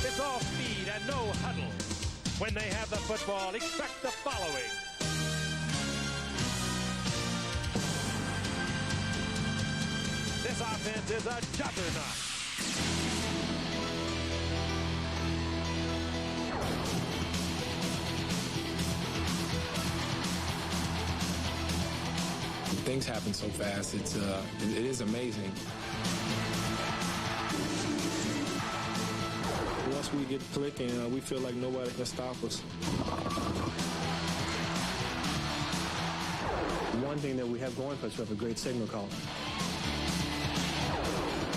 It's all speed and no huddle. When they have the football, expect the following. This offense is a juggernaut. Things happen so fast. It is amazing. Once we get clicking, we feel like nobody can stop us. One thing that we have going for us, we have a great signal caller.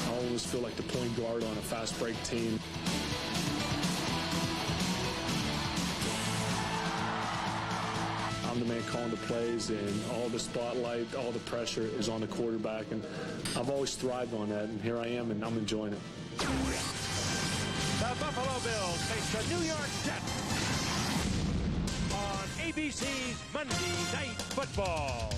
I always feel like the point guard on a fast break team. I'm the man calling the plays, and all the spotlight, all the pressure is on the quarterback, and I've always thrived on that, and here I am, and I'm enjoying it. The Buffalo Bills face the New York Jets on ABC's Monday Night Football.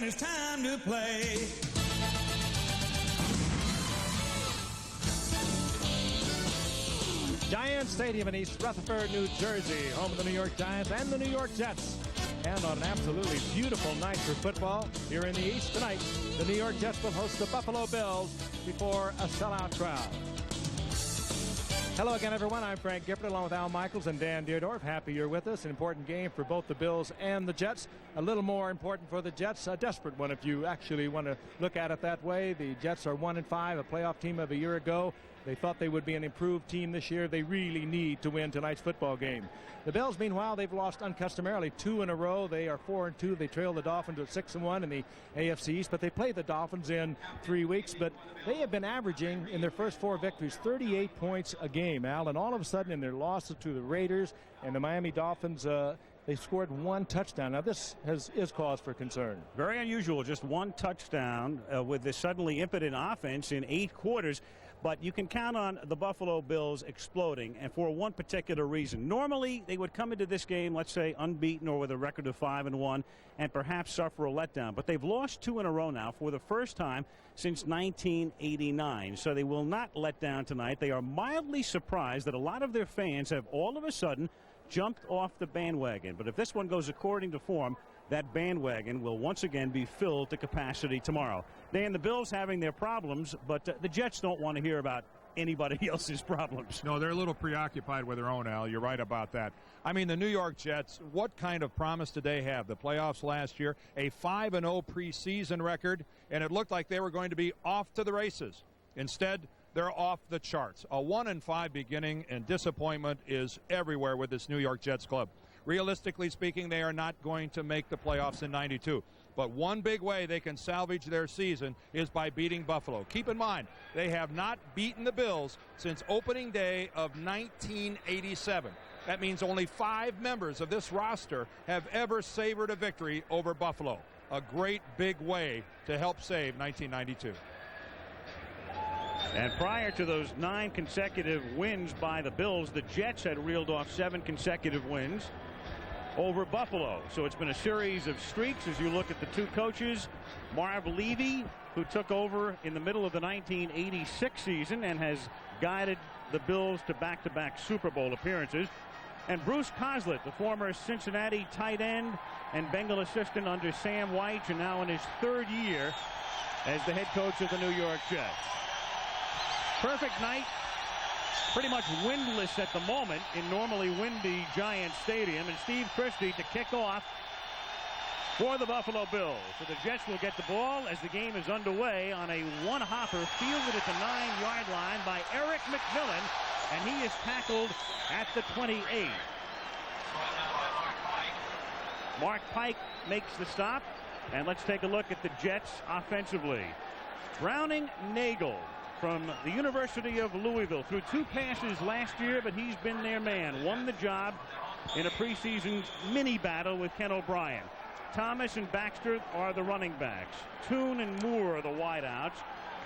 It's time to play. Giants Stadium in East Rutherford, New Jersey, home of the New York Giants and the New York Jets. And on an absolutely beautiful night for football here in the East tonight, the New York Jets will host the Buffalo Bills before a sellout crowd. Hello again, everyone. I'm Frank Gifford, along with Al Michaels and Dan Deerdorf. Happy you're with us. An important game for both the Bills and the Jets. A little more important for the Jets. A desperate one, if you actually want to look at it that way. The Jets are 1-5, a playoff team of a year ago. They thought they would be an improved team this year. They really need to win tonight's football game. The Bills, meanwhile, they've lost uncustomarily 2 in a row. They are 4-2. They trail the Dolphins at 6-1 in the AFC East, but they play the Dolphins in 3 weeks. But they have been averaging in their first 4 victories 38 points a game, Al. And all of a sudden, in their losses to the Raiders and the Miami Dolphins, they scored 1 touchdown. Now, this is cause for concern. Very unusual, just 1 touchdown with this suddenly impotent offense in 8 quarters. But you can count on the Buffalo Bills exploding, and for one particular reason. Normally, they would come into this game, let's say, unbeaten or with a record of 5-1, and perhaps suffer a letdown. But they've lost 2 in a row now for the first time since 1989. So they will not let down tonight. They are mildly surprised that a lot of their fans have all of a sudden jumped off the bandwagon. But if this one goes according to form, that bandwagon will once again be filled to capacity tomorrow. Dan, the Bills having their problems, but the Jets don't want to hear about anybody else's problems. No, they're a little preoccupied with their own, Al. You're right about that. I mean, the New York Jets, what kind of promise did they have? The playoffs last year, a 5-0 preseason record, and it looked like they were going to be off to the races. Instead, they're off the charts. A 1-5 beginning, and disappointment is everywhere with this New York Jets club. Realistically speaking, they are not going to make the playoffs in '92. But one big way they can salvage their season is by beating Buffalo. Keep in mind, they have not beaten the Bills since opening day of 1987. That means only 5 members of this roster have ever savored a victory over Buffalo. A great big way to help save 1992. And prior to those 9 consecutive wins by the Bills, the Jets had reeled off 7 consecutive wins over Buffalo. So it's been a series of streaks as you look at the 2 coaches. Marv Levy, who took over in the middle of the 1986 season and has guided the Bills to back-to-back Super Bowl appearances. And Bruce Coslett, the former Cincinnati tight end and Bengal assistant under Sam Wyche, and now in his 3rd year as the head coach of the New York Jets. Perfect night, pretty much windless at the moment in normally windy Giant Stadium, and Steve Christie to kick off for the Buffalo Bills. So the Jets will get the ball as the game is underway on a one-hopper fielded at the 9-yard line by Eric McMillan, and he is tackled at the 28. Mark Pike makes the stop. And let's take a look at the Jets offensively. Browning Nagel from the University of Louisville threw 2 passes last year, but he's been their man. Won the job in a preseason mini battle with Ken O'Brien. Thomas and Baxter are the running backs. Toon and Moore are the wideouts.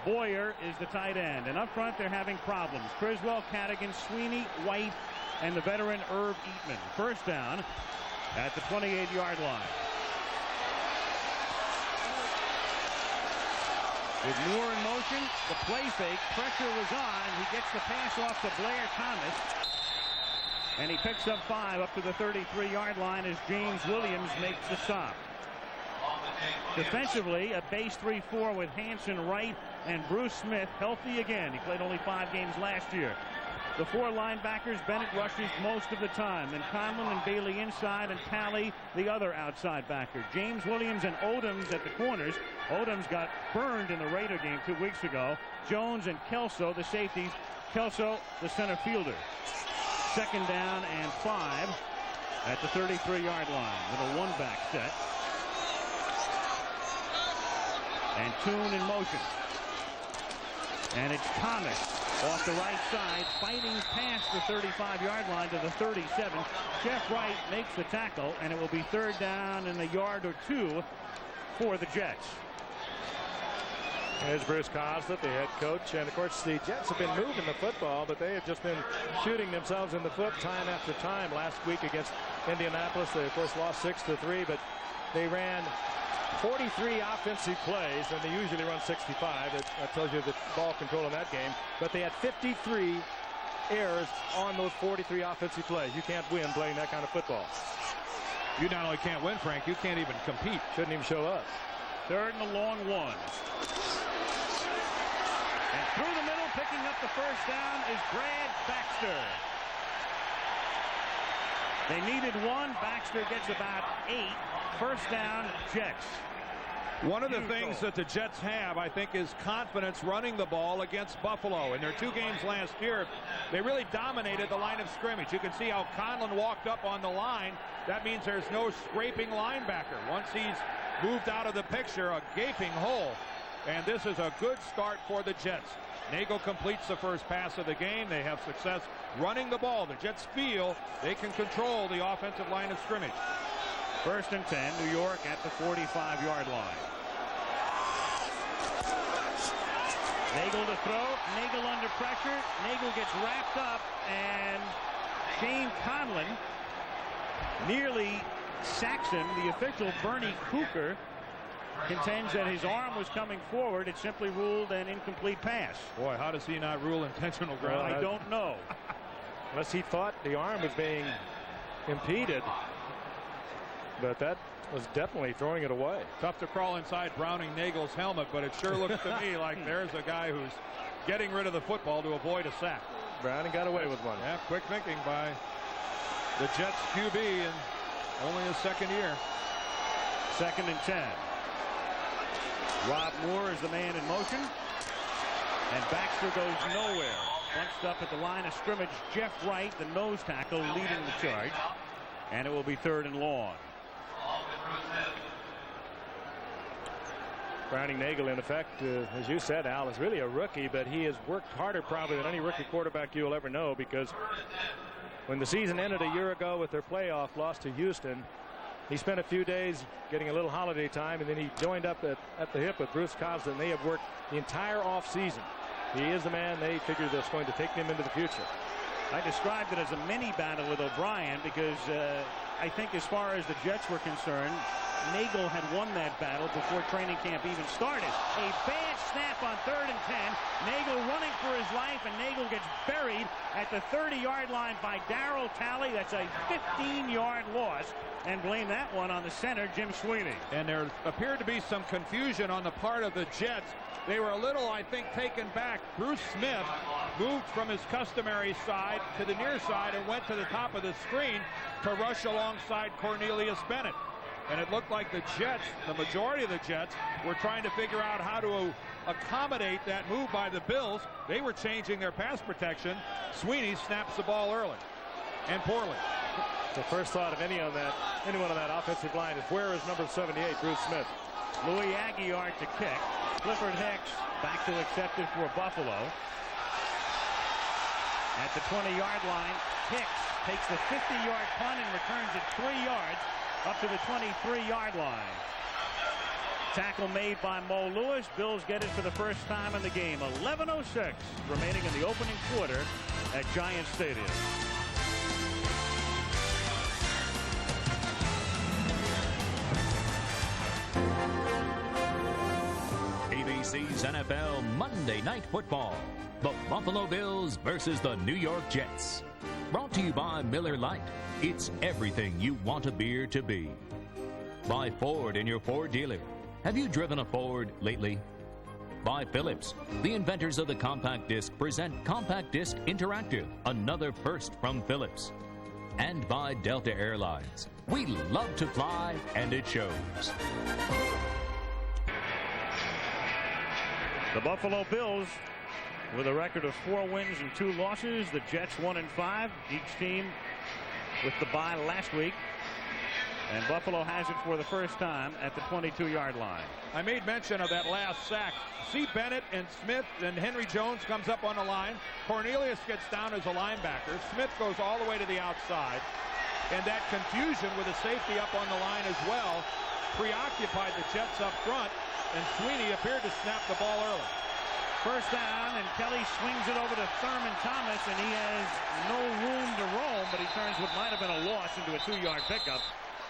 Boyer is the tight end. And up front, they're having problems. Criswell, Cadigan, Sweeney, White, and the veteran Irv Eatman. First down at the 28-yard line. With Moore in motion, the play fake, pressure was on. He gets the pass off to Blair Thomas. And he picks up 5 up to the 33-yard line as James Williams makes the stop. Defensively, a base 3-4 with Hanson, Wright, and Bruce Smith healthy again. He played only 5 games last year. The 4 linebackers, Bennett rushes most of the time. Then Conlon and Bailey inside, and Talley the other outside backer. James Williams and Odoms at the corners. Odoms got burned in the Raider game 2 weeks ago. Jones and Kelso the safeties. Kelso the center fielder. Second down and 5 at the 33-yard line with a one-back set. And Toon in motion. And it's Thomas off the right side, fighting past the 35-yard line to the 37. Jeff Wright makes the tackle, and it will be third down and a yard or 2 for the Jets. There's Bruce Coslett, the head coach. And, of course, the Jets have been moving the football, but they have just been shooting themselves in the foot time after time. Last week against Indianapolis, they, of course, lost 6-3, but they ran 43 offensive plays, and they usually run 65. That tells you the ball control in that game. But they had 53 errors on those 43 offensive plays. You can't win playing that kind of football. You not only can't win, Frank, you can't even compete. Shouldn't even show up. Third and a long 1. And through the middle, picking up the first down is Brad Baxter. They needed 1. Baxter gets about 8. First down, Jets. One of the things that the Jets have, I think, is confidence running the ball against Buffalo. In their 2 games last year, they really dominated the line of scrimmage. You can see how Conlon walked up on the line. That means there's no scraping linebacker. Once he's moved out of the picture, a gaping hole. And this is a good start for the Jets. Nagel completes the first pass of the game. They have success running the ball. The Jets feel they can control the offensive line of scrimmage. First and 10, New York at the 45-yard line. Nagel to throw. Nagel under pressure. Nagel gets wrapped up, and Shane Conlon nearly sacks him. The official, Bernie Cooker, contends that his arm was coming forward. It simply ruled an incomplete pass. Boy, how does he not rule intentional ground? I don't know. Unless he thought the arm was being impeded. But that was definitely throwing it away. Tough to crawl inside Browning Nagel's helmet, but it sure looks to me like there's a guy who's getting rid of the football to avoid a sack. Browning got away with one. Yeah, quick thinking by the Jets QB in only his second year. Second and 10. Rob Moore is the man in motion. And Baxter goes nowhere. Bunched up at the line of scrimmage. Jeff Wright, the nose tackle, leading the charge. And it will be third and long. Browning Nagel, in effect, as you said, Al, is really a rookie, but he has worked harder probably than any rookie quarterback you'll ever know, because when the season ended a year ago with their playoff loss to Houston, he spent a few days getting a little holiday time, and then he joined up at the hip with Bruce Coslett, and they have worked the entire offseason. He is the man they figure that's going to take them into the future. I described it as a mini battle with O'Brien because I think as far as the Jets were concerned, Nagel had won that battle before training camp even started. A bad snap on third and 10. Nagel running for his life, and Nagel gets buried at the 30-yard line by Darryl Talley. That's a 15-yard loss, and blame that one on the center, Jim Sweeney. And there appeared to be some confusion on the part of the Jets. They were a little, I think, taken back. Bruce Smith moved from his customary side to the near side and went to the top of the screen to rush alongside Cornelius Bennett. And it looked like the Jets, the majority of the Jets, were trying to figure out how to accommodate that move by the Bills. They were changing their pass protection. Sweeney snaps the ball early and poorly. The first thought of anyone on that offensive line is, where is number 78, Bruce Smith? Louis Aguilar to kick. Clifford Hicks back to accept it for Buffalo. At the 20-yard line, Hicks takes the 50-yard punt and returns it 3 yards up to the 23-yard line. Tackle made by Mo Lewis. Bills get it for the first time in the game. 11:06 remaining in the opening quarter at Giants Stadium. ABC's NFL Monday Night Football. The Buffalo Bills versus the New York Jets. Brought to you by Miller Lite. It's everything you want a beer to be. By Ford and your Ford dealer. Have you driven a Ford lately? By Philips. The inventors of the compact disc present Compact Disc Interactive, another first from Philips. And by Delta Airlines. We love to fly, and it shows. The Buffalo Bills with a record of 4 wins and 2 losses. The Jets 1-5. Each team with the bye last week. And Buffalo has it for the first time at the 22-yard line. I made mention of that last sack. See Bennett and Smith, and Henry Jones comes up on the line. Cornelius gets down as a linebacker. Smith goes all the way to the outside. And that confusion with the safety up on the line as well preoccupied the Jets up front, and Sweeney appeared to snap the ball early. First down, and Kelly swings it over to Thurman Thomas, and he has no room to roam, but he turns what might have been a loss into a 2-yard pickup.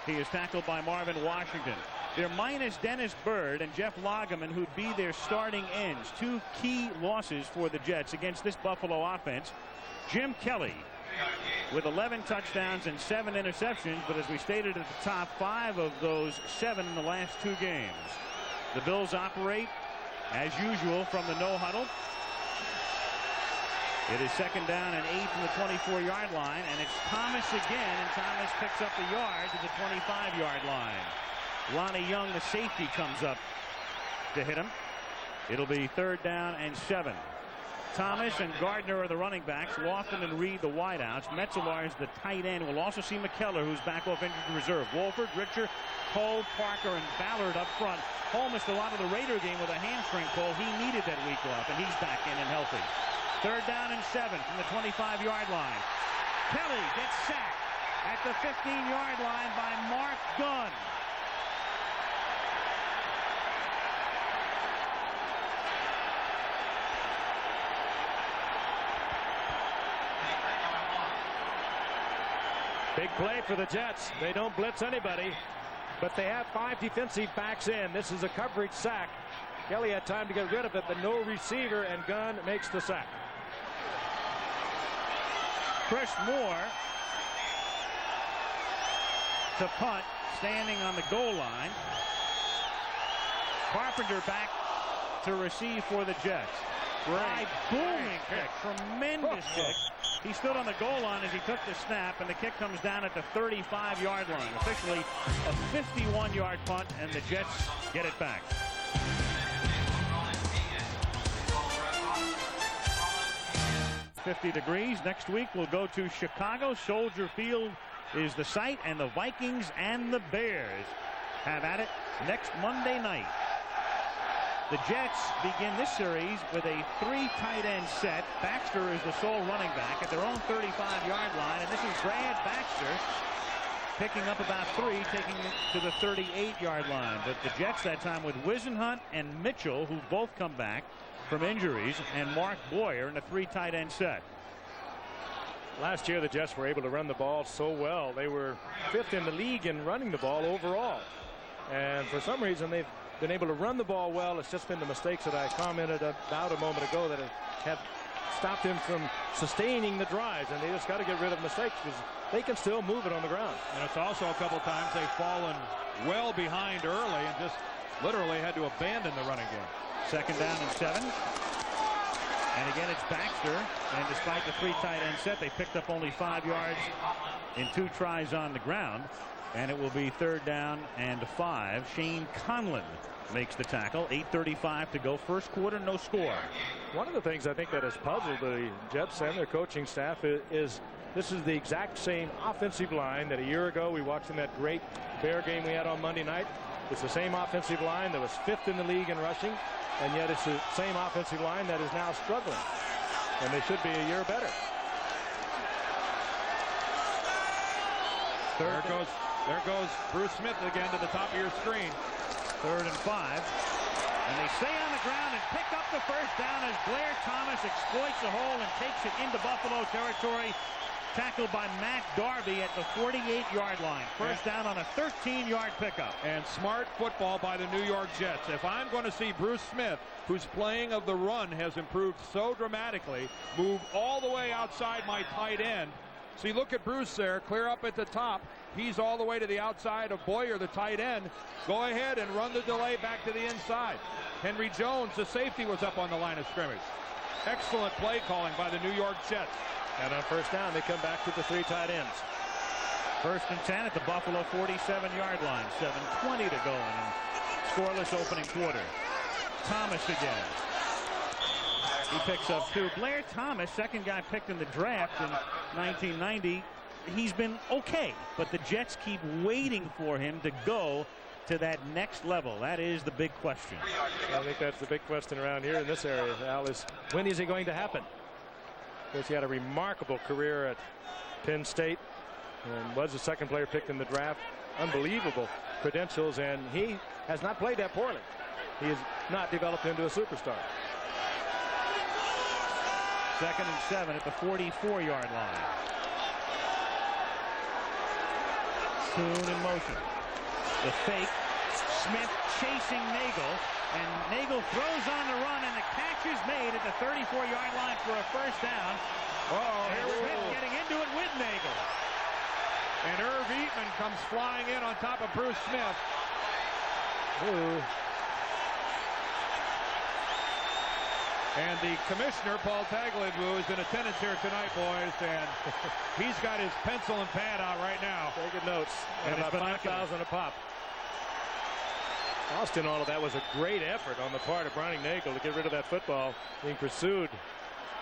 He is tackled by Marvin Washington. They're minus Dennis Byrd and Jeff Lageman, who'd be their starting ends. 2 key losses for the Jets against this Buffalo offense. Jim Kelly with 11 touchdowns and 7 interceptions, but as we stated at the top, 5 of those 7 in the last 2 games. The Bills operate as usual from the no huddle. It is second down and 8 from the 24-yard line, and it's Thomas again, and Thomas picks up the yard to the 25-yard line. Lonnie Young, the safety, comes up to hit him. It'll be third down and 7. Thomas and Gardner are the running backs. Lofton and Reed the wideouts. Metzelar is the tight end. We'll also see McKellar, who's back off injured reserve. Wolford, Richter, Cole, Parker, and Ballard up front. Hall missed a lot of the Raider game with a hamstring pull. He needed that week off, and he's back in and healthy. Third down and 7 from the 25-yard line. Kelly gets sacked at the 15-yard line by Mark Gunn. Big play for the Jets. They don't blitz anybody, but they have 5 defensive backs in. This is a coverage sack. Kelly had time to get rid of it, but no receiver, and Gunn makes the sack. Chris Moore to punt, standing on the goal line. Carpenter back to receive for the Jets. Great booming kick, tremendous kick. He stood on the goal line as he took the snap, and the kick comes down at the 35-yard line. Officially a 51-yard punt, and the Jets get it back. .50 degrees. Next week we'll go to Chicago. Soldier Field is the site, and the Vikings and the Bears have at it next Monday night. The Jets begin this series with a 3 tight end set. Baxter is the sole running back at their own 35-yard line, and this is Brad Baxter picking up about 3, taking it to the 38-yard line. But the Jets that time with Wisenhunt and Mitchell, who both come back from injuries, and Mark Boyer in a 3 tight end set. Last year the Jets were able to run the ball so well. They were 5th in the league in running the ball overall, and for some reason they've been able to run the ball well. It's just been the mistakes that I commented about a moment ago that have stopped him from sustaining the drives, and they just got to get rid of mistakes because they can still move it on the ground. And it's also a couple times they've fallen well behind early and just literally had to abandon the running game. Second down and 7. And again, it's Baxter, and despite the 3 tight end set, they picked up only 5 yards in 2 tries on the ground. And it will be third down and 5. Shane Conlon makes the tackle. 8:35 to go. First quarter, no score. One of the things I think that has puzzled the Jets and their coaching staff is this is the exact same offensive line that a year ago we watched in that great Bear game we had on Monday night. It's the same offensive line that was 5th in the league in rushing, and yet it's the same offensive line that is now struggling. And they should be a year better. There goes Bruce Smith again to the top of your screen. 3rd and 5. And they stay on the ground and pick up the first down as Blair Thomas exploits the hole and takes it into Buffalo territory. Tackled by Matt Darby at the 48-yard line. First down on a 13-yard pickup. And smart football by the New York Jets. If I'm going to see Bruce Smith, whose playing of the run has improved so dramatically, move all the way outside my tight end. See, look at Bruce there, clear up at the top. He's all the way to the outside of Boyer, the tight end. Go ahead and run the delay back to the inside. Henry Jones, the safety, was up on the line of scrimmage. Excellent play calling by the New York Jets. And on first down, they come back to the 3 tight ends. 1st and 10 at the Buffalo 47-yard line. 7:20 to go in a scoreless opening quarter. Thomas again. He picks up 2. Blair Thomas, second guy picked in the draft in 1990. He's been okay, but the Jets keep waiting for him to go to that next level. That is the big question. I think that's the big question around here in this area, Al, is when is it going to happen? Of course, he had a remarkable career at Penn State and was the second player picked in the draft. Unbelievable credentials, and he has not played that poorly. He has not developed into a superstar. 2nd and 7 at the 44-yard line. Kuhn in motion. The fake. Smith chasing Nagel. And Nagel throws on the run, and the catch is made at the 34-yard line for a first down. And Smith getting into it with Nagel. And Irv Eatman comes flying in on top of Bruce Smith. Ooh. And the commissioner, Paul Tagliabue, is in attendance here tonight, boys, and he's got his pencil and pad out right now. Taking notes. And about 5,000 a pop. Austin, all of that was a great effort on the part of Browning Nagel to get rid of that football being pursued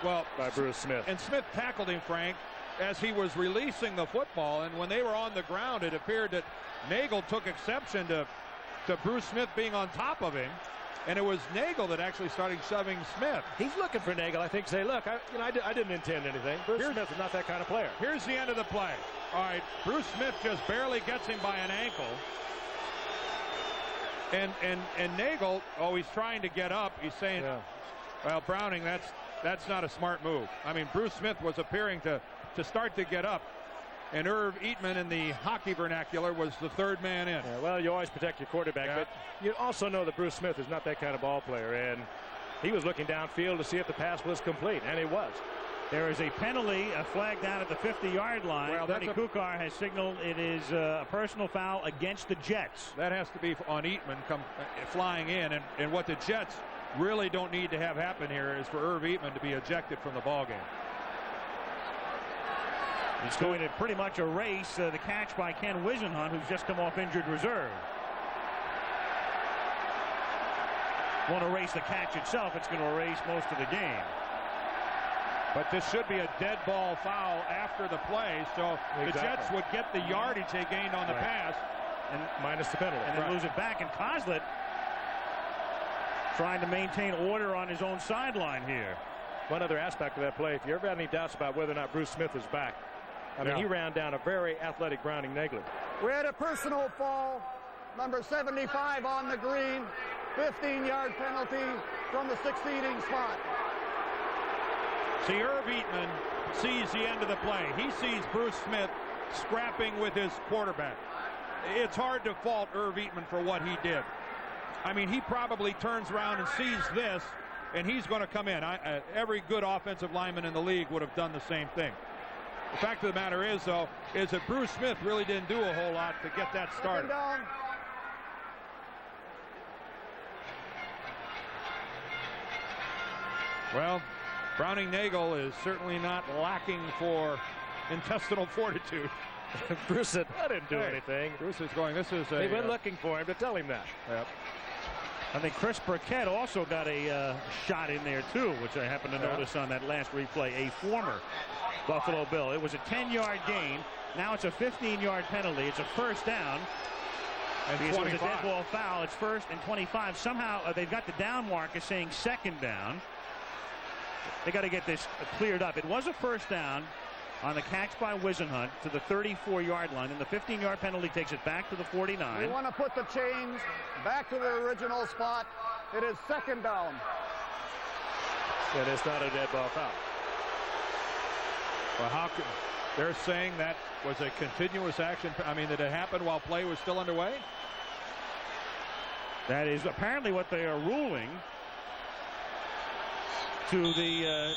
by Bruce Smith. And Smith tackled him, Frank, as he was releasing the football, and when they were on the ground, it appeared that Nagel took exception to Bruce Smith being on top of him. And it was Nagel that actually started shoving Smith. He's looking for Nagel, I think, say, look, I didn't intend anything. Bruce Smith is not that kind of player. Here's the end of the play. All right, Bruce Smith just barely gets him by an ankle. And Nagel, he's trying to get up. He's saying, well, Browning, that's not a smart move. I mean, Bruce Smith was appearing to start to get up. And Irv Eatman, in the hockey vernacular, was the 3rd man in. Yeah, well, you always protect your quarterback, but you also know that Bruce Smith is not that kind of ball player, and he was looking downfield to see if the pass was complete, and it was. There is a penalty, a flag down at the 50-yard line. Well, Tony Kukar has signaled it is a personal foul against the Jets. That has to be on Eatman flying in, and what the Jets really don't need to have happen here is for Irv Eatman to be ejected from the ballgame. He's going to pretty much erase the catch by Ken Wisenhunt, who's just come off injured reserve. Won't erase the catch itself. It's going to erase most of the game. But this should be a dead ball foul after the play, so the Jets would get the yardage they gained on the pass. And minus the penalty. And then lose it back. And Kozlet trying to maintain order on his own sideline here. One other aspect of that play, if you ever had any doubts about whether or not Bruce Smith is back, I mean, he ran down a very athletic Browning Nagel. We had a personal fall, number 75 on the green, 15-yard penalty from the 6-seating spot. See, Irv Eatman sees the end of the play. He sees Bruce Smith scrapping with his quarterback. It's hard to fault Irv Eatman for what he did. I mean, he probably turns around and sees this, and he's going to come in. Every good offensive lineman in the league would have done the same thing. The fact of the matter is, though, is that Bruce Smith really didn't do a whole lot to get that started. Well, Browning Nagel is certainly not lacking for intestinal fortitude. Bruce said, I didn't do anything. Bruce is going, this is a... They went looking for him to tell him that. Yep. I think Chris Burkett also got a shot in there, too, which I happened to notice on that last replay. A former Buffalo Bill. It was a 10-yard gain. Now it's a 15-yard penalty. It's a first down. And because it was a 25. dead ball foul. It's 1st and 25. Somehow they've got the down marker saying 2nd down. They got to get this cleared up. It was a 1st down on the catch by Whisenhunt to the 34-yard line, and the 15-yard penalty takes it back to the 49. We want to put the chains back to the original spot. It is 2nd down. And it's not a dead ball foul. Well, how could they're saying that was a continuous action? I mean, did it happen while play was still underway? That is apparently what they are ruling, to the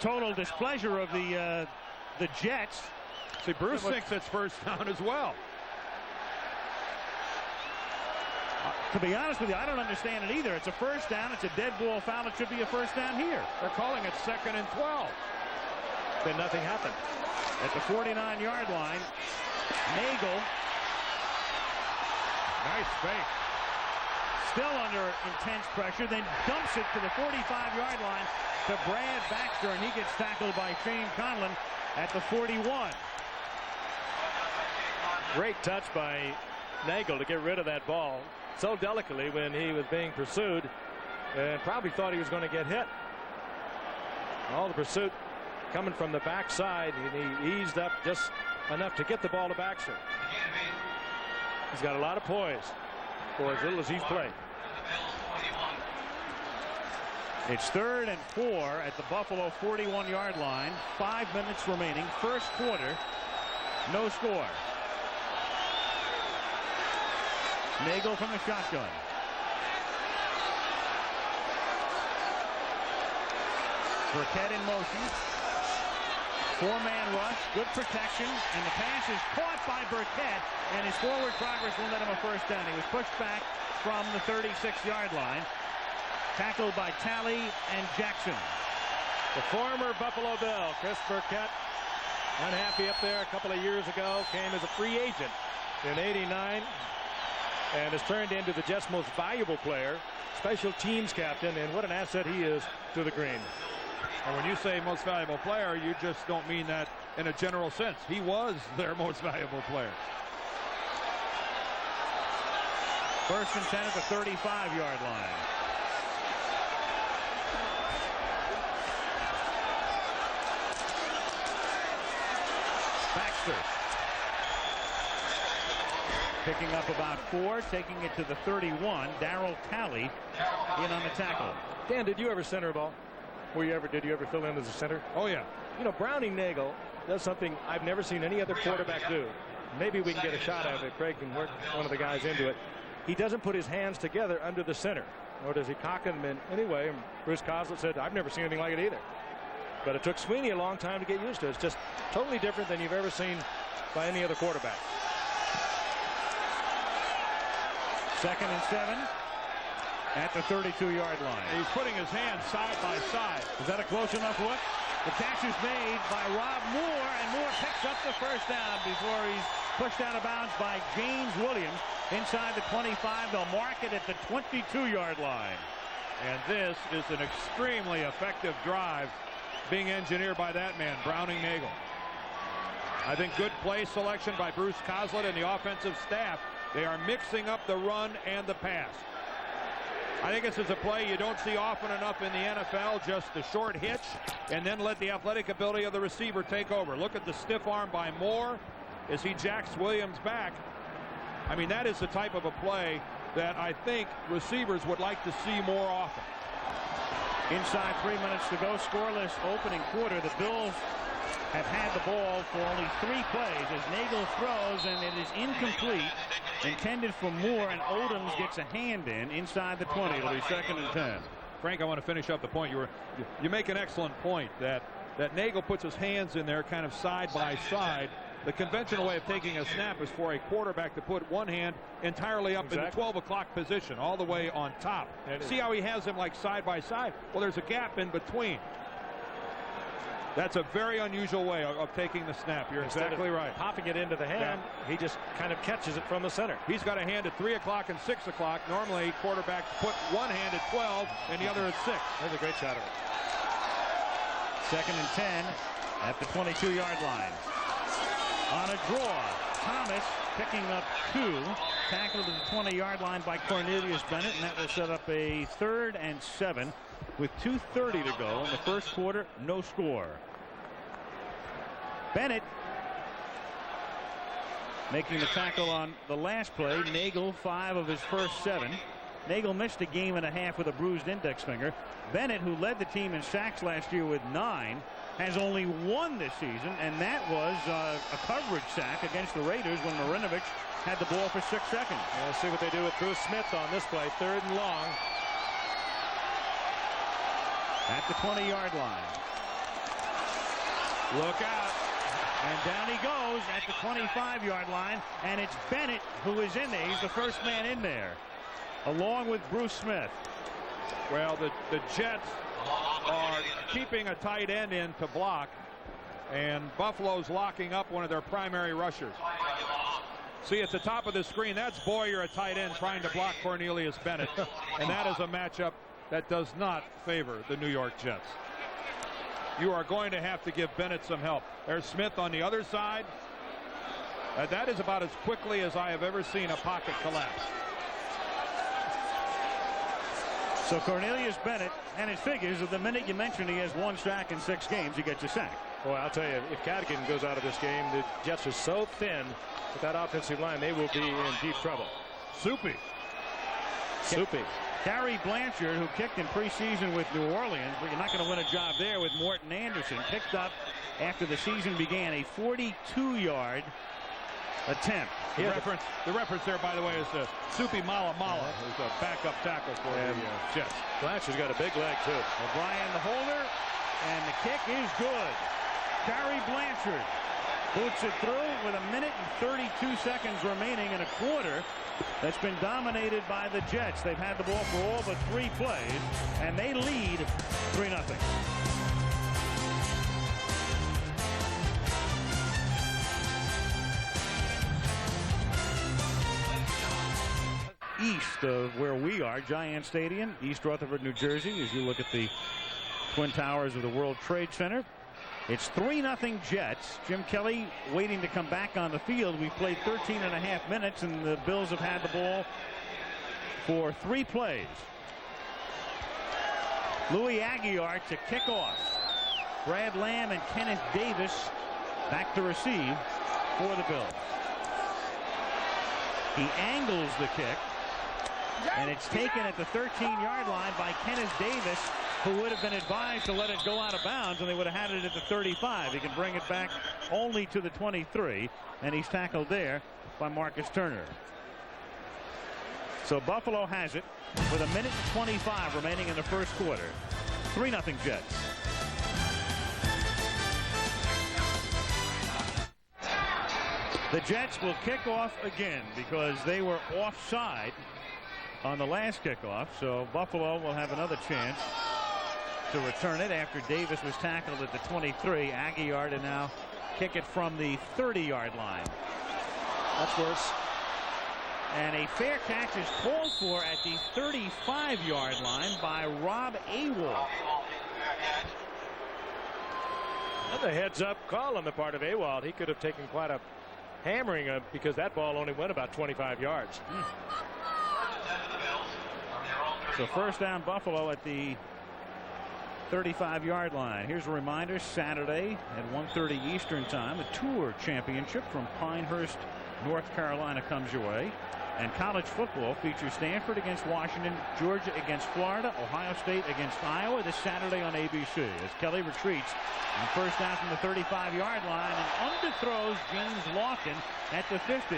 total displeasure of the Jets. See, Bruce thinks it's 1st down as well. To be honest with you, I don't understand it either. It's a 1st down. It's a dead ball foul. It should be a 1st down here. They're calling it 2nd and 12. Then nothing happened. At the 49-yard line, Nagel. Nice fake. Still under intense pressure, then dumps it to the 45-yard line to Brad Baxter, and he gets tackled by Shane Conlon at the 41. Great touch by Nagel to get rid of that ball so delicately when he was being pursued, and probably thought he was going to get hit. All the pursuit coming from the backside, and he eased up just enough to get the ball to Baxter. He's got a lot of poise for as little as he's played. It's 3rd and 4 at the Buffalo 41-yard line. 5 minutes remaining. 1st quarter. No score. Nagel from the shotgun. Burkett in motion. 4-man rush. Good protection. And the pass is caught by Burkett. And his forward progress will net him a 1st down. He was pushed back from the 36-yard line. Tackled by Talley and Jackson. The former Buffalo Bill, Chris Burkett, unhappy up there a couple of years ago, came as a free agent in '89 and has turned into the Jets' most valuable player, special teams captain, and what an asset he is to the Green. And when you say most valuable player, you just don't mean that in a general sense. He was their most valuable player. 1st and 10 at the 35-yard line. Baxter picking up about 4, taking it to the 31. Darryl Talley in on the tackle. Dan, did you ever center a ball? Did you ever fill in as a center? Oh, yeah. You know, Browning Nagel does something I've never seen any other quarterback do. Maybe we can get a shot at it. Craig can work one of the guys into it. He doesn't put his hands together under the center, nor does he cock them in anyway. And Bruce Coslet said, I've never seen anything like it either. But it took Sweeney a long time to get used to it. It's just totally different than you've ever seen by any other quarterback. 2nd and 7 at the 32-yard line. He's putting his hands side by side. Is that a close enough look? The catch is made by Rob Moore, and Moore picks up the 1st down before he's pushed out of bounds by James Williams inside the 25. They'll mark it at the 22-yard line. And this is an extremely effective drive being engineered by that man, Browning Nagel. I think good play selection by Bruce Coslet and the offensive staff. They are mixing up the run and the pass. I think this is a play you don't see often enough in the NFL, just the short hitch, and then let the athletic ability of the receiver take over. Look at the stiff arm by Moore as he jacks Williams back. I mean, that is the type of a play that I think receivers would like to see more often. Inside 3 minutes to go, scoreless opening quarter. The Bills have had the ball for only 3 plays as Nagel throws, and it is incomplete, intended for Moore, and Odoms gets a hand in inside the 20. It'll be 2nd and 10. Frank, I want to finish up the point. You make an excellent point that Nagel puts his hands in there kind of side by side. The conventional way of taking a snap is for a quarterback to put one hand entirely up in the 12 o'clock position, all the way on top. See how he has him like side by side? Well, there's a gap in between. That's a very unusual way of taking the snap. You're exactly right. Popping it into the hand, he just kind of catches it from the center. He's got a hand at 3 o'clock and 6 o'clock. Normally, quarterbacks put one hand at 12 and the other at 6. That's a great shot of it. 2nd and 10 at the 22-yard line. On a draw, Thomas picking up 2. Tackled to the 20-yard line by Cornelius Bennett, and that will set up a 3rd and 7 with 2:30 to go in the first quarter. No score. Bennett making the tackle on the last play. Nagel 5 of his first 7. Nagel missed a game and a half with a bruised index finger. Bennett, who led the team in sacks last year with 9, has only 1 this season, and that was a coverage sack against the Raiders when Marinovich had the ball for 6 seconds. Let's see what they do with Bruce Smith on this play. 3rd and long. At the 20-yard line. Look out. And down he goes at the 25-yard line, and it's Bennett who is in there. He's the first man in there, along with Bruce Smith. Well, the Jets are keeping a tight end in to block, and Buffalo's locking up one of their primary rushers. See at the top of the screen, that's Boyer, a tight end, trying to block Cornelius Bennett, and that is a matchup that does not favor the New York Jets. You are going to have to give Bennett some help. There's Smith on the other side. That is about as quickly as I have ever seen a pocket collapse. So Cornelius Bennett, and it figures that the minute you mention he has 1 sack in 6 games, he gets a sack. Well, I'll tell you, if Cadigan goes out of this game, the Jets are so thin with that offensive line, they will be in deep trouble. Soupy. Gary Blanchard, who kicked in preseason with New Orleans, but you're not going to win a job there with Morton Anderson, picked up after the season began a 42-yard attempt. The reference there, by the way, is Soupy Malamala, who's a backup tackle for the Jets. Blanchard's got a big leg, too. O'Brien, the holder, and the kick is good. Gary Blanchard boots it through with 1:32 seconds remaining in a quarter that's been dominated by the Jets. They've had the ball for all but 3 plays, and they lead 3-0. East of where we are, Giant Stadium, East Rutherford, New Jersey, as you look at the Twin Towers of the World Trade Center. It's 3-0 Jets. Jim Kelly waiting to come back on the field. We've played 13.5 minutes, and the Bills have had the ball for 3 plays. Louis Aguiar to kick off. Brad Lamb and Kenneth Davis back to receive for the Bills. He angles the kick, and it's taken at the 13-yard line by Kenneth Davis, who would have been advised to let it go out of bounds, and they would have had it at the 35. He can bring it back only to the 23, and he's tackled there by Marcus Turner. So Buffalo has it with 1:25 remaining in the first quarter. 3-0 Jets. The Jets will kick off again because they were offside on the last kickoff, so Buffalo will have another chance to return it after Davis was tackled at the 23. Aguiar to now kick it from the 30-yard line. That's worse. And a fair catch is called for at the 35-yard line by Rob Awol. Another heads-up call on the part of Awol. He could have taken quite a hammering because that ball only went about 25 yards. So first down Buffalo at the 35-yard line. Here's a reminder, Saturday at 1:30 Eastern time, the Tour Championship from Pinehurst, North Carolina comes your way. And college football features Stanford against Washington, Georgia against Florida, Ohio State against Iowa this Saturday on ABC. As Kelly retreats on first down from the 35-yard line and underthrows James Lawton at the 50.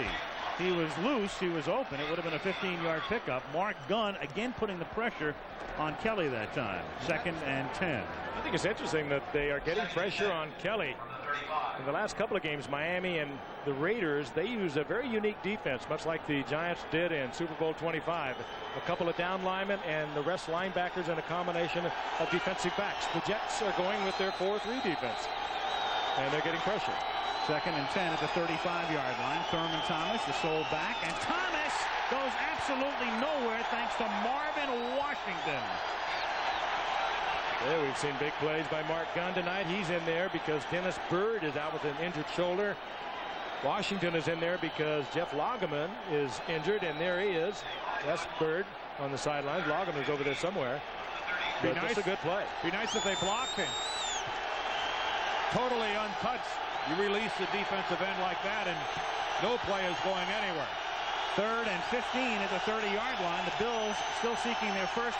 He was loose. He was open. It would have been a 15-yard pickup. Mark Gunn again putting the pressure on Kelly that time. 2nd and 10. I think it's interesting that they are getting pressure on Kelly. In the last couple of games, Miami and the Raiders, they use a very unique defense, much like the Giants did in Super Bowl 25. A couple of down linemen and the rest linebackers and a combination of defensive backs. The Jets are going with their 4-3 defense, and they're getting pressure. 2nd and 10 at the 35-yard line. Thurman Thomas, the sole back, and Thomas goes absolutely nowhere thanks to Marvin Washington. Yeah, we've seen big plays by Mark Gunn tonight. He's in there because Dennis Byrd is out with an injured shoulder. Washington is in there because Jeff Lageman is injured, and there he is. That's Bird on the sidelines. Lageman's over there somewhere. But nice. That's a good play. Be nice if they blocked him. Totally untouched. You release the defensive end like that, and no play is going anywhere. 3rd and 15 at the 30-yard line. The Bills still seeking their first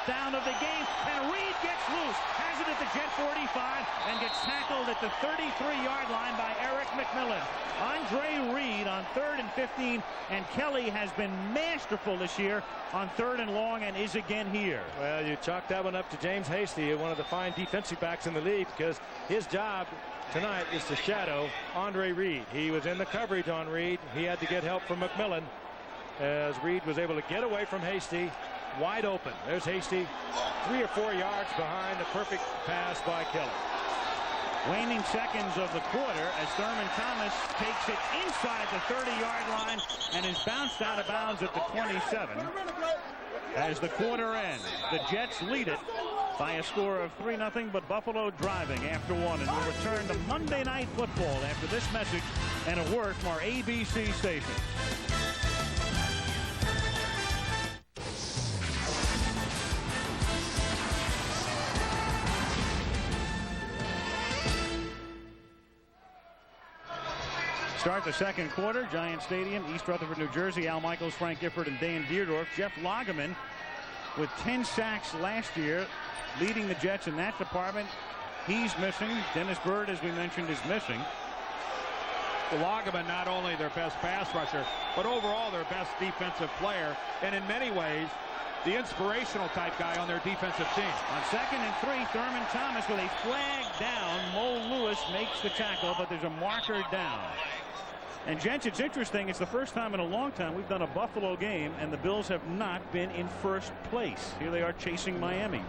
down of the game. And Reed gets loose. Has it at the Jet 45 and gets tackled at the 33-yard line by Eric McMillan. Andre Reed on 3rd and 15. And Kelly has been masterful this year on 3rd and long and is again here. Well, you chalk that one up to James Hasty, one of the fine defensive backs in the league, because his job tonight is to shadow Andre Reed. He was in the coverage on Reed. He had to get help from McMillan as Reed was able to get away from Hasty. Wide open. There's Hasty 3 or 4 yards behind. A perfect pass by Kelly. Waning seconds of the quarter as Thurman Thomas takes it inside the 30-yard line and is bounced out of bounds at the 27. As the quarter ends, the Jets lead it by a score of 3-0, but Buffalo driving after 1, and we'll return to Monday Night Football after this message and a word from our ABC station. Start the second quarter. Giant Stadium, East Rutherford, New Jersey. Al Michaels, Frank Gifford, and Dan Dierdorf. Jeff Lageman with 10 sacks last year, leading the Jets in that department. He's missing. Dennis Byrd, as we mentioned, is missing. Lageman, not only their best pass rusher, but overall their best defensive player, and in many ways the inspirational type guy on their defensive team. On 2nd and 3, Thurman Thomas with a flag down. Mo Lewis makes the tackle, but there's a marker down. And gents, it's interesting. It's the first time in a long time we've done a Buffalo game and the Bills have not been in first place. Here they are chasing Miami.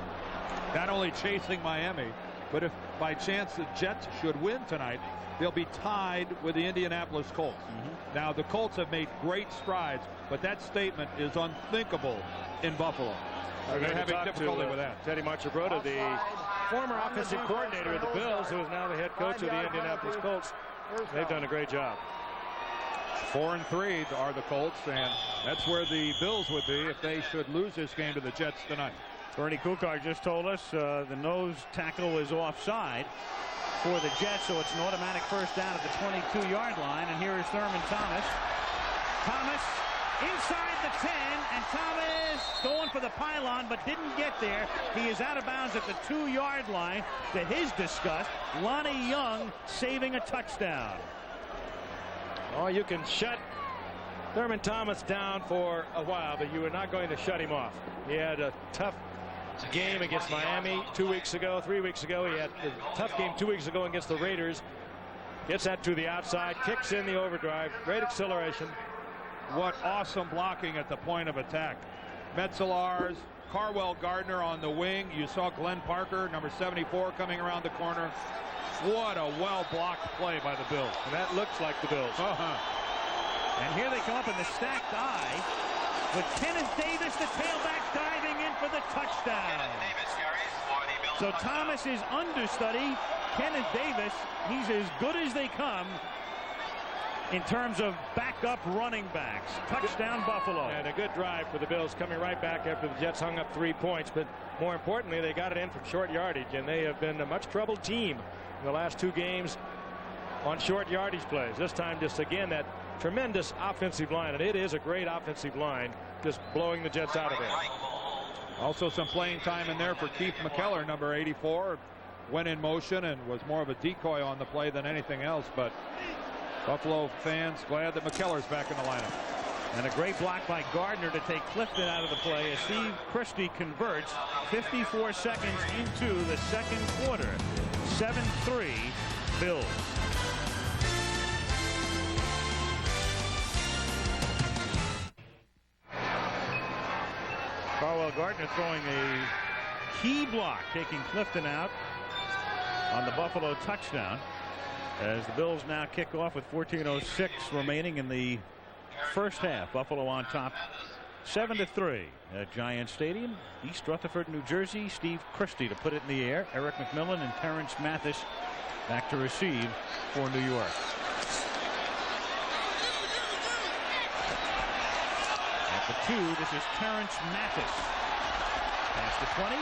Not only chasing Miami, but if by chance the Jets should win tonight, they'll be tied with the Indianapolis Colts. Now the Colts have made great strides, but that statement is unthinkable in Buffalo. They're having difficulty with that. Teddy Marchibroda, the former offensive coordinator of the Bills, who is now the head coach of the Indianapolis Colts. They've done a great job. 4-3 are the Colts, and that's where the Bills would be if they should lose this game to the Jets tonight. Bernie Kukar just told us the nose tackle is offside for the Jets, so it's an automatic first down at the 22-yard line. And here is Thurman Thomas. Thomas inside the 10, and Thomas going for the pylon but didn't get there. He is out of bounds at the 2-yard line. To his disgust, Lonnie Young saving a touchdown. Oh, you can shut Thurman Thomas down for a while, but you are not going to shut him off. He had a tough game against Miami 2 weeks ago, 3 weeks ago. He had a tough game 2 weeks ago against the Raiders. Gets that to the outside, kicks in the overdrive, great acceleration. What awesome blocking at the point of attack. Metzelaars, Carwell Gardner on the wing. You saw Glenn Parker, number 74, coming around the corner. What a well-blocked play by the Bills. And that looks like the Bills. And here they come up in the stacked eye with Kenneth Davis, the tailback, diving in for the touchdown. So Thomas is understudy. Kenneth Davis, he's as good as they come in terms of backup running backs. Touchdown Buffalo. And a good drive for the Bills, coming right back after the Jets hung up 3 points. But more importantly, they got it in from short yardage, and they have been a much troubled team in the last 2 games on short yardage plays. This time, just again, that tremendous offensive line, and it is a great offensive line, just blowing the Jets out of there. Also some playing time in there for Keith McKellar, number 84. Went in motion and was more of a decoy on the play than anything else, but Buffalo fans glad that McKellar's back in the lineup. And a great block by Gardner to take Clifton out of the play as Steve Christie converts 54 seconds into the second quarter. 7-3 Bills. Carwell Gardner throwing a key block, taking Clifton out on the Buffalo touchdown. As the Bills now kick off with 14:06 remaining in the first half. Buffalo on top 7-3 at Giant Stadium, East Rutherford, New Jersey. Steve Christie to put it in the air. Eric McMillan and Terrence Mathis back to receive for New York. The 2, this is Terrence Mathis. Past the 20.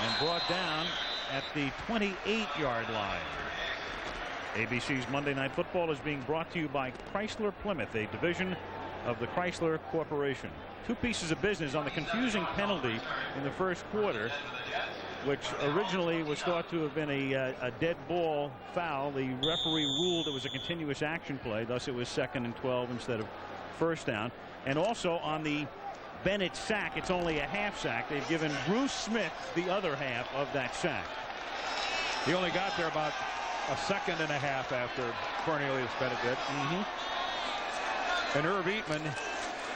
And brought down at the 28-yard line. ABC's Monday Night Football is being brought to you by Chrysler Plymouth, a division of the Chrysler Corporation. 2 pieces of business on the confusing penalty in the first quarter, which originally was thought to have been a dead ball foul. The referee ruled it was a continuous action play, thus it was 2nd and 12 instead of first down. And also on the Bennett sack, it's only a half sack. They've given Bruce Smith the other half of that sack. He only got there about a second and a half after Cornelius Bennett did. And Irv Eatman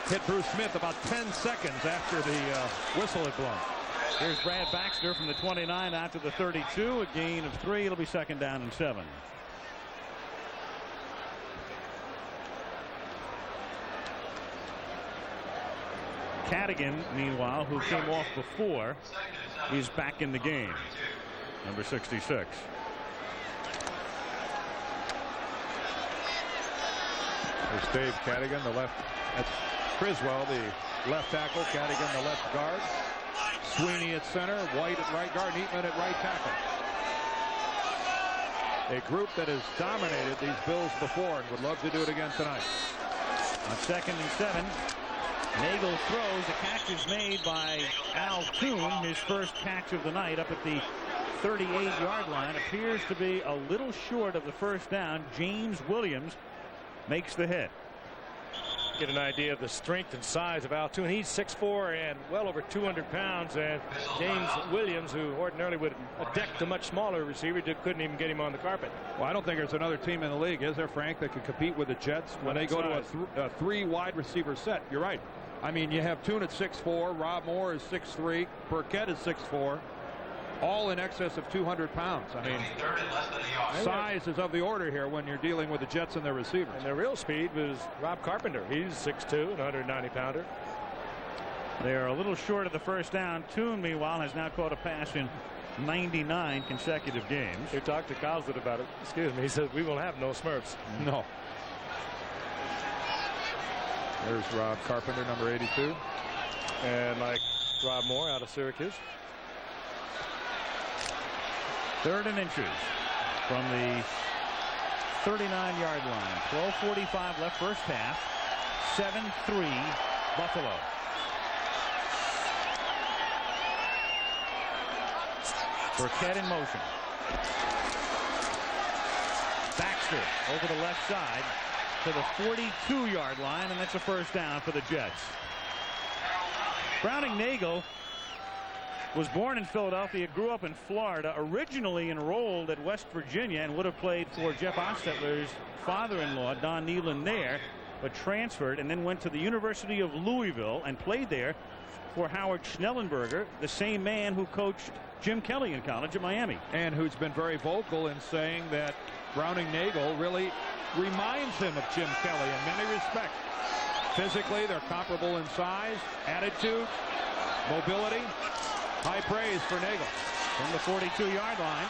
hit Bruce Smith about 10 seconds after the whistle had blown. Here's Brad Baxter from the 29 out to the 32. A gain of 3. It'll be 2nd down and 7. Cadigan, meanwhile, who came off before, is back in the game. Number 66. There's Dave Cadigan, the left. That's Criswell, the left tackle. Cadigan, the left guard. Sweeney at center. White at right guard. Eatman at right tackle. A group that has dominated these Bills before and would love to do it again tonight. On 2nd and 7. Nagel throws. The catch is made by Al Toon, his first catch of the night, up at the 38-yard line. Appears to be a little short of the first down. James Williams makes the hit. Get an idea of the strength and size of Al Toon. He's 6'4" and well over 200 pounds. And James Williams, who ordinarily would deck a much smaller receiver, couldn't even get him on the carpet. Well, I don't think there's another team in the league, is there, Frank, that can compete with the Jets when they go to a 3 wide receiver set. You're right. I mean, you have Toon at 6'4", Rob Moore is 6'3", Burkett is 6'4", all in excess of 200 pounds. I mean, size is of the order here when you're dealing with the Jets and their receivers. And their real speed was Rob Carpenter. He's 6'2", and 190-pounder. They are a little short of the first down. Toon, meanwhile, has now caught a pass in 99 consecutive games. We talked to Coslet about it. Excuse me. He says we will have no Smurfs. No. There's Rob Carpenter, number 82. And like Rob Moore out of Syracuse. 3rd and inches from the 39-yard line. 12:45 left first half. 7-3 Buffalo. Burkett in motion. Baxter over the left side to the 42-yard line, and that's a first down for the Jets. Browning Nagel was born in Philadelphia, grew up in Florida, originally enrolled at West Virginia and would have played for Jeff Ostetler's father-in-law, Don Neyland, there, but transferred and then went to the University of Louisville and played there for Howard Schnellenberger, the same man who coached Jim Kelly in college at Miami. And who's been very vocal in saying that Browning Nagel really reminds him of Jim Kelly in many respects. Physically, they're comparable in size, attitude, mobility. High praise for Nagel. From the 42-yard line.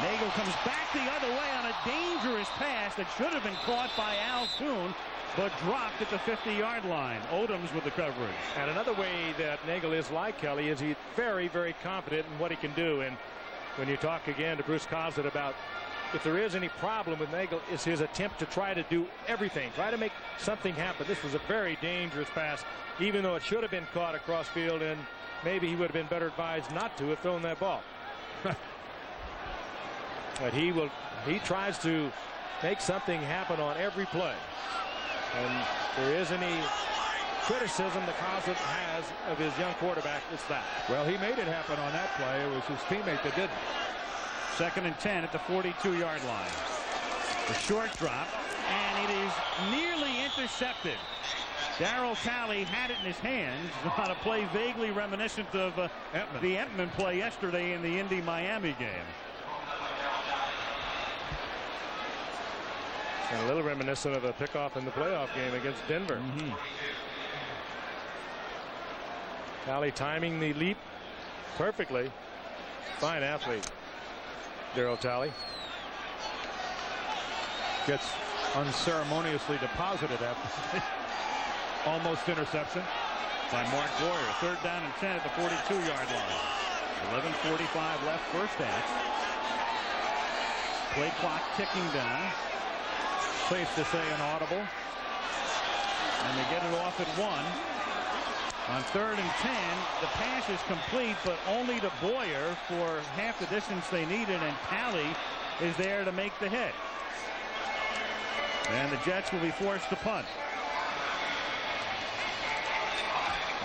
Nagel comes back the other way on a dangerous pass that should have been caught by Al Toon, but dropped at the 50-yard line. Odoms with the coverage. And another way that Nagel is like Kelly is he's very, very confident in what he can do. And when you talk again to Bruce Coslet about if there is any problem with Nagel, it's his attempt to try to do everything, try to make something happen. This was a very dangerous pass, even though it should have been caught across field, and maybe he would have been better advised not to have thrown that ball. But he tries to make something happen on every play. And if there is any criticism that Coslet has of his young quarterback, it's that. Well, he made it happen on that play. It was his teammate that didn't. 2nd and 10 at the 42-yard line. The short drop, and it is nearly intercepted. Darryl Talley had it in his hands on a play vaguely reminiscent of the Entman play yesterday in the Indy-Miami game. And a little reminiscent of a pickoff in the playoff game against Denver. Talley timing the leap perfectly. Fine athlete, Darryl Talley. Gets unceremoniously deposited after almost interception by Mark Boyer. 3rd down and 10 at the 42-yard line. 11:45 left first half. Play clock ticking down. Safe to say an audible. And they get it off at 1. On 3rd and 10, the pass is complete, but only to Boyer for half the distance they needed, and Talley is there to make the hit. And the Jets will be forced to punt.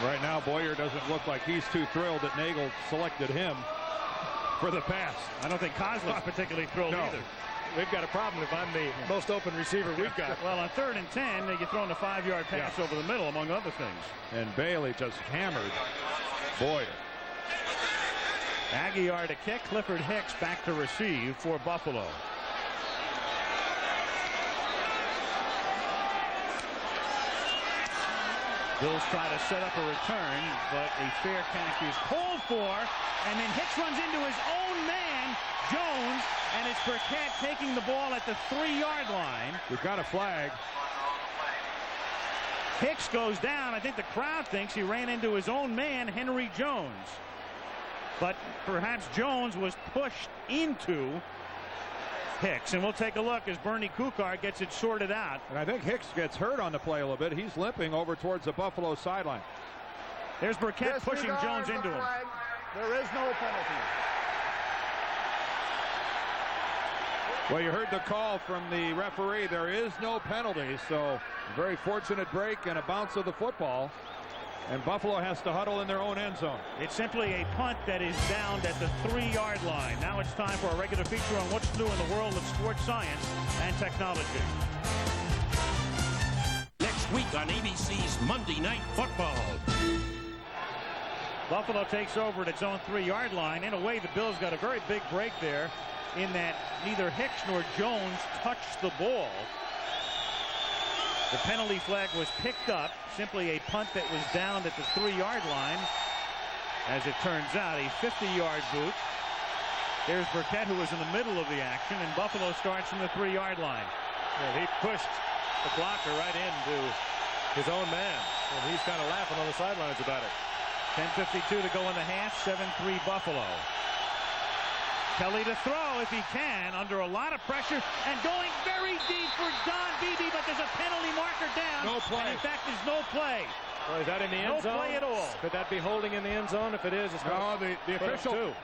Right now, Boyer doesn't look like he's too thrilled that Nagel selected him for the pass. I don't think Kozlik's particularly thrilled either. We've got a problem if I'm the most open receiver we've got. Well, on 3rd and 10, you're throwing a 5-yard pass over the middle, among other things. And Bailey just hammered Boyer. Aguiar to kick. Clifford Hicks back to receive for Buffalo. Bills try to set up a return, but a fair catch is called for, and then Hicks runs into his own man, Jones, and it's Burkett taking the ball at the 3-yard line. We've got a flag. Hicks goes down. I think the crowd thinks he ran into his own man, Henry Jones. But perhaps Jones was pushed into Hicks, and we'll take a look as Bernie Kukar gets it sorted out. And I think Hicks gets hurt on the play a little bit. He's limping over towards the Buffalo sideline. There's Burkett pushing Jones into him. There is no penalty. Well, you heard the call from the referee. There is no penalty, so very fortunate break and a bounce of the football. And Buffalo has to huddle in their own end zone. It's simply a punt that is downed at the 3-yard line. Now it's time for a regular feature on what's new in the world of sports science and technology. Next week on ABC's Monday Night Football. Buffalo takes over at its own 3-yard line. In a way, the Bills got a very big break there in that neither Hicks nor Jones touched the ball. The penalty flag was picked up. Simply a punt that was downed at the 3-yard line. As it turns out, a 50-yard boot. There's Burkett, who was in the middle of the action, and Buffalo starts from the 3-yard line. Yeah, he pushed the blocker right into his own man, and he's kind of laughing on the sidelines about it. 10:52 to go in the half. 7-3 Buffalo. Kelly to throw if he can, under a lot of pressure, and going very deep for Don Beebe, but there's a penalty marker down. No play. And in fact, there's no play. Well, is that in the end zone? No play at all. Could that be holding in the end zone? If it is, it's no. The official.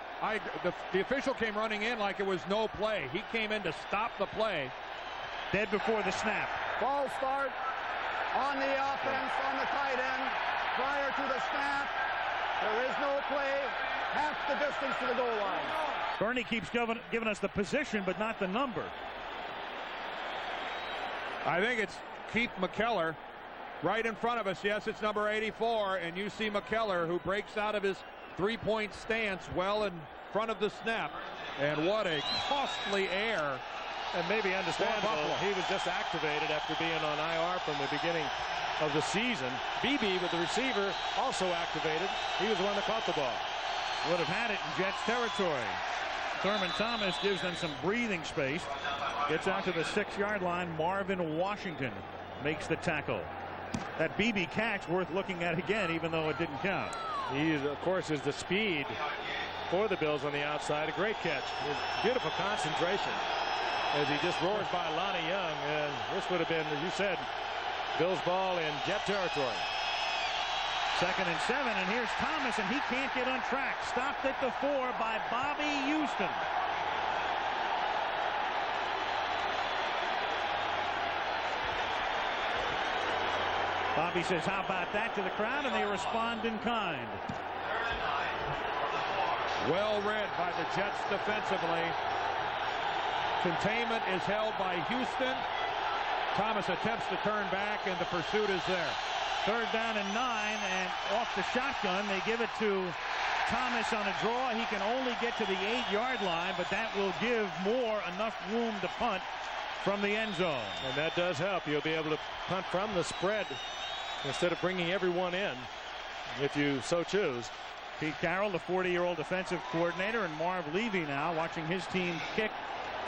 The official came running in like it was no play. He came in to stop the play. Dead before the snap. Ball start on the offense, on the tight end, prior to the snap. There is no play. Half the distance to the goal line. Bernie keeps giving us the position, but not the number. I think it's Keith McKellar right in front of us. Yes, it's number 84, and you see McKellar, who breaks out of his three-point stance well in front of the snap. And what a costly error. And maybe understandable. He was just activated after being on IR from the beginning of the season. Beebe, with the receiver, also activated. He was the one that caught the ball. Would have had it in Jets territory. Thurman Thomas gives them some breathing space. Gets out to the 6-yard line. Marvin Washington makes the tackle. That Beebe catch worth looking at again, even though it didn't count. He, of course, is the speed for the Bills on the outside. A great catch. Beautiful concentration as he just roars by Lonnie Young. And this would have been, as you said, Bills ball in Jet territory. 2nd and 7, and here's Thomas, and he can't get on track. Stopped at the 4 by Bobby Houston. Bobby says, how about that, to the crowd, and they respond in kind. Well read by the Jets defensively. Containment is held by Houston. Thomas attempts to turn back, and the pursuit is there. 3rd down and 9, and off the shotgun, they give it to Thomas on a draw. He can only get to the 8-yard line, but that will give Moore enough room to punt from the end zone. And that does help. You'll be able to punt from the spread instead of bringing everyone in, if you so choose. Pete Carroll, the 40-year-old defensive coordinator, and Marv Levy now watching his team kick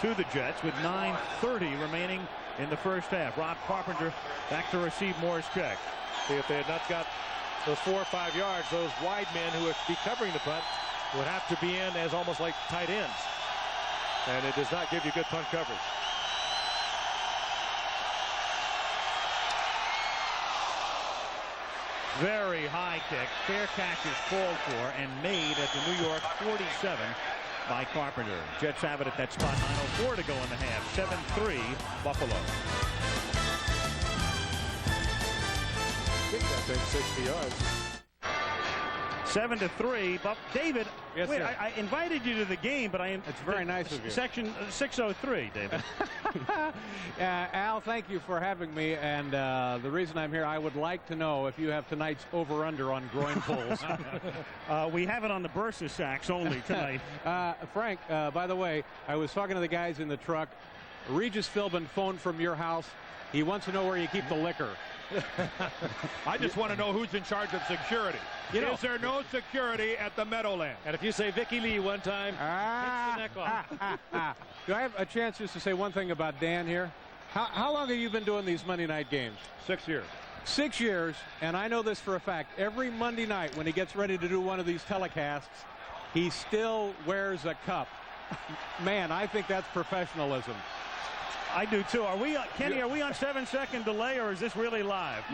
to the Jets with 9:30 remaining in the first half. Rob Carpenter back to receive Moore's check. See, if they had not got those 4 or 5 yards, those wide men who would be covering the punt would have to be in as almost like tight ends. And it does not give you good punt coverage. Very high kick. Fair catch is called for and made at the New York 47 by Carpenter. Jets have it at that spot. 9:04 to go in the half. 7-3 Buffalo. Kick that thing 60 yards. 7-3. David, yes, wait, sir. I invited you to the game, but It's very nice of you. Section 603, David. Al, thank you for having me. And the reason I'm here, I would like to know if you have tonight's over-under on groin pulls. We have it on the Bursa sacks only tonight. Frank, by the way, I was talking to the guys in the truck. Regis Philbin phoned from your house. He wants to know where you keep the liquor. I just want to know who's in charge of security. Is there no security at the Meadowlands? And if you say Vicky Lee one time, hits the neck off. Do I have a chance just to say one thing about Dan here? How long have you been doing these Monday night games? 6 years. 6 years, and I know this for a fact. Every Monday night when he gets ready to do one of these telecasts, he still wears a cup. Man, I think that's professionalism. I do too. Are we, Kenny? Are we on 7-second delay, or is this really live?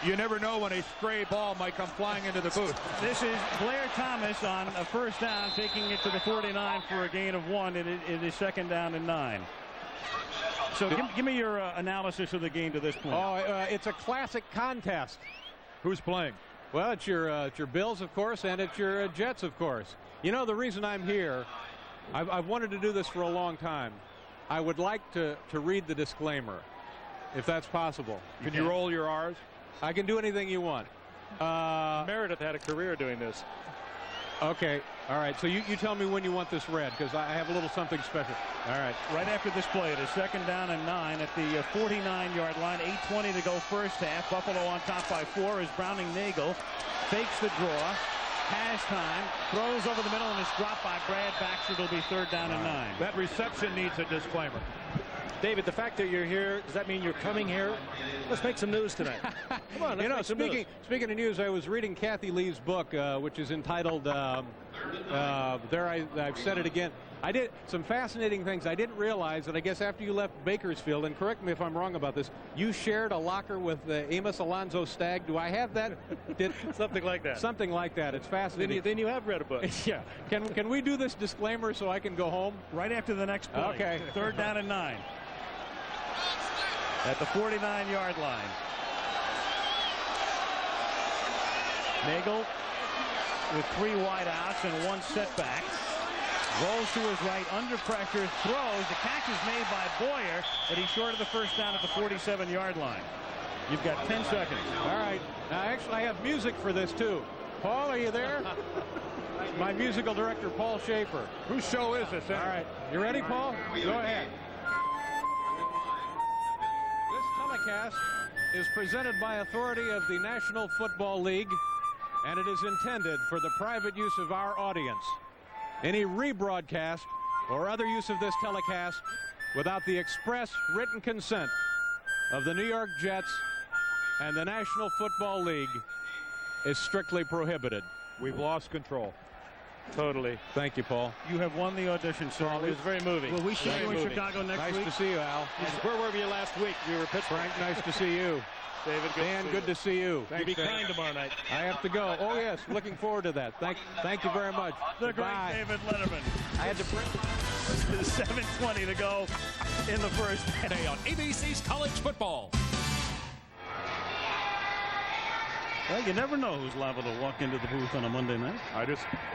You never know when a stray ball might come flying into the booth. This is Blair Thomas on a first down, taking it to the 49 for a gain of 1. It is second down and 9. So give me your analysis of the game to this point. It's a classic contest. Who's playing? Well, it's your Bills, of course, and it's your Jets, of course. You know, the reason I'm here, I've wanted to do this for a long time. I would like to read the disclaimer, if that's possible. Can you roll your R's? I can do anything you want. Meredith had a career doing this. Okay. All right. So you tell me when you want this read, because I have a little something special. All right. Right after this play, it is second down and 9 at the 49-yard line. 8:20 to go first half. Buffalo on top by 4 as Browning Nagel fakes the draw. Has time, throws over the middle, and is dropped by Brad Baxter. It'll be third down and 9. That reception needs a disclaimer. David, the fact that you're here, does that mean you're coming here? Let's make some news tonight. Come on, let's make some news. Speaking of news, I was reading Kathy Lee's book, which is entitled, I've said it again. I did some fascinating things. I didn't realize that I guess after you left Bakersfield, and correct me if I'm wrong about this, you shared a locker with Amos Alonzo Stagg. Do I have that? Something like that. Something like that. It's fascinating. Then you have read a book. Yeah. Can we do this disclaimer so I can go home? Right after the next play. Okay. Third down and 9. At the 49-yard line. Nagel with 3 wideouts and 1 setback. Rolls to his right, under pressure, throws. The catch is made by Boyer, but he's short of the first down at the 47-yard line. You've got 10 seconds. All right. Now, actually, I have music for this, too. Paul, are you there? My musical director, Paul Schaefer. Whose show is this? All right. You ready, Paul? Go ahead. This telecast is presented by authority of the National Football League, and it is intended for the private use of our audience. Any rebroadcast or other use of this telecast without the express written consent of the New York Jets and the National Football League is strictly prohibited. We've lost control. Totally. Thank you, Paul. You have won the audition, sir. It was very moving. Will we see you in Chicago next Nice week? to see you, Al. Where were you last week? We were Pittsburgh. Frank, nice to see you. David, Dan, good to see you. You be kind tomorrow night. I have to go. Oh, yes. Looking forward to that. Thank you very much. The Goodbye. great David Letterman. I had to bring 7:20 to go in the first. Today on ABC's College Football. Well, you never know who's liable to walk into the booth on a Monday night.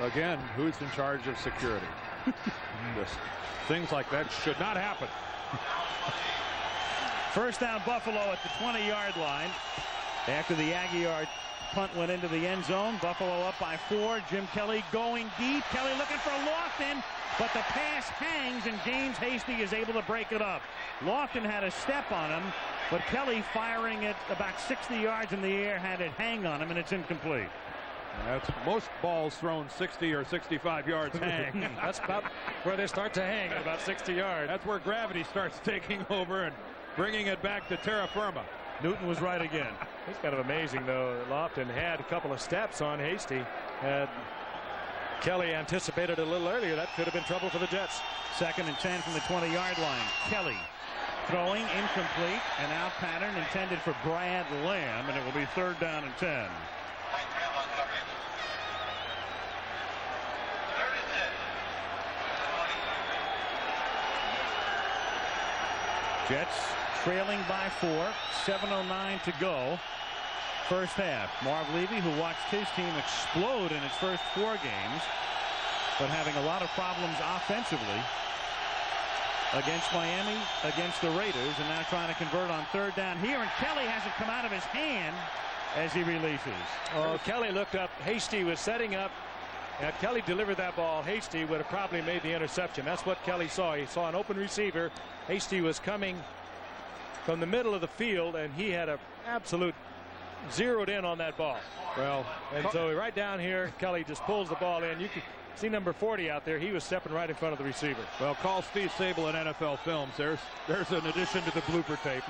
Again, who's in charge of security? Things like that should not happen. First down, Buffalo at the 20-yard line. After the Aguiar punt went into the end zone, Buffalo up by 4. Jim Kelly going deep. Kelly looking for Lofton, but the pass hangs, and James Hasty is able to break it up. Lofton had a step on him, but Kelly, firing it about 60 yards in the air, had it hang on him, and it's incomplete. That's most balls thrown 60 or 65 yards hang. That's about where they start to hang, at about 60 yards. That's where gravity starts taking over, and bringing it back to terra firma. Newton was right again. It's kind of amazing, though. Lofton had a couple of steps on Hasty. Had Kelly anticipated a little earlier, that could have been trouble for the Jets. 2nd and 10 from the 20-yard line. Kelly throwing incomplete, and out pattern intended for Brad Lamb, and it will be 3rd down and 10. Jets trailing by 4, 7:09 to go. First half. Marv Levy, who watched his team explode in its first 4 games, but having a lot of problems offensively against Miami, against the Raiders, and now trying to convert on 3rd down here, and Kelly has it come out of his hand as he releases. Oh, Kelly looked up. Hasty was setting up. Had Kelly delivered that ball, Hasty would have probably made the interception. That's what Kelly saw. He saw an open receiver. Hasty was coming from the middle of the field, and he had a absolute zeroed in on that ball. Well, and so right down here, Kelly just pulls the ball in. You can see number 40 out there. He was stepping right in front of the receiver. Well, call Steve Sable in NFL Films. There's an addition to the blooper tape.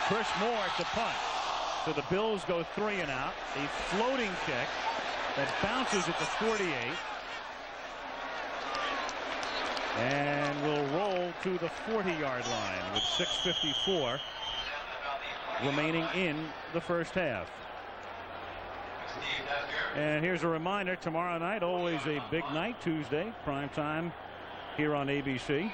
Chris Moore at the punt. So the Bills go 3 and out. A floating kick that bounces at the 48. And will roll to the 40-yard line with 6:54 remaining in the first half. And here's a reminder, tomorrow night, always a big night, Tuesday, prime time here on ABC.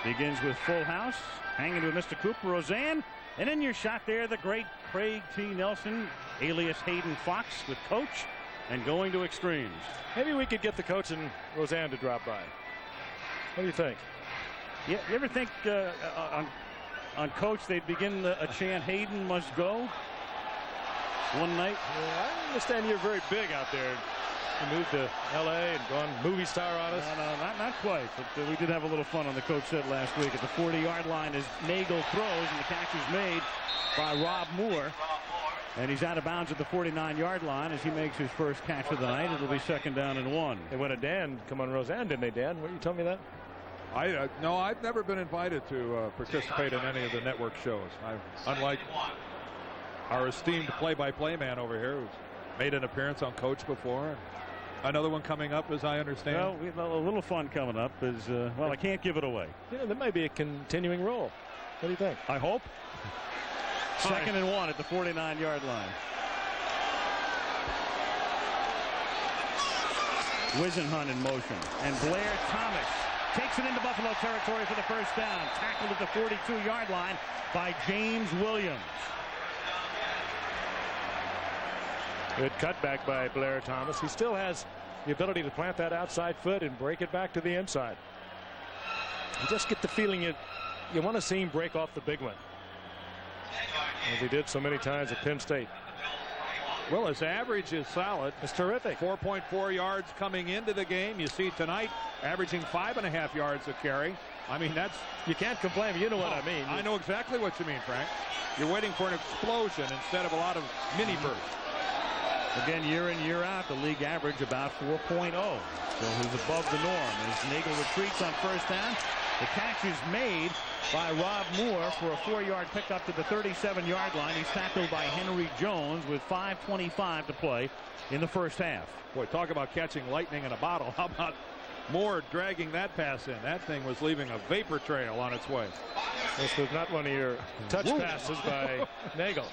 Begins with Full House, hanging with Mr. Cooper Roseanne. And in your shot there, the great Craig T. Nelson, alias Hayden Fox, with Coach, and going to extremes. Maybe we could get the coach and Roseanne to drop by. What do you think? Yeah, you ever think on Coach they'd begin a chant, Hayden must go, one night? Yeah, I understand you're very big out there. You moved to L.A. and gone movie star on us. No, not quite. But we did have a little fun on the Coach set last week at the 40-yard line as Nagel throws, and the catch is made by Rob Moore. And he's out of bounds at the 49-yard line as he makes his first catch of the night. It'll be 2nd down and 1. They went to Dan come on Roseanne, didn't they, Dan? What, you tell me that? No, I've never been invited to participate in any of the network shows. Unlike our esteemed play-by-play man over here, who's made an appearance on Coach before. Another one coming up, as I understand. Well, we have a little fun coming up. Well, I can't give it away. Yeah, there might be a continuing role. What do you think? I hope. 2nd and 1 at the 49-yard line. Wisenhunt in motion, and Blair Thomas takes it into Buffalo territory for the first down. Tackled at the 42-yard line by James Williams. Good cutback by Blair Thomas. He still has the ability to plant that outside foot and break it back to the inside. You just get the feeling you want to see him break off the big one, as he did so many times at Penn State. Well, his average is solid. It's terrific. 4.4 yards coming into the game. You see tonight averaging 5.5 yards a carry. I mean, you can't complain. You know what I mean. I know exactly what you mean, Frank. You're waiting for an explosion instead of a lot of mini bursts. Again, year in, year out, the league average about 4.0. So he's above the norm. As Nagel retreats on first down, the catch is made by Rob Moore for a 4-yard pickup to the 37-yard line. He's tackled by Henry Jones with 5:25 to play in the first half. Boy, talk about catching lightning in a bottle. How about Moore dragging that pass in? That thing was leaving a vapor trail on its way. This was not one of your touch passes by Nagel.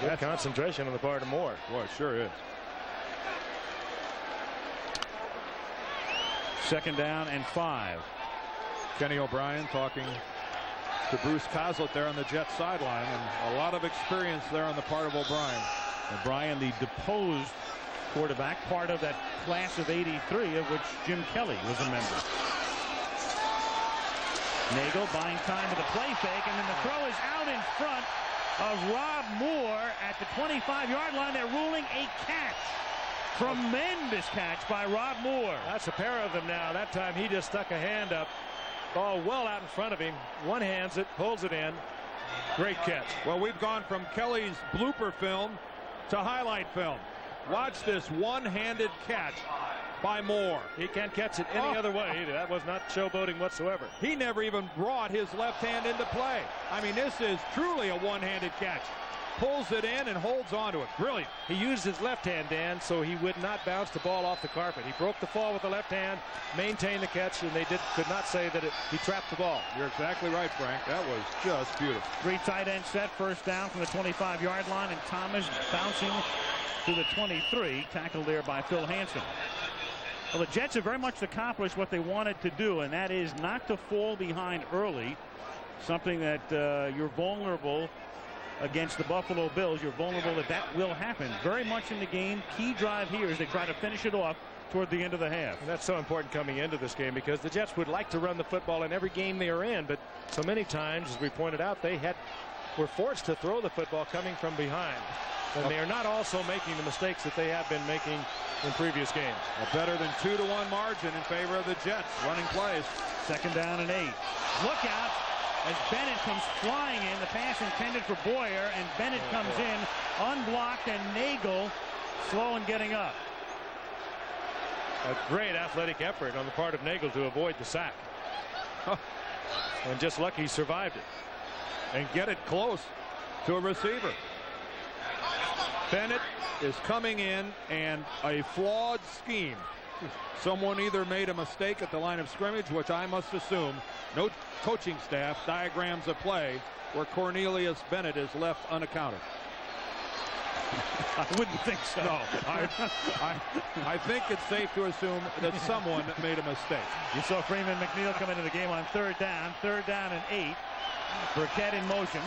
Good concentration on the part of Moore. Boy, it sure is. 2nd down and 5. Kenny O'Brien talking to Bruce Coslet there on the Jets sideline, and a lot of experience there on the part of O'Brien. O'Brien, the deposed quarterback, part of that class of '83, of which Jim Kelly was a member. Nagel buying time with a play fake, and then the throw is out in front of Rob Moore at the 25-yard line. They're ruling a catch. Tremendous catch by Rob Moore. That's a pair of them now. That time he just stuck a hand up. Ball well out in front of him. One hands it, pulls it in. Great catch. Well, we've gone from Kelly's blooper film to highlight film. Watch this one-handed catch by Moore. He can't catch it any other way either. That was not showboating whatsoever. He never even brought his left hand into play. I mean, this is truly a one-handed catch. Pulls it in and holds on to it. Brilliant. He used his left hand, Dan, so he would not bounce the ball off the carpet. He broke the fall with the left hand, maintained the catch, and they could not say that he trapped the ball. You're exactly right, Frank. That was just beautiful. 3 tight end set, first down from the 25-yard line, and Thomas bouncing to the 23, tackled there by Phil Hansen. Well, the Jets have very much accomplished what they wanted to do, and that is not to fall behind early, something that you're vulnerable against the Buffalo Bills. You're vulnerable that will happen very much in the game. Key drive here as they try to finish it off toward the end of the half. And that's so important coming into this game because the Jets would like to run the football in every game they are in, but so many times, as we pointed out, they were forced to throw the football coming from behind. And they are not also making the mistakes that they have been making in previous games. A better than 2-1 margin in favor of the Jets. Running plays. 2nd down and 8. Look out as Bennett comes flying in. The pass intended for Boyer, and Bennett comes in unblocked, and Nagel slow in getting up. A great athletic effort on the part of Nagel to avoid the sack. And just lucky he survived it. And get it close to a receiver. Bennett is coming in, and a flawed scheme. Someone either made a mistake at the line of scrimmage, which I must assume no coaching staff diagrams a play where Cornelius Bennett is left unaccounted. I wouldn't think so. No, I think it's safe to assume that someone made a mistake. You saw Freeman McNeil come into the game on 3rd down and 8. Burkett in motion.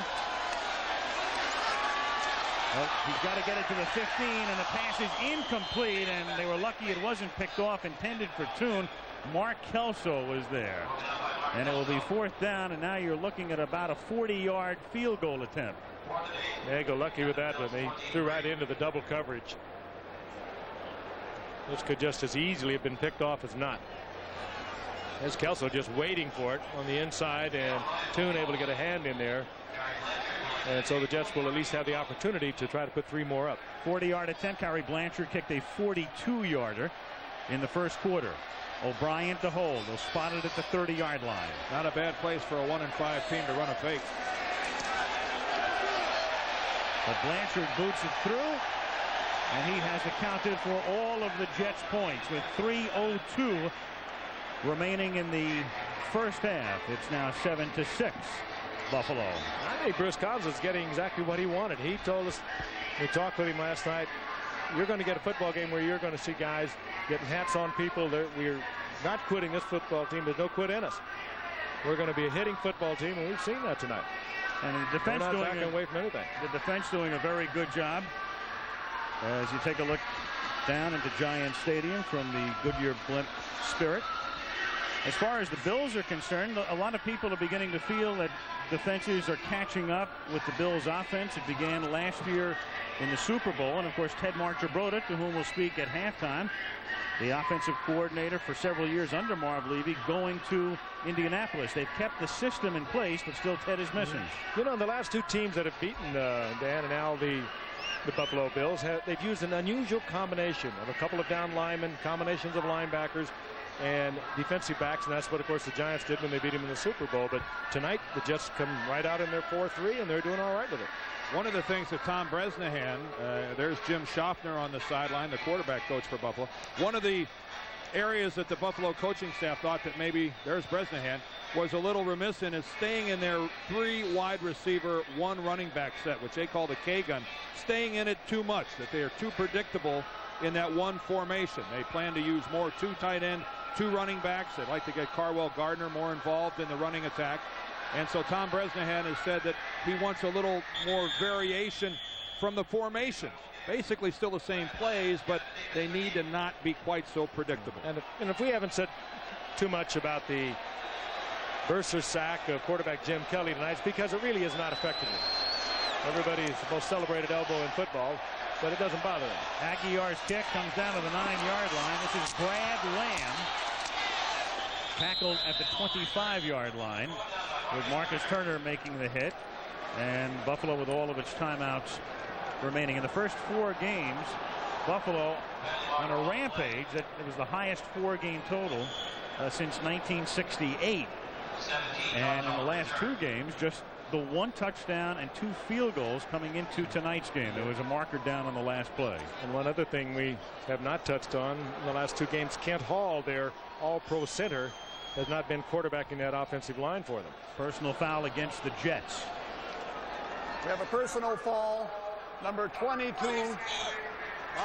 Well, he's got to get it to the 15, and the pass is incomplete, and they were lucky it wasn't picked off, intended for Toon. Mark Kelso was there. And it will be 4th down, and now you're looking at about a 40-yard field goal attempt. Nagel lucky with that one. They threw right into the double coverage. This could just as easily have been picked off as not. There's Kelso just waiting for it on the inside, and Toon able to get a hand in there. And so the Jets will at least have the opportunity to try to put 3 more up. 40-yard attempt. Harry Blanchard kicked a 42-yarder in the first quarter. O'Brien to hold. They'll spot it at the 30-yard line. Not a bad place for a 1-5 team to run a fake. But Blanchard boots it through, and he has accounted for all of the Jets' points with 3:02 remaining in the first half. It's now 7-6. Buffalo. I think Bruce Cobbs is getting exactly what he wanted. He told us, we talked with him last night, you're going to get a football game where you're going to see guys getting hats on people. We're not quitting this football team. There's no quit in us. We're going to be a hitting football team, and we've seen that tonight. And the defense not backing away from anything. The defense doing a very good job. As you take a look down into Giant Stadium from the Goodyear Blimp Spirit. As far as the Bills are concerned, a lot of people are beginning to feel that defenses are catching up with the Bills offense. It began last year in the Super Bowl, and of course Ted Marchibroda, to whom we'll speak at halftime, the offensive coordinator for several years under Marv Levy, going to Indianapolis. They've kept the system in place, but still Ted is missing. You know, the last 2 teams that have beaten Dan and Al, the Buffalo Bills, they've used an unusual combination of a couple of down linemen, combinations of linebackers, and defensive backs, and that's what, of course, the Giants did when they beat him in the Super Bowl. But tonight, the Jets come right out in their 4-3, and they're doing all right with it. One of the things that Tom Bresnahan, there's Jim Schaffner on the sideline, the quarterback coach for Buffalo. One of the areas that the Buffalo coaching staff thought that maybe, there's Bresnahan, was a little remiss in is staying in their 3 wide receiver, 1 running back set, which they call the K-gun, staying in it too much, that they are too predictable in that 1 formation. They plan to use more 2 tight end, 2 running backs. They'd like to get Carwell Gardner more involved in the running attack. And so Tom Bresnahan has said that he wants a little more variation from the formations. Basically still the same plays, but they need to not be quite so predictable. And if we haven't said too much about the Mercer sack of quarterback Jim Kelly tonight, it's because it really is not effective. Everybody's the most celebrated elbow in football, but it doesn't bother them. Aguilar's kick comes down to the 9-yard line. This is Brad Lamb, tackled at the 25-yard line, with Marcus Turner making the hit, and Buffalo with all of its timeouts remaining. In the first 4 games, Buffalo on a rampage. It was the highest 4-game total since 1968. And in the last 2 games, just the 1 touchdown and 2 field goals coming into tonight's game. There was a marker down on the last play. And one other thing we have not touched on in the last 2 games, Kent Hall, their all-pro center, has not been quarterbacking that offensive line for them. Personal foul against the Jets. We have a personal foul, number 22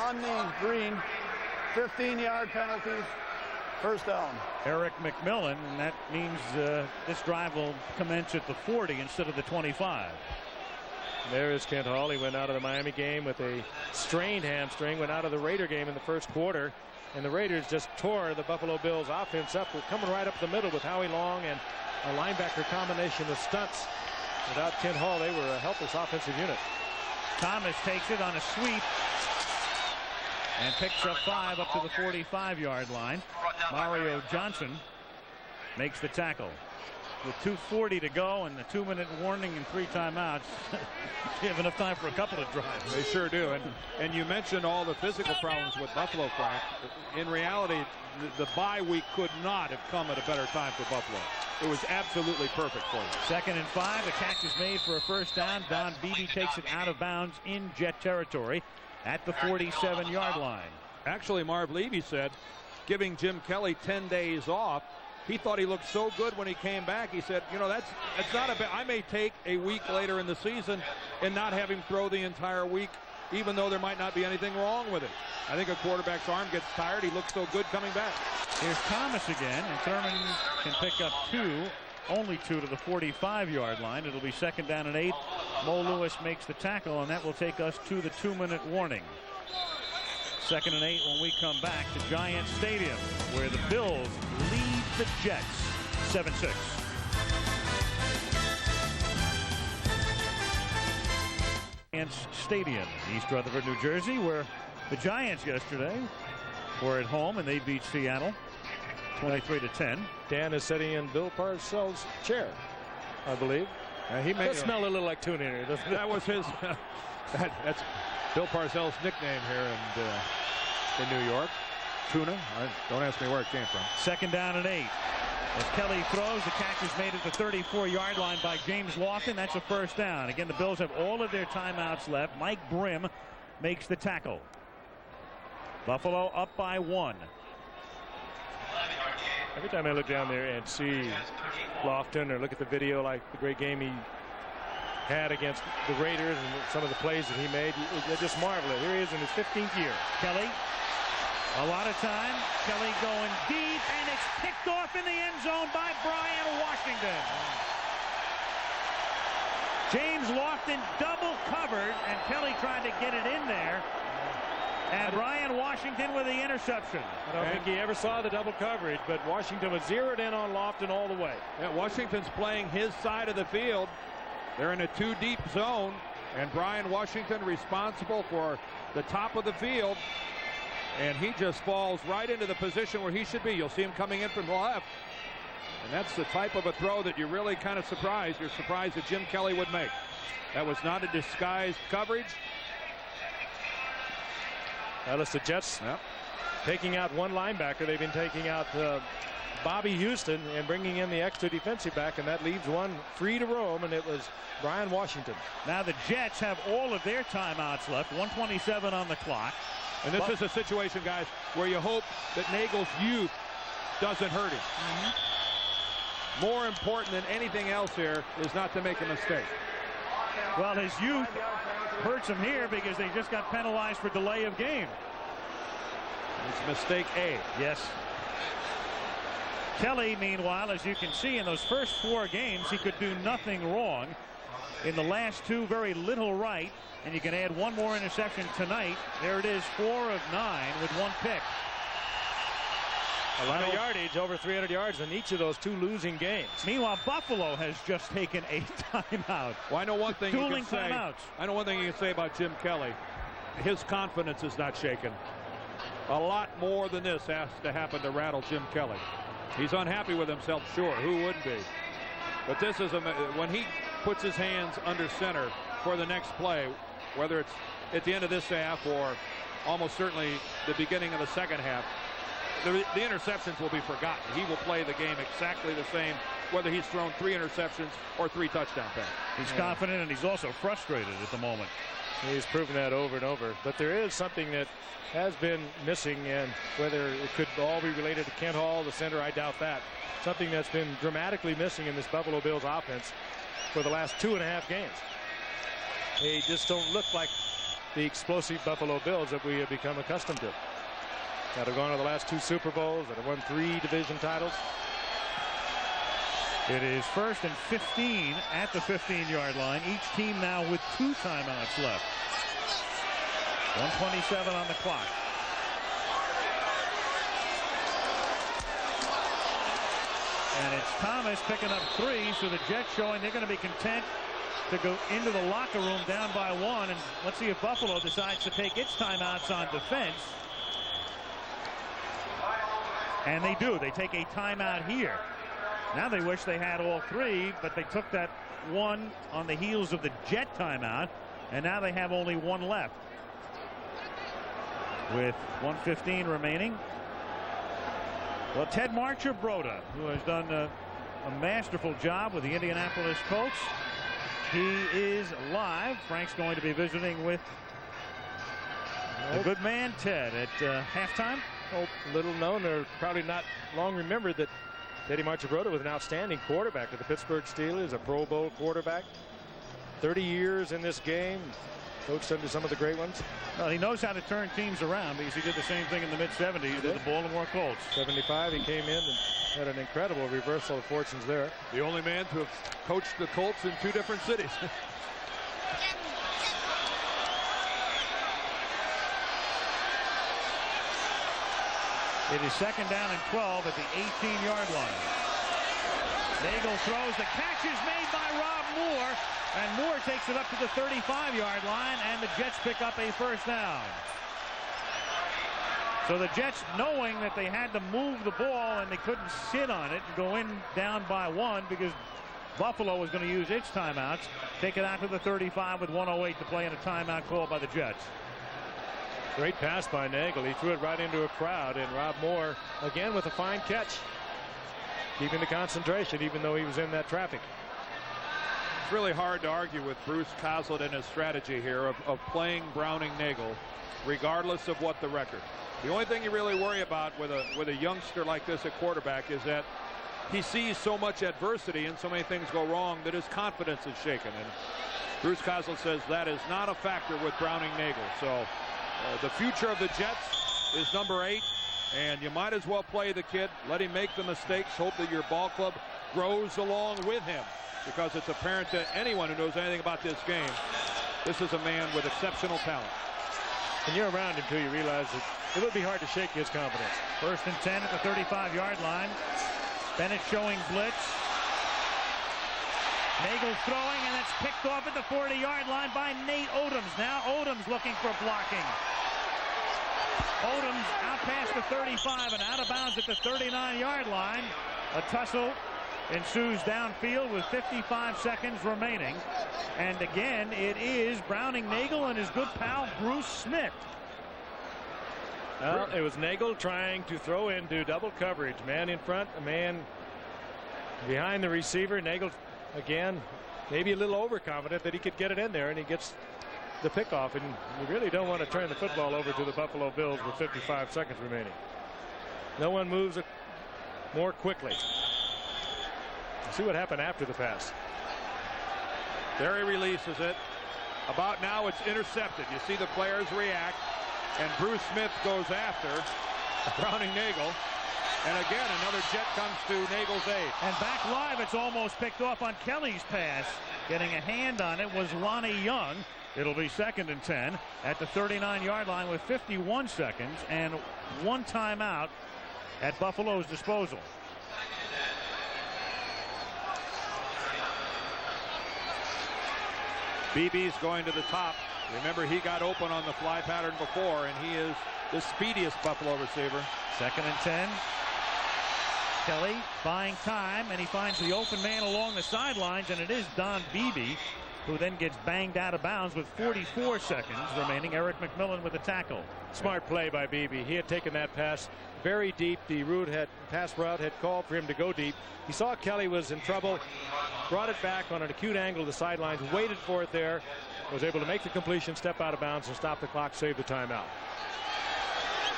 on the green, 15-yard penalty, first down. Eric McMillan, and that means this drive will commence at the 40 instead of the 25. There is Kent Hall. He went out of the Miami game with a strained hamstring, went out of the Raider game in the first quarter, and the Raiders just tore the Buffalo Bills offense up. We're coming right up the middle with Howie Long and a linebacker combination of stunts. Without Kent Hall, they were a helpless offensive unit. Thomas takes it on a sweep and picks up 5 up to the 45-yard line. Mario Johnson makes the tackle. With 2:40 to go and the 2-minute warning and 3 timeouts, you have enough time for a couple of drives. They sure do. And you mentioned all the physical problems with Buffalo, Frank. In reality, the bye week could not have come at a better time for Buffalo. It was absolutely perfect for them. 2nd and 5. The catch is made for a first down. Don Beebe takes it out of bounds in Jet territory at the 47-yard line. Actually, Marv Levy said, giving Jim Kelly 10 days off, he thought he looked so good when he came back. He said, you know, that's not a bad. I may take a week later in the season and not have him throw the entire week, even though there might not be anything wrong with it. I think a quarterback's arm gets tired. He looks so good coming back. Here's Thomas again, and Thurman can pick up 2, only 2 to the 45-yard line. It'll be 2nd down and 8. Mo Lewis makes the tackle, and that will take us to the 2-minute warning. 2nd and 8 when we come back to Giants Stadium, where the Bills lead the Jets 7-6. Giants Stadium, East Rutherford, New Jersey, where the Giants yesterday were at home and they beat Seattle 23-10. Dan is sitting in Bill Parcells' chair, I believe. He may smell a little like tuna in here, doesn't it? That was his. That's Bill Parcells' nickname here in New York. Tuna. Don't ask me where it came from. 2nd down and 8. As Kelly throws, the catch is made at the 34-yard line by James Lofton. That's a first down. Again, the Bills have all of their timeouts left. Mike Brim makes the tackle. Buffalo up by 1. Every time I look down there and see Lofton or look at the video, like the great game he had against the Raiders and some of the plays that he made, they're just marvelous. Here he is in his 15th year. Kelly, a lot of time. Kelly going deep, and it's picked off in the end zone by Brian Washington. James Lofton double covered, and Kelly tried to get it in there. And Brian Washington with the interception. I don't think he ever saw the double coverage, but Washington was zeroed in on Lofton all the way. Yeah, Washington's playing his side of the field. They're in a 2-deep zone, and Brian Washington responsible for the top of the field, and he just falls right into the position where he should be. You'll see him coming in from the left, and that's the type of a throw that you're really kind of surprised. You're surprised that Jim Kelly would make. That was not a disguised coverage. Well, it's the Jets taking out one linebacker. They've been taking out Bobby Houston and bringing in the extra defensive back, and that leaves one free to roam, and it was Brian Washington. Now the Jets have all of their timeouts left, 1:27 on the clock. And this is a situation, guys, where you hope that Nagel's youth doesn't hurt him. More important than anything else here is not to make a mistake. Well, his youth hurts him here because they just got penalized for delay of game. It's mistake A. Yes. Kelly, meanwhile, as you can see, in those first 4 games, he could do nothing wrong. In the last 2, very little right. And you can add one more interception tonight. There it is, 4 of 9 with 1 pick. A lot of yardage, over 300 yards in each of those 2 losing games. Meanwhile, Buffalo has just taken a timeout. Well, I know one thing Dueling you can say. timeouts. I know one thing you can say about Jim Kelly. His confidence is not shaken. A lot more than this has to happen to rattle Jim Kelly. He's unhappy with himself, sure. Who wouldn't be? But this is when he puts his hands under center for the next play, whether it's at the end of this half, or almost certainly the beginning of the second half, the interceptions will be forgotten. He will play the game exactly the same, whether he's thrown 3 interceptions or 3 touchdown passes. He's confident, and he's also frustrated at the moment. He's proven that over and over. But there is something that has been missing, and whether it could all be related to Kent Hall, the center, I doubt that. Something that's been dramatically missing in this Buffalo Bills offense for the last 2.5 games. They just don't look like the explosive Buffalo Bills that we have become accustomed to. That have gone to the last 2 Super Bowls, that have won 3 division titles. It is 1st and 15 at the 15-yard line. Each team now with 2 timeouts left. 1:27 on the clock. And it's Thomas picking up 3, so the Jets showing they're going to be content to go into the locker room down by 1. And let's see if Buffalo decides to take its timeouts on defense. And they do. They take a timeout here. Now they wish they had all 3, but they took that 1 on the heels of the Jet timeout, and now they have only 1 left. With 1:15 remaining. Well, Ted Marchibroda, who has done a masterful job with the Indianapolis Colts, he is live. Frank's going to be visiting with the good man Ted at halftime. Oh, little known, or probably not long remembered, that Teddy Marchibroda was an outstanding quarterback of the Pittsburgh Steelers, a Pro Bowl quarterback. 30 years in this game. Coached under some of the great ones. Well, he knows how to turn teams around because he did the same thing in the mid-70s with the Baltimore Colts. 75, he came in and had an incredible reversal of fortunes there. The only man to have coached the Colts in 2 different cities. It is 2nd down and 12 at the 18-yard line. Nagel throws. The catch is made by Rob Moore, and Moore takes it up to the 35-yard line, and the Jets pick up a 1st down. So the Jets, knowing that they had to move the ball and they couldn't sit on it and go in down by 1 because Buffalo was going to use its timeouts, take it out to the 35 with 1:08 to play in a timeout called by the Jets. Great pass by Nagel. He threw it right into a crowd, and Rob Moore again with a fine catch, keeping the concentration even though he was in that traffic. It's really hard to argue with Bruce Coslet and his strategy here of playing Browning Nagel regardless of what the record. The only thing you really worry about with a youngster like this at quarterback is that he sees so much adversity and so many things go wrong that his confidence is shaken, and Bruce Coslet says that is not a factor with Browning Nagel. So the future of the Jets is number 8, and you might as well play the kid, let him make the mistakes, hope that your ball club grows along with him, because it's apparent to anyone who knows anything about this game, this is a man with exceptional talent. When you're around him too, you realize that it would be hard to shake his confidence. 1st and 10 at the 35-yard line. Bennett showing blitz. Nagel throwing, and it's picked off at the 40-yard line by Nate Odoms. Now Odoms looking for blocking. Odoms out past the 35 and out of bounds at the 39-yard line. A tussle ensues downfield with 55 seconds remaining. And again, it is Browning Nagel and his good pal Bruce Smith. Well, it was Nagel trying to throw into double coverage. Man in front, a man behind the receiver. Nagel, again, maybe a little overconfident that he could get it in there, and he gets the pickoff. And you really don't want to turn the football over to the Buffalo Bills with 55 seconds remaining. No one moves it more quickly. Let's see what happened after the pass. There he releases it. About now it's intercepted. You see the players react, and Bruce Smith goes after Browning Nagel. And again, another Jet comes to Nagel's aid. And back live, it's almost picked off on Kelly's pass. Getting a hand on it was Lonnie Young. It'll be 2nd and 10 at the 39-yard line with 51 seconds and 1 timeout at Buffalo's disposal. BB's going to the top. Remember, he got open on the fly pattern before, and he is the speediest Buffalo receiver. 2nd and 10. Kelly buying time, and he finds the open man along the sidelines, and it is Don Beebe who then gets banged out of bounds with 44 seconds remaining. Eric McMillan with the tackle. Smart play by Beebe. He had taken that pass very deep. The pass route had called for him to go deep. He saw Kelly was in trouble, brought it back on an acute angle to the sidelines, waited for it there, was able to make the completion, step out of bounds, and stop the clock, save the timeout.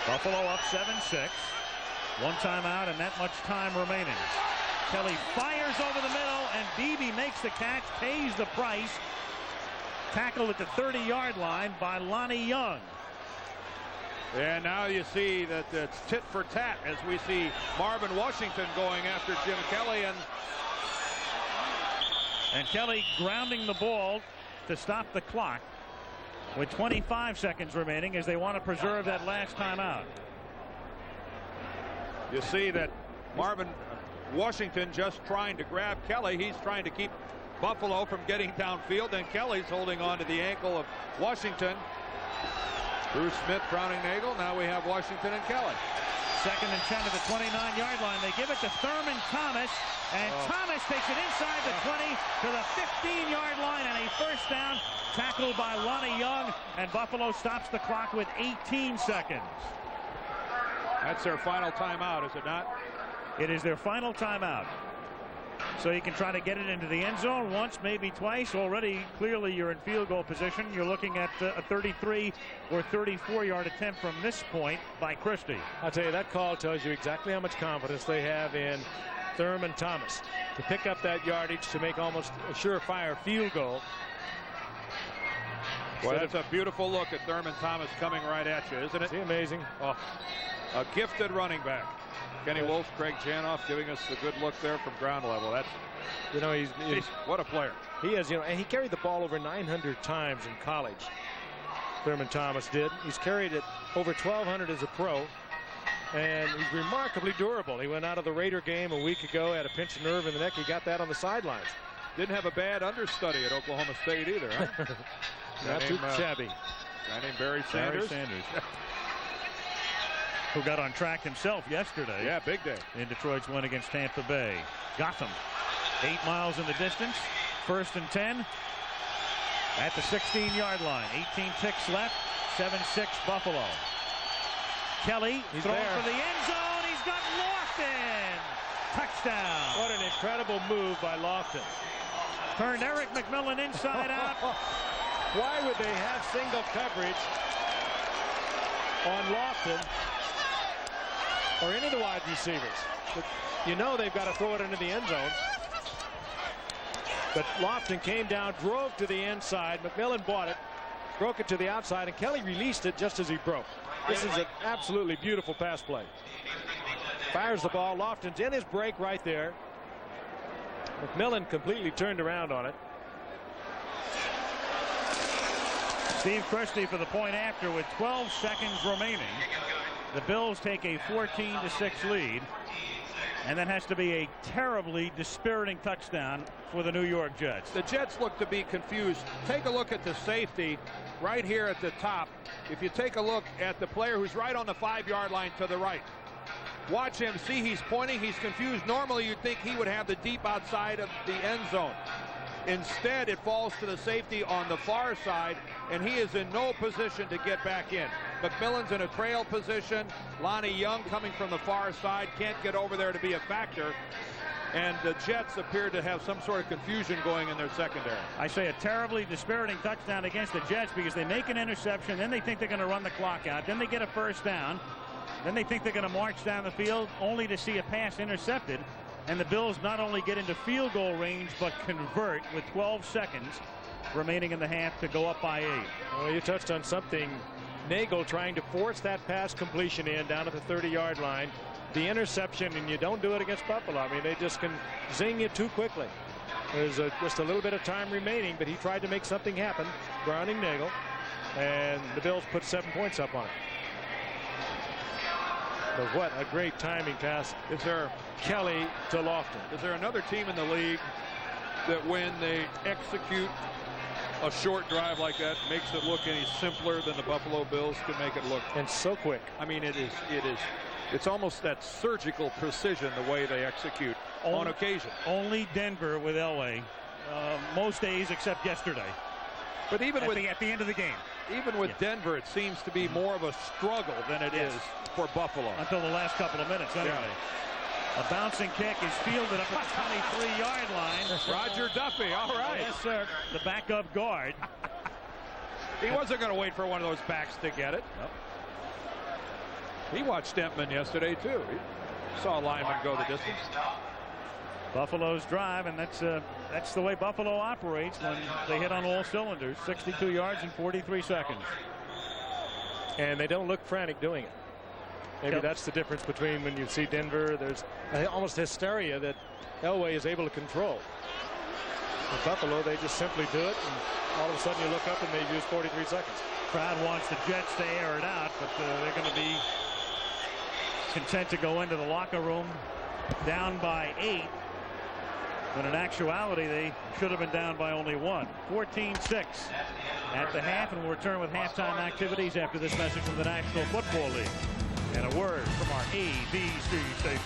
Buffalo up 7-6. One timeout and that much time remaining. Kelly fires over the middle, and Beebe makes the catch, pays the price. Tackled at the 30-yard line by Lonnie Young. And now you see that it's tit for tat as we see Marvin Washington going after Jim Kelly. And Kelly grounding the ball to stop the clock with 25 seconds remaining as they want to preserve that last timeout. You see that Marvin Washington just trying to grab Kelly. He's trying to keep Buffalo from getting downfield, and Kelly's holding on to the ankle of Washington. Bruce Smith, Browning Nagel. Now we have Washington and Kelly. 2nd and 10 at the 29-yard line. They give it to Thurman Thomas, and Thomas takes it inside the 20 to the 15-yard line, and a first down, tackled by Lonnie Young, and Buffalo stops the clock with 18 seconds. That's their final timeout, is it not? It is their final timeout. So you can try to get it into the end zone once, maybe twice. Already, clearly, you're in field goal position. You're looking at a 33 or 34-yard attempt from this point by Christie. I'll tell you, that call tells you exactly how much confidence they have in Thurman Thomas to pick up that yardage to make almost a surefire field goal. Well, it's a beautiful look at Thurman Thomas coming right at you, isn't it? Isn't he amazing? Oh, a gifted running back. Kenny Wolf, Craig Janoff giving us a good look there from ground level. That's, you know, he's what a player. He is, you know, and he carried the ball over 900 times in college. Thurman Thomas did. He's carried it over 1,200 as a pro, and he's remarkably durable. He went out of the Raider game a week ago, had a pinched nerve in the neck. He got that on the sidelines. Didn't have a bad understudy at Oklahoma State either, huh? Not too shabby. Guy named Barry Sanders. Who got on track himself yesterday. Yeah, big day. In Detroit's win against Tampa Bay. Gotham, 8 miles in the distance. 1st and 10 at the 16-yard line. 18 ticks left. 7-6 Buffalo. Kelly throwing for the end zone. He's got Lofton. Touchdown. What an incredible move by Lofton. Turned Eric McMillan inside out. Why would they have single coverage on Lofton or any of the wide receivers? But you know they've got to throw it into the end zone. But Lofton came down, drove to the inside. McMillan bought it, broke it to the outside, and Kelly released it just as he broke. This is an absolutely beautiful pass play. Fires the ball. Lofton's in his break right there. McMillan completely turned around on it. Steve Christie for the point after with 12 seconds remaining. The Bills take a 14-6 lead, and that has to be a terribly dispiriting touchdown for the New York Jets. The Jets look to be confused. Take a look at the safety right here at the top. If you take a look at the player who's right on the 5-yard line to the right, watch him. See, he's pointing. He's confused. Normally, you'd think he would have the deep outside of the end zone. Instead, it falls to the safety on the far side, and he is in no position to get back in. McMillan's in a trail position. Lonnie Young coming from the far side can't get over there to be a factor. And the Jets appear to have some sort of confusion going in their secondary. I say a terribly dispiriting touchdown against the Jets because they make an interception, then they think they're going to run the clock out, then they get a first down, then they think they're going to march down the field only to see a pass intercepted. And the Bills not only get into field goal range, but convert with 12 seconds remaining in the half to go up by 8. Well, you touched on something. Nagel trying to force that pass completion in down at the 30-yard line. The interception, and you don't do it against Buffalo. I mean, they just can zing you too quickly. There's just a little bit of time remaining, but he tried to make something happen, Browning Nagel, and the Bills put 7 points up on it. But what a great timing pass. Is there Kelly to Lofton. Is there another team in the league that when they execute a short drive like that makes it look any simpler than the Buffalo Bills can make it look? And so quick. I mean, it's almost that surgical precision the way they execute on occasion. Only Denver with Elway most days except yesterday. But even at the end of the game. Even with Denver, it seems to be more of a struggle than it is for Buffalo. Until the last couple of minutes, anyway. Yeah. A bouncing kick is fielded up at the 23-yard line. Roger Duffy, all right. Yes, sir. The backup guard. He wasn't going to wait for one of those backs to get it. Nope. He watched Stempman yesterday, too. He saw a lineman go the distance. Buffalo's drive, and that's the way Buffalo operates when they hit on all cylinders. 62 yards in 43 seconds. And they don't look frantic doing it. Maybe that's the difference between when you see Denver. There's almost hysteria that Elway is able to control. With Buffalo, they just simply do it, and all of a sudden you look up and they've used 43 seconds. Crowd wants the Jets to air it out, but they're going to be content to go into the locker room down by 8. When in actuality, they should have been down by only 1. 14-6 at the half, and we'll return with halftime activities after this message from the National Football League. And a word from our ABC station.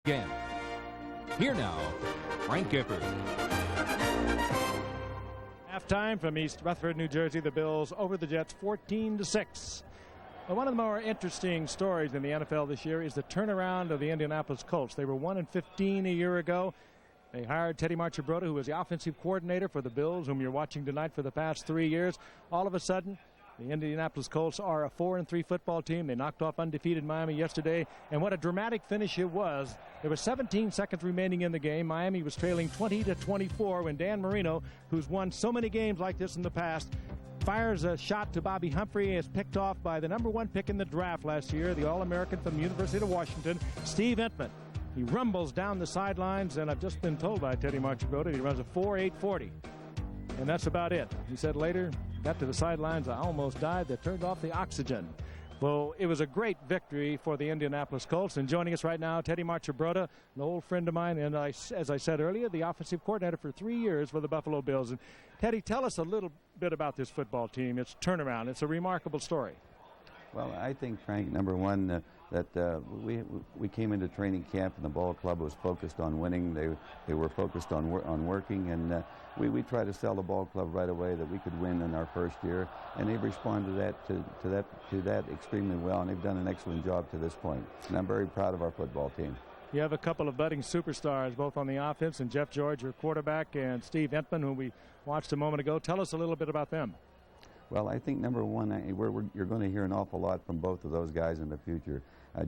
Again, here now, Frank Gifford. Halftime from East Rutherford, New Jersey. The Bills over the Jets 14-6. Well, one of the more interesting stories in the NFL this year is the turnaround of the Indianapolis Colts. They were 1-15 a year ago. They hired Teddy Marchibroda, who was the offensive coordinator for the Bills, whom you're watching tonight for the past 3 years. All of a sudden, the Indianapolis Colts are a 4-3 football team. They knocked off undefeated Miami yesterday. And what a dramatic finish it was. There were 17 seconds remaining in the game. Miami was trailing 20-24 when Dan Marino, who's won so many games like this in the past, fires a shot to Bobby Humphrey, is picked off by the #1 pick in the draft last year, the All-American from the University of Washington, Steve Entman. He rumbles down the sidelines, and I've just been told by Teddy Marchibroda he runs a 4.840. And that's about it. He said later, got to the sidelines, I almost died. They turned off the oxygen. Well, it was a great victory for the Indianapolis Colts. And joining us right now, Teddy Marchibroda, an old friend of mine, and as I said earlier, the offensive coordinator for 3 years for the Buffalo Bills. And Teddy, tell us a little bit about this football team. It's turnaround. It's a remarkable story. Well, I think, Frank, number one, that we came into training camp and the ball club was focused on winning. They were focused on working, and we tried to sell the ball club right away that we could win in our first year, and they've responded to that extremely well, and they've done an excellent job to this point. And I'm very proud of our football team. You have a couple of budding superstars, both on the offense, and Jeff George, your quarterback, and Steve Entman, who we watched a moment ago. Tell us a little bit about them. Well, I think number one, you're going to hear an awful lot from both of those guys in the future.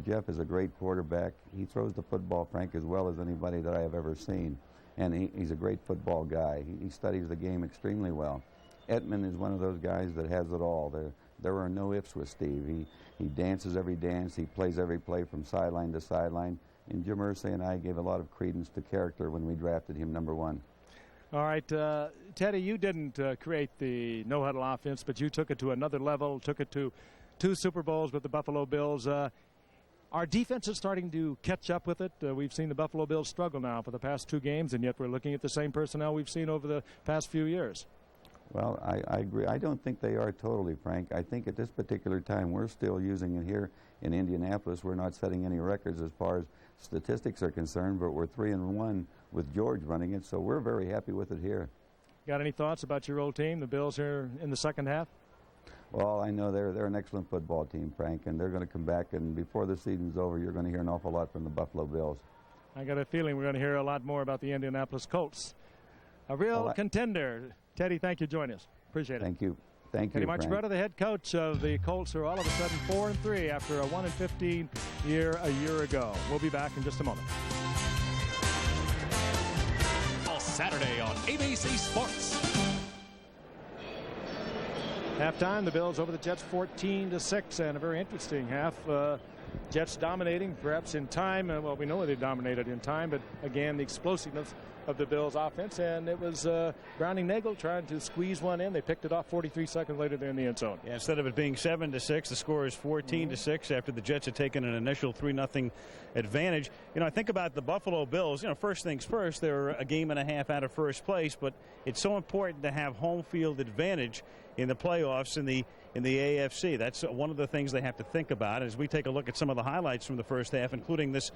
Jeff is a great quarterback. He throws the football, Frank, as well as anybody that I have ever seen. And he's a great football guy. He studies the game extremely well. Entman is one of those guys that has it all. There are no ifs with Steve. He dances every dance. He plays every play from sideline to sideline. And Jim Irsay and I gave a lot of credence to character when we drafted him number 1. All right, Teddy, you didn't create the no-huddle offense, but you took it to another level, took it to 2 Super Bowls with the Buffalo Bills. Our defense is starting to catch up with it. We've seen the Buffalo Bills struggle now for the past 2 games, and yet we're looking at the same personnel we've seen over the past few years. Well, I agree. I don't think they are totally, Frank. I think at this particular time we're still using it here in Indianapolis. We're not setting any records as far as statistics are concerned, but we're 3-1 with George running it, so we're very happy with it here. Got any thoughts about your old team, the Bills, here in the second half? Well, I know they're an excellent football team, Frank, and they're going to come back, and before the season's over, you're going to hear an awful lot from the Buffalo Bills. I got a feeling we're going to hear a lot more about the Indianapolis Colts. A real contender. Teddy, thank you for joining us. Appreciate it. Thank you. Thank you, Teddy Marchibroda, the head coach of the Colts, who are all of a sudden 4-3 after a 1-15 year a year ago. We'll be back in just a moment. Saturday on ABC Sports. Halftime, the Bills over the Jets 14-6, and a very interesting half. Jets dominating, perhaps in time. Well, we know they dominated in time, but again, the explosiveness of the Bills' offense, and it was Browning-Nagel trying to squeeze one in. They picked it off 43 seconds later there in the end zone. Yeah, instead of it being 7-6, the score is 14-6 after the Jets had taken an initial 3-0 advantage. You know, I think about the Buffalo Bills. You know, first things first, they're a game and a half out of first place, but it's so important to have home field advantage in the playoffs in the AFC. That's one of the things they have to think about as we take a look at some of the highlights from the first half, including this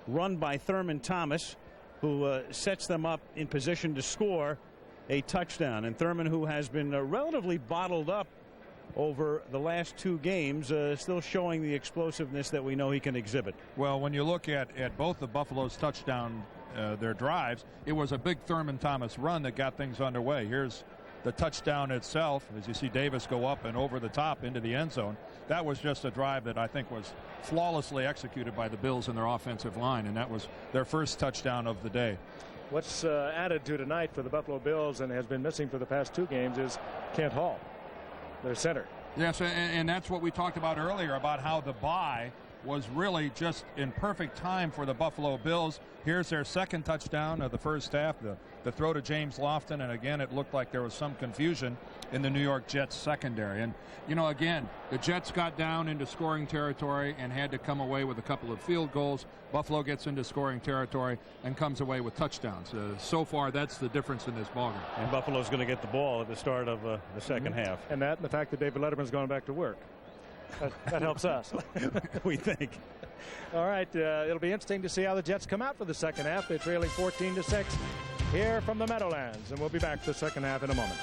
run by Thurman Thomas. who sets them up in position to score a touchdown. And Thurman, who has been relatively bottled up over the last 2 games, still showing the explosiveness that we know he can exhibit. Well, when you look at both the Buffalo's touchdown, their drives, it was a big Thurman Thomas run that got things underway. Here's the touchdown itself, as you see Davis go up and over the top into the end zone. That was just a drive that I think was flawlessly executed by the Bills and their offensive line, and that was their first touchdown of the day. What's added to tonight for the Buffalo Bills and has been missing for the past 2 games is Kent Hall, their center. Yes, and that's what we talked about earlier about how the bye was really just in perfect time for the Buffalo Bills. Here's their second touchdown of the first half, the throw to James Lofton, and again it looked like there was some confusion in the New York Jets secondary. And you know, again, the Jets got down into scoring territory and had to come away with a couple of field goals. Buffalo gets into scoring territory and comes away with touchdowns. So far, that's the difference in this ballgame. And Buffalo's going to get the ball at the start of the second half. And that and the fact that David Letterman's going back to work. That helps us. We think. All right, it'll be interesting to see how the Jets come out for the second half. They're trailing 14-6 here from the Meadowlands, and we'll be back to the second half in a moment.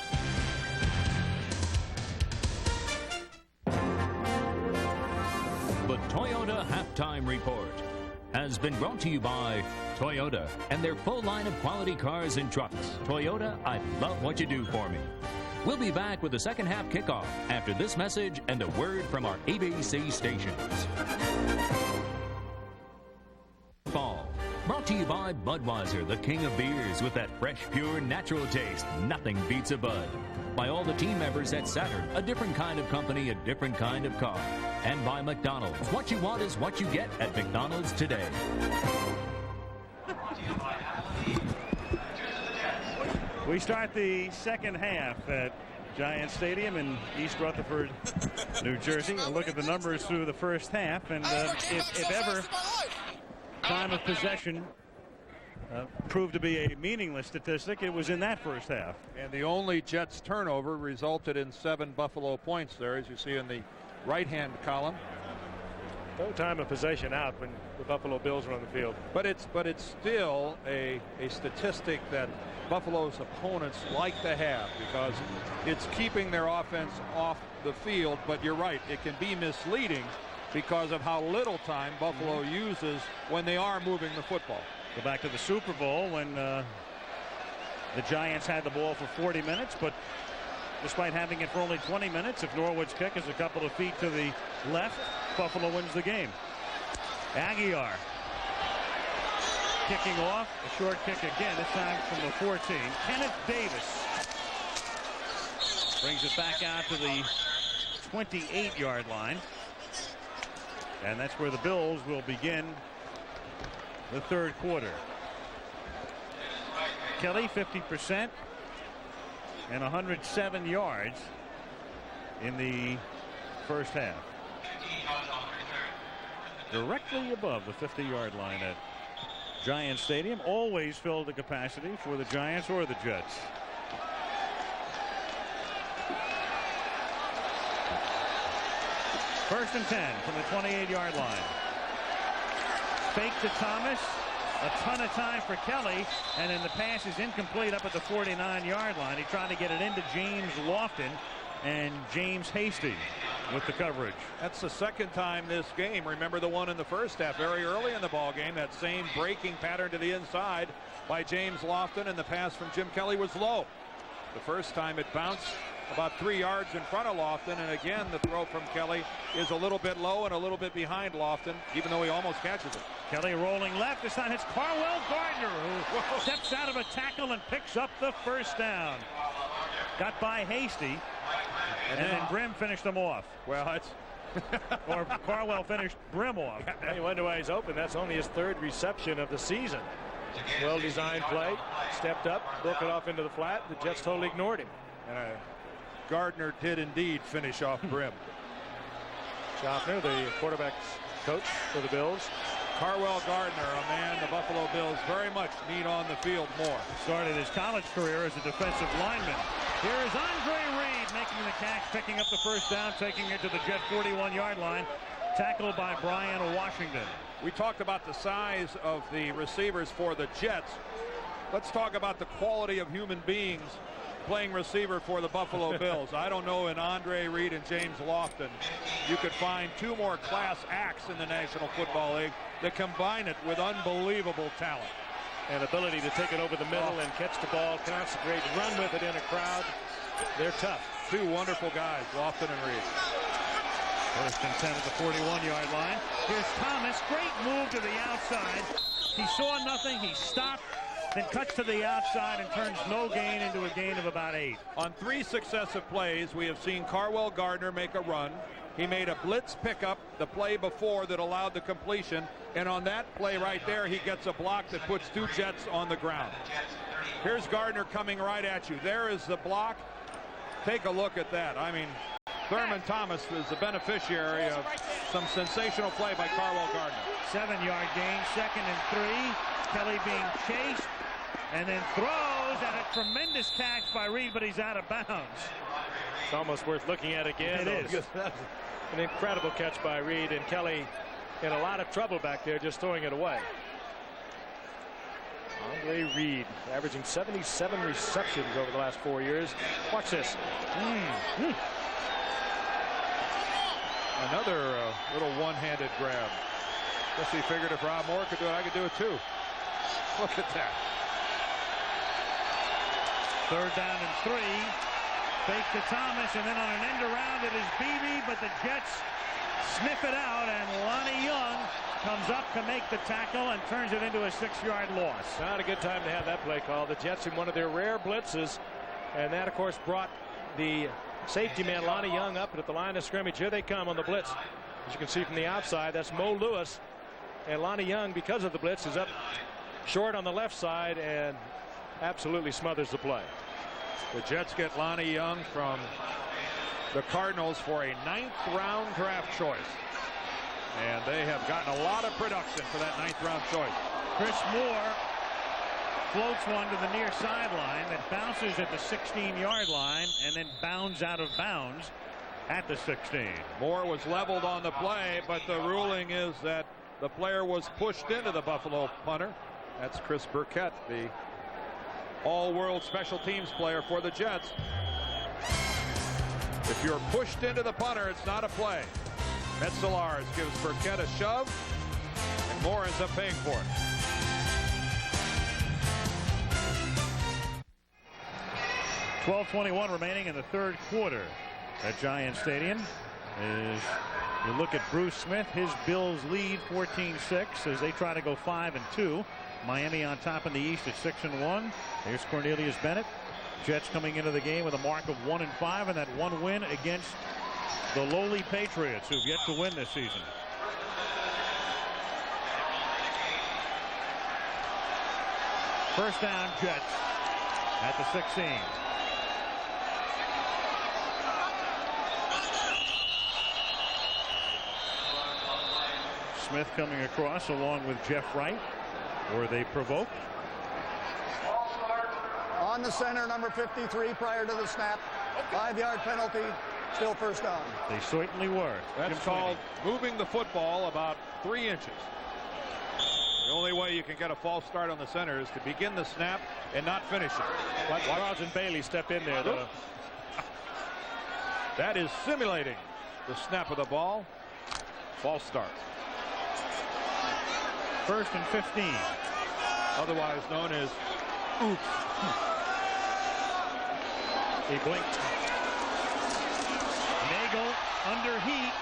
The Toyota Halftime Report has been brought to you by Toyota and their full line of quality cars and trucks. Toyota, I love what you do for me. We'll be back with the second half kickoff after this message and a word from our ABC stations. Fall. Brought to you by Budweiser, the king of beers with that fresh, pure, natural taste. Nothing beats a Bud. By all the team members at Saturn, a different kind of company, a different kind of car. And by McDonald's. What you want is what you get at McDonald's today. We start the second half at Giant Stadium in East Rutherford, New Jersey. We'll look at the numbers through the first half, and if ever time of possession proved to be a meaningless statistic, it was in that first half. And the only Jets turnover resulted in 7 Buffalo points there, as you see in the right-hand column. No time of possession out when the Buffalo Bills are on the field. But it's still a statistic that Buffalo's opponents like to have, because it's keeping their offense off the field. But you're right, it can be misleading because of how little time Buffalo uses when they are moving the football. Go back to the Super Bowl when the Giants had the ball for 40 minutes, but despite having it for only 20 minutes, if Norwood's kick is a couple of feet to the left, Buffalo wins the game. Aguiar kicking off, a short kick again, this time from the 14. Kenneth Davis brings it back out to the 28-yard line. And that's where the Bills will begin the third quarter. Kelly 50% and 107 yards in the first half. Directly above the 50-yard line at Giant Stadium. Always filled to capacity for the Giants or the Jets. First and 10 from the 28-yard line. Fake to Thomas. A ton of time for Kelly, and then the pass is incomplete up at the 49-yard line. He tried to get it into James Lofton, and James Hasty with the coverage. That's the second time this game. Remember the one in the first half, very early in the ball game, that same breaking pattern to the inside by James Lofton, and the pass from Jim Kelly was low. The first time it bounced about 3 yards in front of Lofton, and again the throw from Kelly is a little bit low and a little bit behind Lofton, even though he almost catches it. Kelly rolling left. This time it's Carwell Gardner who steps out of a tackle and picks up the first down. Got by Hasty, and then Brim finished them off. Well, it's or Carwell finished Brim off. You wonder why he's open. That's only his third reception of the season. Well-designed play, stepped up, broke it off into the flat. The Jets totally ignored him. Gardner did indeed finish off Brim. Schaffner, the quarterback's coach for the Bills. Carwell Gardner, a man the Buffalo Bills very much need on the field more. Started his college career as a defensive lineman. Here is Andre Reed making the catch, picking up the first down, taking it to the Jet 41-yard line. tackle by Brian Washington. We talked about the size of the receivers for the Jets. Let's talk about the quality of human beings playing receiver for the Buffalo Bills. I don't know in Andre Reed and James Lofton you could find two more class acts in the National Football League that combine it with unbelievable talent. And ability to take it over the middle and catch the ball, concentrate, run with it in a crowd. They're tough. Two wonderful guys, Lofton and Reed. First and 10 at the 41-yard line. Here's Thomas. Great move to the outside. He saw nothing. He stopped, then cuts to the outside and turns no gain into a gain of about 8. On 3 successive plays, we have seen Carwell Gardner make a run. He made a blitz pickup the play before that allowed the completion. And on that play right there, he gets a block that puts 2 Jets on the ground. Here's Gardner coming right at you. There is the block. Take a look at that. I mean, Thurman Thomas was the beneficiary of some sensational play by Carwell Gardner. 7-yard gain, 2nd and 3. Kelly being chased and then throws, and a tremendous catch by Reed, but he's out of bounds. It's almost worth looking at again. It is. An incredible catch by Reed, and Kelly in a lot of trouble back there just throwing it away. Andre Reed averaging 77 receptions over the last 4 years. Watch this. Another little one-handed grab. Guess he figured if Rob Moore could do it, I could do it too. Look at that. 3rd down and 3. Fake to Thomas, and then on an end around it is Beebe, but the Jets sniff it out, and Lonnie Young comes up to make the tackle and turns it into a 6-yard loss. Not a good time to have that play call. The Jets in one of their rare blitzes, and that of course brought the safety man Lonnie Young up at the line of scrimmage. Here they come on the blitz. As you can see from the outside, that's Mo Lewis, and Lonnie Young, because of the blitz, is up short on the left side and absolutely smothers the play. The Jets get Lonnie Young from the Cardinals for a 9th-round draft choice. And they have gotten a lot of production for that 9th-round choice. Chris Moore floats one to the near sideline that bounces at the 16-yard line and then bounds out of bounds at the 16. Moore was leveled on the play, but the ruling is that the player was pushed into the Buffalo punter. That's Chris Burkett, the all-world special teams player for the Jets. If you're pushed into the punter, it's not a play. Metzelaars gives Burkett a shove, and Moore ends up paying for it. .12:21 remaining in the 3rd quarter at Giant Stadium. As you look at Bruce Smith, his Bills lead 14-6 as they try to go 5-2. Miami on top in the East at 6-1. Here's Cornelius Bennett. Jets coming into the game with a mark of 1-5, and that one win against the lowly Patriots, who've yet to win this season. First down, Jets at the 16. Smith coming across along with Jeff Wright. Were they provoked? On the center, number 53 prior to the snap. 5-yard penalty. Still first down. They certainly were. That's called moving the football about 3 inches. The only way you can get a false start on the center is to begin the snap and not finish it. Watch Carlton Bailey step in there, though. That is simulating the snap of the ball. False start. 1st and 15. Otherwise known as oops. He blinked. Nagel under heat,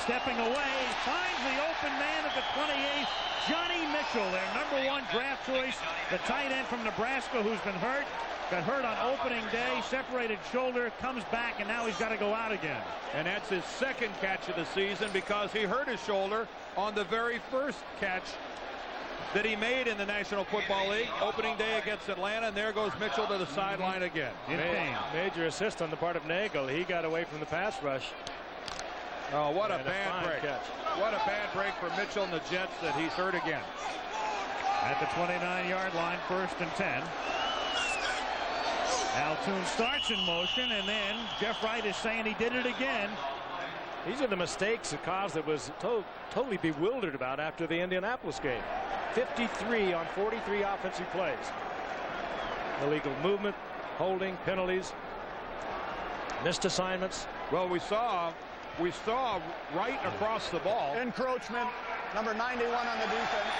stepping away, finds the open man at the 28th. Johnny Mitchell, their #1 draft choice, the tight end from Nebraska who's been hurt. Got hurt on opening day, separated shoulder, comes back, and now he's got to go out again. And that's his 2nd catch of the season because he hurt his shoulder on the very first catch that he made in the National Football League. Opening day against Atlanta, and there goes Mitchell to the sideline again. Major assist on the part of Nagel. He got away from the pass rush. Oh, what a bad break. Catch. What a bad break for Mitchell and the Jets that he's hurt again. At the 29-yard line, 1st and 10. Al Toon starts in motion, and then Jeff Wright is saying he did it again. These are the mistakes that Cos that was totally bewildered about after the Indianapolis game. 53 on 43 offensive plays. Illegal movement, holding, penalties, missed assignments. Well, we saw right across the ball. Encroachment, number 91 on the defense.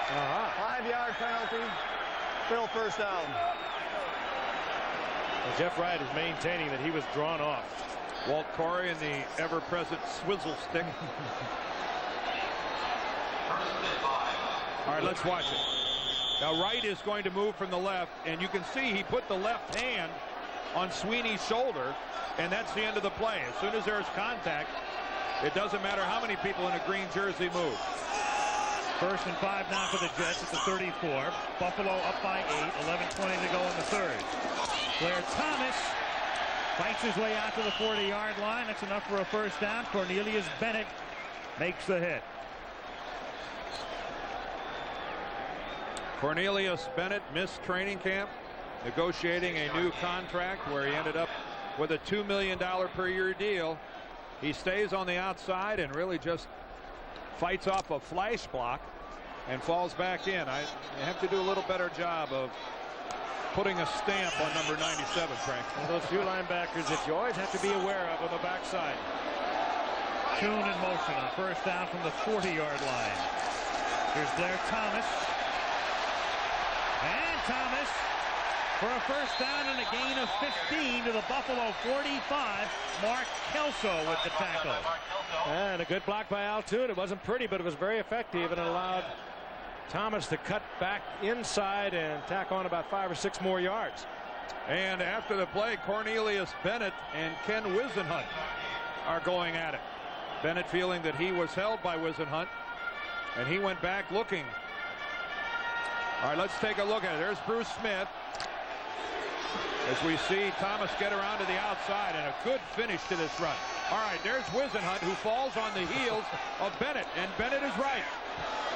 5-yard penalty. Still first down. Well, Jeff Wright is maintaining that he was drawn off. Walt Corey and the ever-present swizzle stick. All right, let's watch it. Now Wright is going to move from the left, and you can see he put the left hand on Sweeney's shoulder, and that's the end of the play. As soon as there's contact, it doesn't matter how many people in a green jersey move. 1st and 5 now for the Jets at the 34. Buffalo up by 8. 11:20 to go in the third. Blair Thomas fights his way out to the 40-yard line. That's enough for a first down. Cornelius Bennett makes the hit. Cornelius Bennett missed training camp, negotiating a new contract where he ended up with a $2 million per year deal. He stays on the outside and really just fights off a flash block and falls back in. I have to do a little better job of putting a stamp on number 97, Frank. Those few linebackers that you always have to be aware of on the backside. Tune in motion on first down from the 40-yard line. Here's Blair Thomas. And Thomas for a first down and a gain of 15 to the Buffalo 45. Mark Kelso with the tackle. And a good block by Al Toon. It wasn't pretty, but it was very effective, and it allowed Thomas to cut back inside and tack on about 5 or 6 more yards. And after the play, Cornelius Bennett and Ken Wisenhunt are going at it. Bennett feeling that he was held by Wisenhunt, and he went back looking. All right, let's take a look at it. There's Bruce Smith. As we see Thomas get around to the outside, and a good finish to this run. All right, there's Wisenhunt, who falls on the heels of Bennett, and Bennett is right.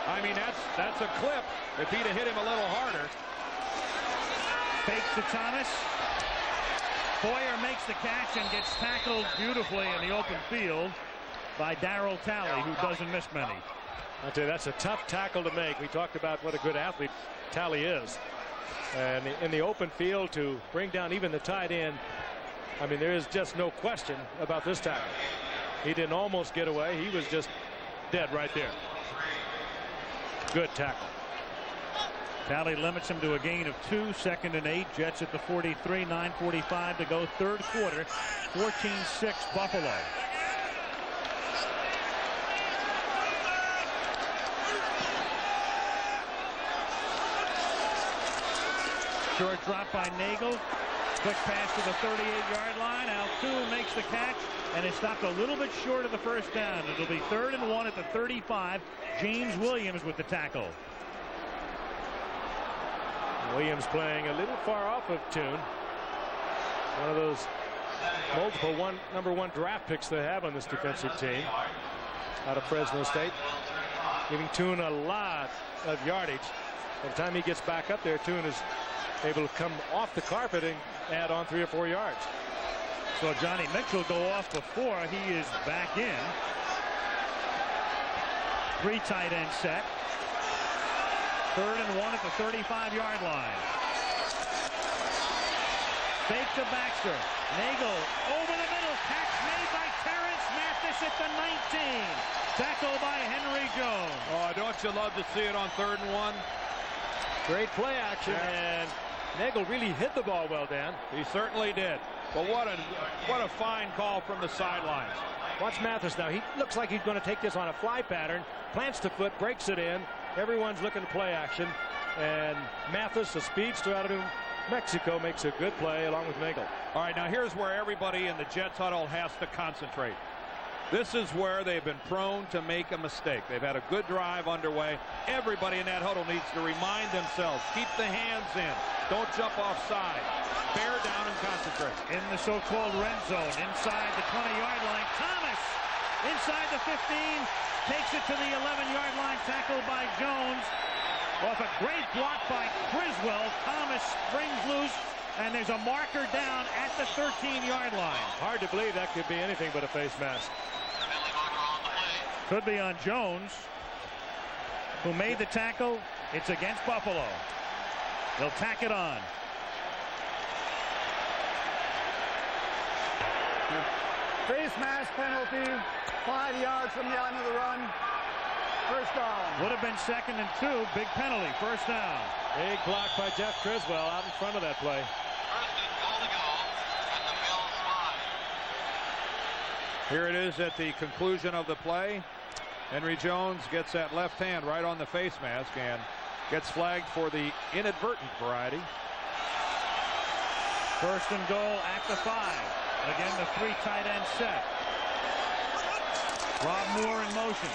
I mean, that's a clip. If he'd have hit him a little harder. Fakes to Thomas. Boyer makes the catch and gets tackled beautifully in the open field by Darryl Talley, who doesn't miss many. I tell you, that's a tough tackle to make. We talked about what a good athlete Talley is. And in the open field to bring down even the tight end, I mean, there is just no question about this tackle. He didn't almost get away. He was just dead right there. Good tackle. Talley limits him to a gain of 2. 2nd and 8. Jets at the 43. 9:45 to go. Third quarter. 14-6 Buffalo. Short drop by Nagel. Quick pass to the 38-yard line. Al Toon makes the catch, and it stopped a little bit short of the first down. It'll be 3rd and 1 at the 35. James Williams with the tackle. Williams playing a little far off of Toon. One of those multiple number 1 draft picks they have on this defensive team out of Fresno State, giving Toon a lot of yardage. By the time he gets back up there, Toon is able to come off the carpet and add on 3 or 4 yards. So Johnny Mitchell go off before he is back in. 3 tight end set. 3rd and 1 at the 35-yard line. Fake to Baxter. Nagel over the middle. Catch made by Terrence Mathis at the 19. Tackle by Henry Jones. Oh, don't you love to see it on 3rd and 1? Great play action, and Nagel really hit the ball well, Dan. He certainly did. But what a fine call from the sidelines. Watch Mathis now. He looks like he's going to take this on a fly pattern. Plants the foot, breaks it in. Everyone's looking to play action. And Mathis, a speedster out of New Mexico, makes a good play along with Nagel. All right, now here's where everybody in the Jets huddle has to concentrate. This is where they've been prone to make a mistake. They've had a good drive underway. Everybody in that huddle needs to remind themselves, keep the hands in. Don't jump offside. Bear down and concentrate. In the so-called red zone, inside the 20-yard line, Thomas inside the 15, takes it to the 11-yard line, tackled by Jones. Off a great block by Criswell, Thomas springs loose, and there's a marker down at the 13-yard line. Hard to believe that could be anything but a face mask. Could be on Jones, who made the tackle. It's against Buffalo. They'll tack it on. Face mask penalty, 5 yards from the end of the run. First down. Would have been 2nd and 2. Big penalty. First down. Big block by Jeff Criswell out in front of that play. Here it is at the conclusion of the play. Henry Jones gets that left hand right on the face mask and gets flagged for the inadvertent variety. 1st and goal at the 5. Again, the 3 tight end set. Rob Moore in motion.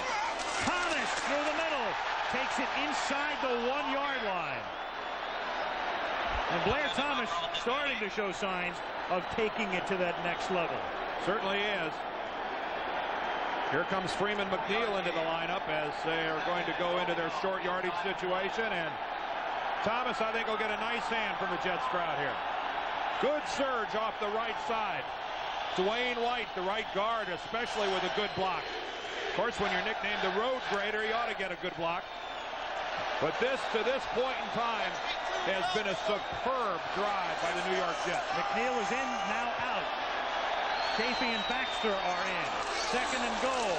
Thomas through the middle. Takes it inside the 1-yard line. And Blair Thomas starting to show signs of taking it to that next level. Certainly is. Here comes Freeman McNeil into the lineup as they are going to go into their short yardage situation. And Thomas, I think, will get a nice hand from the Jets crowd here. Good surge off the right side. Dwayne White, the right guard, especially with a good block. Of course, when you're nicknamed the road grader, you ought to get a good block. But this, to this point in time, has been a superb drive by the New York Jets. McNeil is in, now out. Chafee and Baxter are in. 2nd and goal.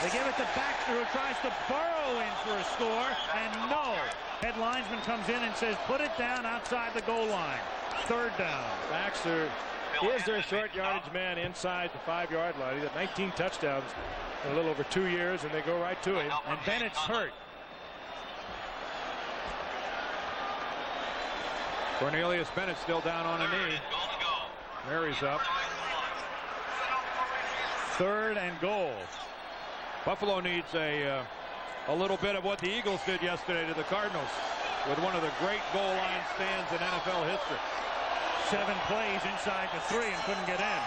They give it to Baxter, who tries to burrow in for a score, and no. Head linesman comes in and says, put it down outside the goal line. 3rd down. Baxter is their short yardage man inside the 5-yard line. He's got 19 touchdowns in a little over 2 years, and they go right to him. And Bennett's hurt. Cornelius Bennett still down on a knee. Mary's up. 3rd and goal. Buffalo needs a little bit of what the Eagles did yesterday to the Cardinals with one of the great goal line stands in NFL history. 7 plays inside the 3 and couldn't get in.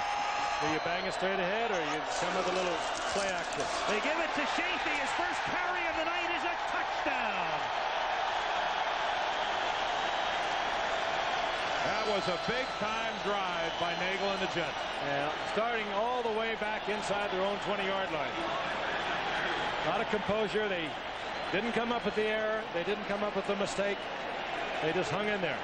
Do you bang it straight ahead, or you come with a little play action? They give it to Chafee. His first carry of the night is a touchdown. That was a big-time drive by Nagel and the Jets. Yeah, starting all the way back inside their own 20-yard line. A lot of composure. They didn't come up with the error. They didn't come up with the mistake. They just hung in there.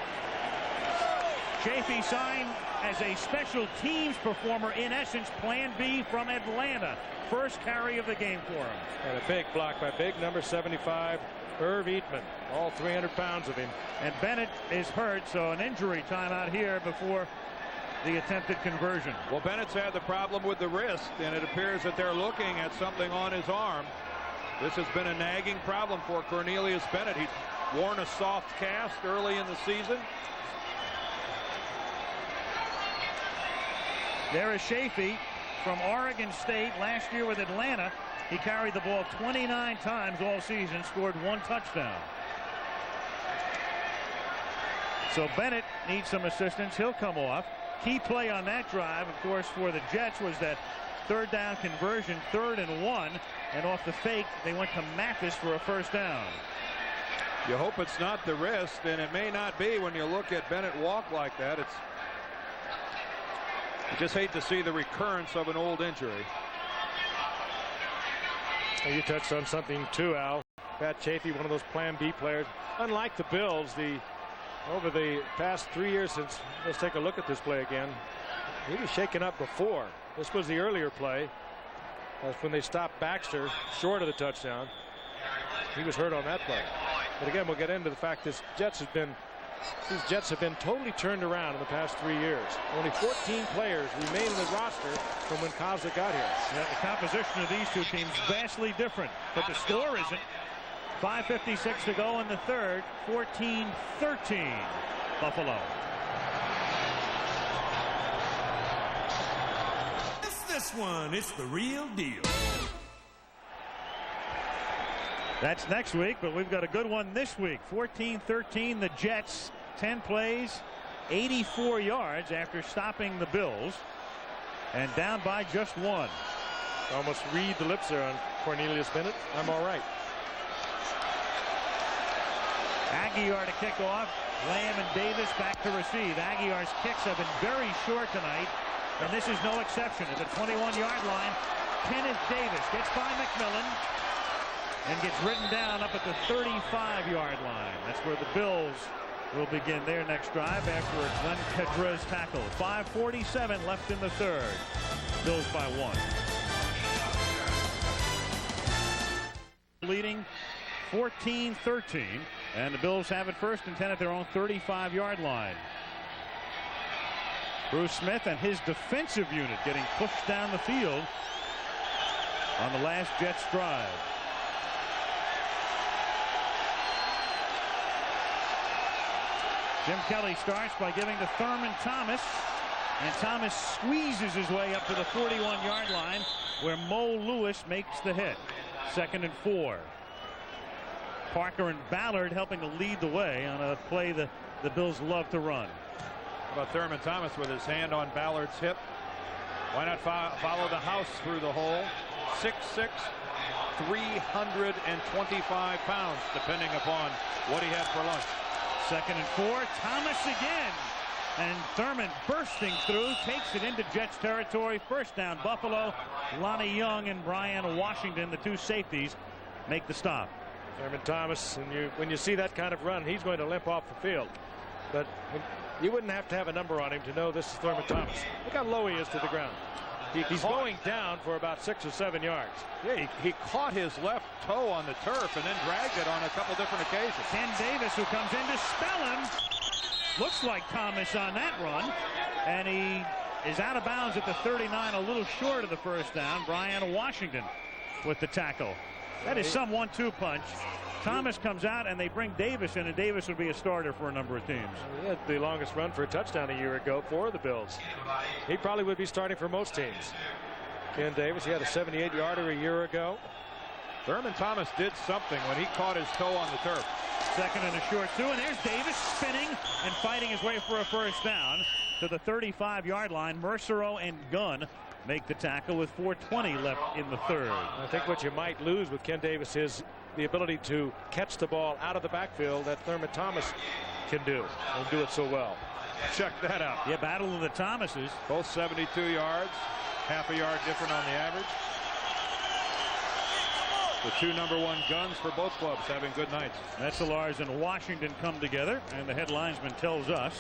Chafee signed as a special teams performer, in essence, Plan B from Atlanta. First carry of the game for him. And a big block by big number 75, Irv Eatman. All 300 pounds of him. And Bennett is hurt, so an injury timeout here before the attempted conversion. Well, Bennett's had the problem with the wrist, and it appears that they're looking at something on his arm. This has been a nagging problem for Cornelius Bennett. He's worn a soft cast early in the season. There is Chafee from Oregon State last year with Atlanta. He carried the ball 29 times all season, scored 1 touchdown. So Bennett needs some assistance. He'll come off. Key play on that drive, of course, for the Jets was that 3rd down conversion, 3rd and 1. And off the fake, they went to Mathis for a first down. You hope it's not the wrist, and it may not be when you look at Bennett walk like that. You just hate to see the recurrence of an old injury. You touched on something too, Al. Pat Chafee, one of those Plan B players. Unlike the Bills, over the past 3 years since, let's take a look at this play again. He was shaken up before. This was the earlier play. That's when they stopped Baxter short of the touchdown. He was hurt on that play. But again, we'll get into the fact these Jets have been totally turned around in the past 3 years. Only 14 players remain in the roster from when Kozlik got here. Yeah, the composition of these two teams vastly different, but the score isn't. 5:56 to go in the 3rd. 14-13 Buffalo. It's this one. It's the real deal. That's next week, but we've got a good one this week. 14-13 the Jets. 10 plays, 84 yards after stopping the Bills, and down by just 1. Almost read the lips there on Cornelius Bennett. I'm all right. Aguiar to kick off. Lamb and Davis back to receive. Aguiar's kicks have been very short tonight, and this is no exception. At the 21-yard line, Kenneth Davis gets by McMillan and gets written down up at the 35-yard line. That's where the Bills will begin their next drive after a Glenn Kedrez tackle. 5:47 left in the third. Bills by 1. Leading 14-13, and the Bills have it first and 10 at their own 35-yard line. Bruce Smith and his defensive unit getting pushed down the field on the last Jets drive. Jim Kelly starts by giving to Thurman Thomas, and Thomas squeezes his way up to the 41-yard line where Mo Lewis makes the hit. 2nd and 4. Parker and Ballard helping to lead the way on a play the Bills love to run. How about Thurman Thomas with his hand on Ballard's hip? Why not follow the house through the hole? 6'6", 325 pounds, depending upon what he had for lunch. 2nd and 4. Thomas again. And Thurman bursting through, takes it into Jets territory. First down, Buffalo. Lonnie Young and Brian Washington, the two safeties, make the stop. Thurman Thomas, and when you see that kind of run, he's going to limp off the field. But you wouldn't have to have a number on him to know this is Thurman Thomas. Look how low he is to the ground. He's going down for about 6 or 7 yards. Yeah, he caught his left toe on the turf and then dragged it on a couple different occasions. Ken Davis, who comes in to spell him. Looks like Thomas on that run, and he is out of bounds at the 39, a little short of the first down. Brian Washington with the tackle. That is some 1-2 punch. Thomas comes out, and they bring Davis in, and Davis would be a starter for a number of teams. He had the longest run for a touchdown a year ago for the Bills. He probably would be starting for most teams. Ken Davis, he had a 78-yarder a year ago. Thurman Thomas did something when he caught his toe on the turf. 2nd and a short 2, and there's Davis spinning and fighting his way for a first down to the 35-yard line. Mercero and Gunn make the tackle with 4:20 left in the third. I think what you might lose with Ken Davis is the ability to catch the ball out of the backfield that Thurman Thomas can do, and do it so well. Check that out. Yeah, battle of the Thomases. Both 72 yards, half a yard different on the average. The two #1 guns for both clubs having good nights. Metzelaars and Washington come together, and the head linesman tells us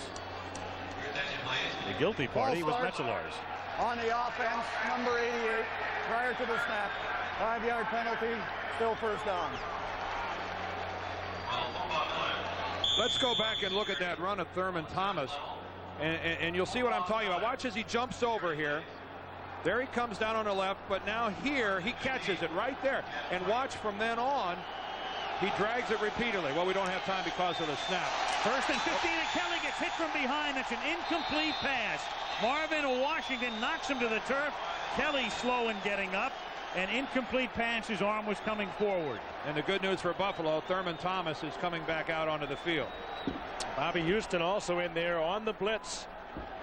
the guilty party was Metzelaars. On the offense, number 88, prior to the snap, 5-yard penalty, still first down. Let's go back and look at that run of Thurman Thomas, and you'll see what I'm talking about. Watch as he jumps over here. There he comes down on the left, but now here he catches it right there. And watch from then on, he drags it repeatedly. Well, we don't have time because of the snap. 1st and 15, and Kelly gets hit from behind. That's an incomplete pass. Marvin Washington knocks him to the turf. Kelly slow in getting up. An incomplete pass. His arm was coming forward. And the good news for Buffalo, Thurman Thomas is coming back out onto the field. Bobby Houston also in there on the blitz.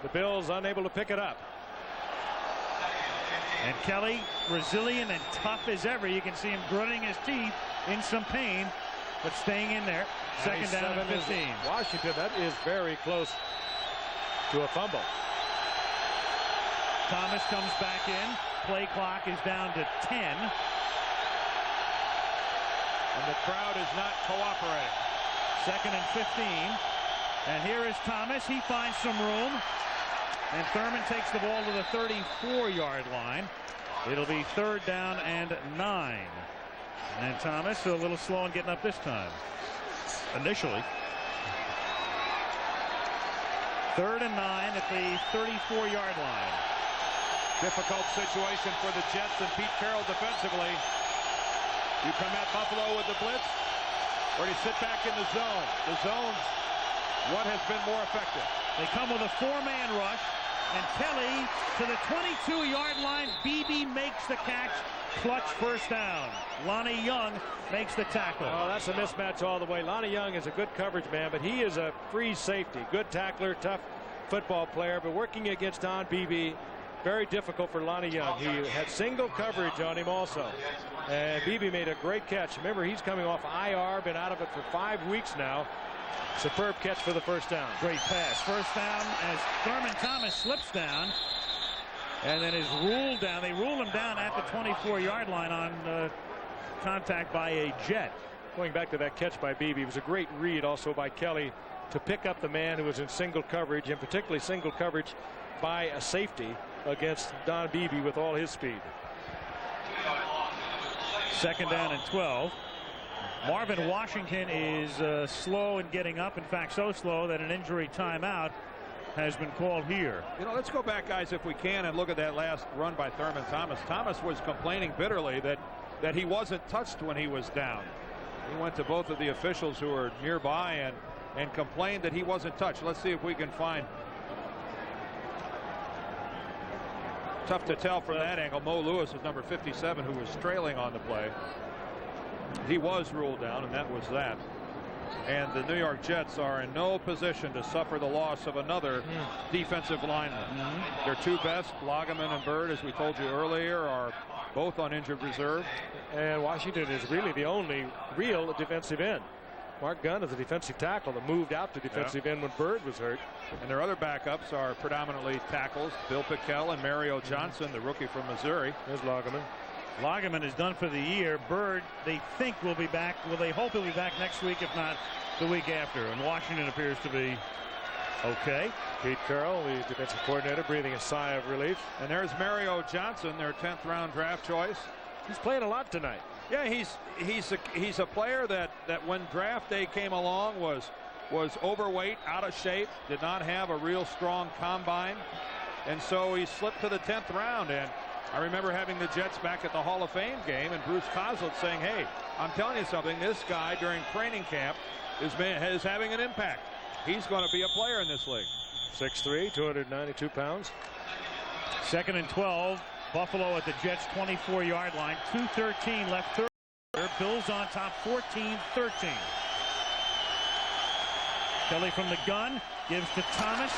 The Bills unable to pick it up. And Kelly, resilient and tough as ever. You can see him gritting his teeth in some pain, but staying in there. 2nd down and 15. Washington, that is very close to a fumble. Thomas comes back in. Play clock is down to 10. And the crowd is not cooperating. 2nd and 15. And here is Thomas. He finds some room. And Thurman takes the ball to the 34-yard line. It'll be 3rd down and 9. And Thomas a little slow in getting up this time. Initially. 3rd and 9 at the 34-yard line. Difficult situation for the Jets and Pete Carroll defensively. You come at Buffalo with the blitz, or do you sit back in the zone? The zone's what has been more effective. They come with a 4-man rush, and Kelly to the 22-yard line. Beebe makes the catch. Clutch first down. Lonnie Young makes the tackle. Oh, that's a mismatch all the way. Lonnie Young is a good coverage man, but he is a free safety. Good tackler, tough football player, but working against Don Beebe, very difficult for Lonnie Young. He had single coverage on him also. And Beebe made a great catch. Remember, he's coming off IR, been out of it for 5 weeks now. Superb catch for the first down. Great pass. First down as Thurman Thomas slips down. and then is ruled down. They rule him down at the 24-yard line on contact by a Jet. Going back to that catch by Beebe, it was a great read also by Kelly to pick up the man who was in single coverage, and particularly single coverage by a safety against Don Beebe with all his speed. 2nd down and 12. Marvin Washington is slow in getting up. In fact, so slow that an injury timeout has been called here. You know, let's go back, guys, if we can, and look at that last run by Thurman Thomas. Thomas was complaining bitterly that he wasn't touched when he was down. He went to both of the officials who were nearby and complained that he wasn't touched. Let's see if we can find. Tough to tell from that angle. Mo Lewis is number 57, who was trailing on the play. He was ruled down, and that was that. And the New York Jets are in no position to suffer the loss of another defensive lineman. Their two best, Lageman and Bird, as we told you earlier, are both on injured reserve. And Washington is really the only real defensive end. Mark Gunn is a defensive tackle that moved out to defensive end when Bird was hurt. And their other backups are predominantly tackles, Bill Pickell and Mario Johnson, the rookie from Missouri. There's Lageman. Lageman is done for the year. Bird, they think, will be back. Well, they hope he'll be back next week, if not the week after. And Washington appears to be okay. Pete Carroll, the defensive coordinator, breathing a sigh of relief. And there's Mario Johnson, their 10th round draft choice. He's playing a lot tonight. Yeah, he's a player that when draft day came along was overweight, out of shape, did not have a real strong combine, and so he slipped to the 10th round. And I remember having the Jets back at the Hall of Fame game and Bruce Coslet saying, hey, I'm telling you something, this guy during training camp is having an impact. He's going to be a player in this league. 6'3", 292 pounds. 2nd and 12. Buffalo at the Jets' 24-yard line. 2:13 left. Third. Bills on top, 14-13. Kelly from the gun gives to Thomas.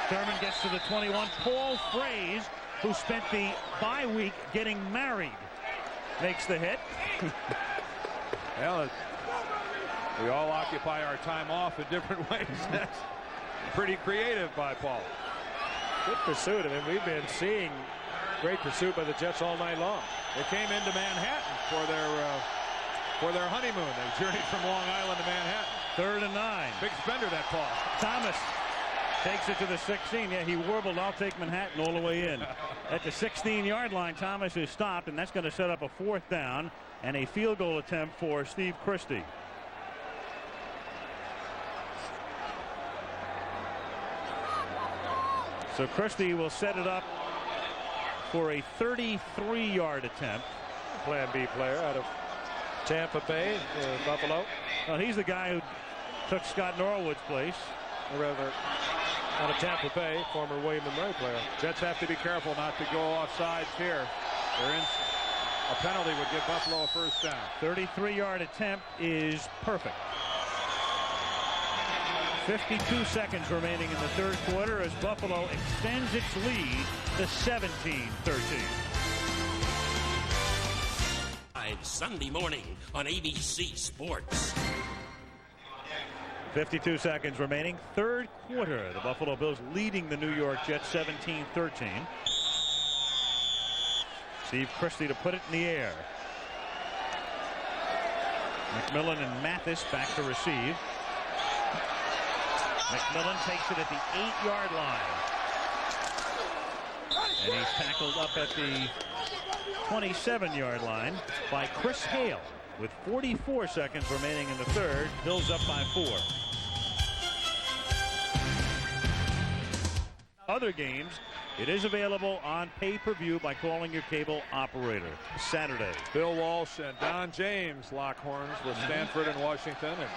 Thurman gets to the 21. Paul Fraze, who spent the bye week getting married, makes the hit. Well, we all occupy our time off in different ways. That's pretty creative by Paul. Good pursuit. I mean, we've been seeing great pursuit by the Jets all night long. They came into Manhattan for their honeymoon. They journeyed from Long Island to Manhattan. 3rd and 9. Big spender, that Paul. Thomas takes it to the 16. Yeah, he warbled, I'll take Manhattan all the way in. At the 16-yard line, Thomas is stopped, and that's going to set up a 4th down and a field goal attempt for Steve Christie. So Christie will set it up for a 33-yard attempt. Plan B player out of Tampa Bay, Buffalo. Well, he's the guy who took Scott Norwood's place. Or rather, out of Tampa Bay, former William & Murray player. Jets have to be careful not to go off sides here. A penalty would give Buffalo a 1st down. 33-yard attempt is perfect. 52 seconds remaining in the 3rd quarter as Buffalo extends its lead to 17-13. Sunday morning on ABC Sports. 52 seconds remaining. 3rd quarter. The Buffalo Bills leading the New York Jets 17-13. Steve Christie to put it in the air. McMillan and Mathis back to receive. McMillan takes it at the 8-yard line. And he's tackled up at the 27-yard line by Chris Hale with 44 seconds remaining in the 3rd. Bills up by 4. Other games, it is available on pay-per-view by calling your cable operator. Saturday. Bill Walsh and Don James lock horns with Stanford and Washington. And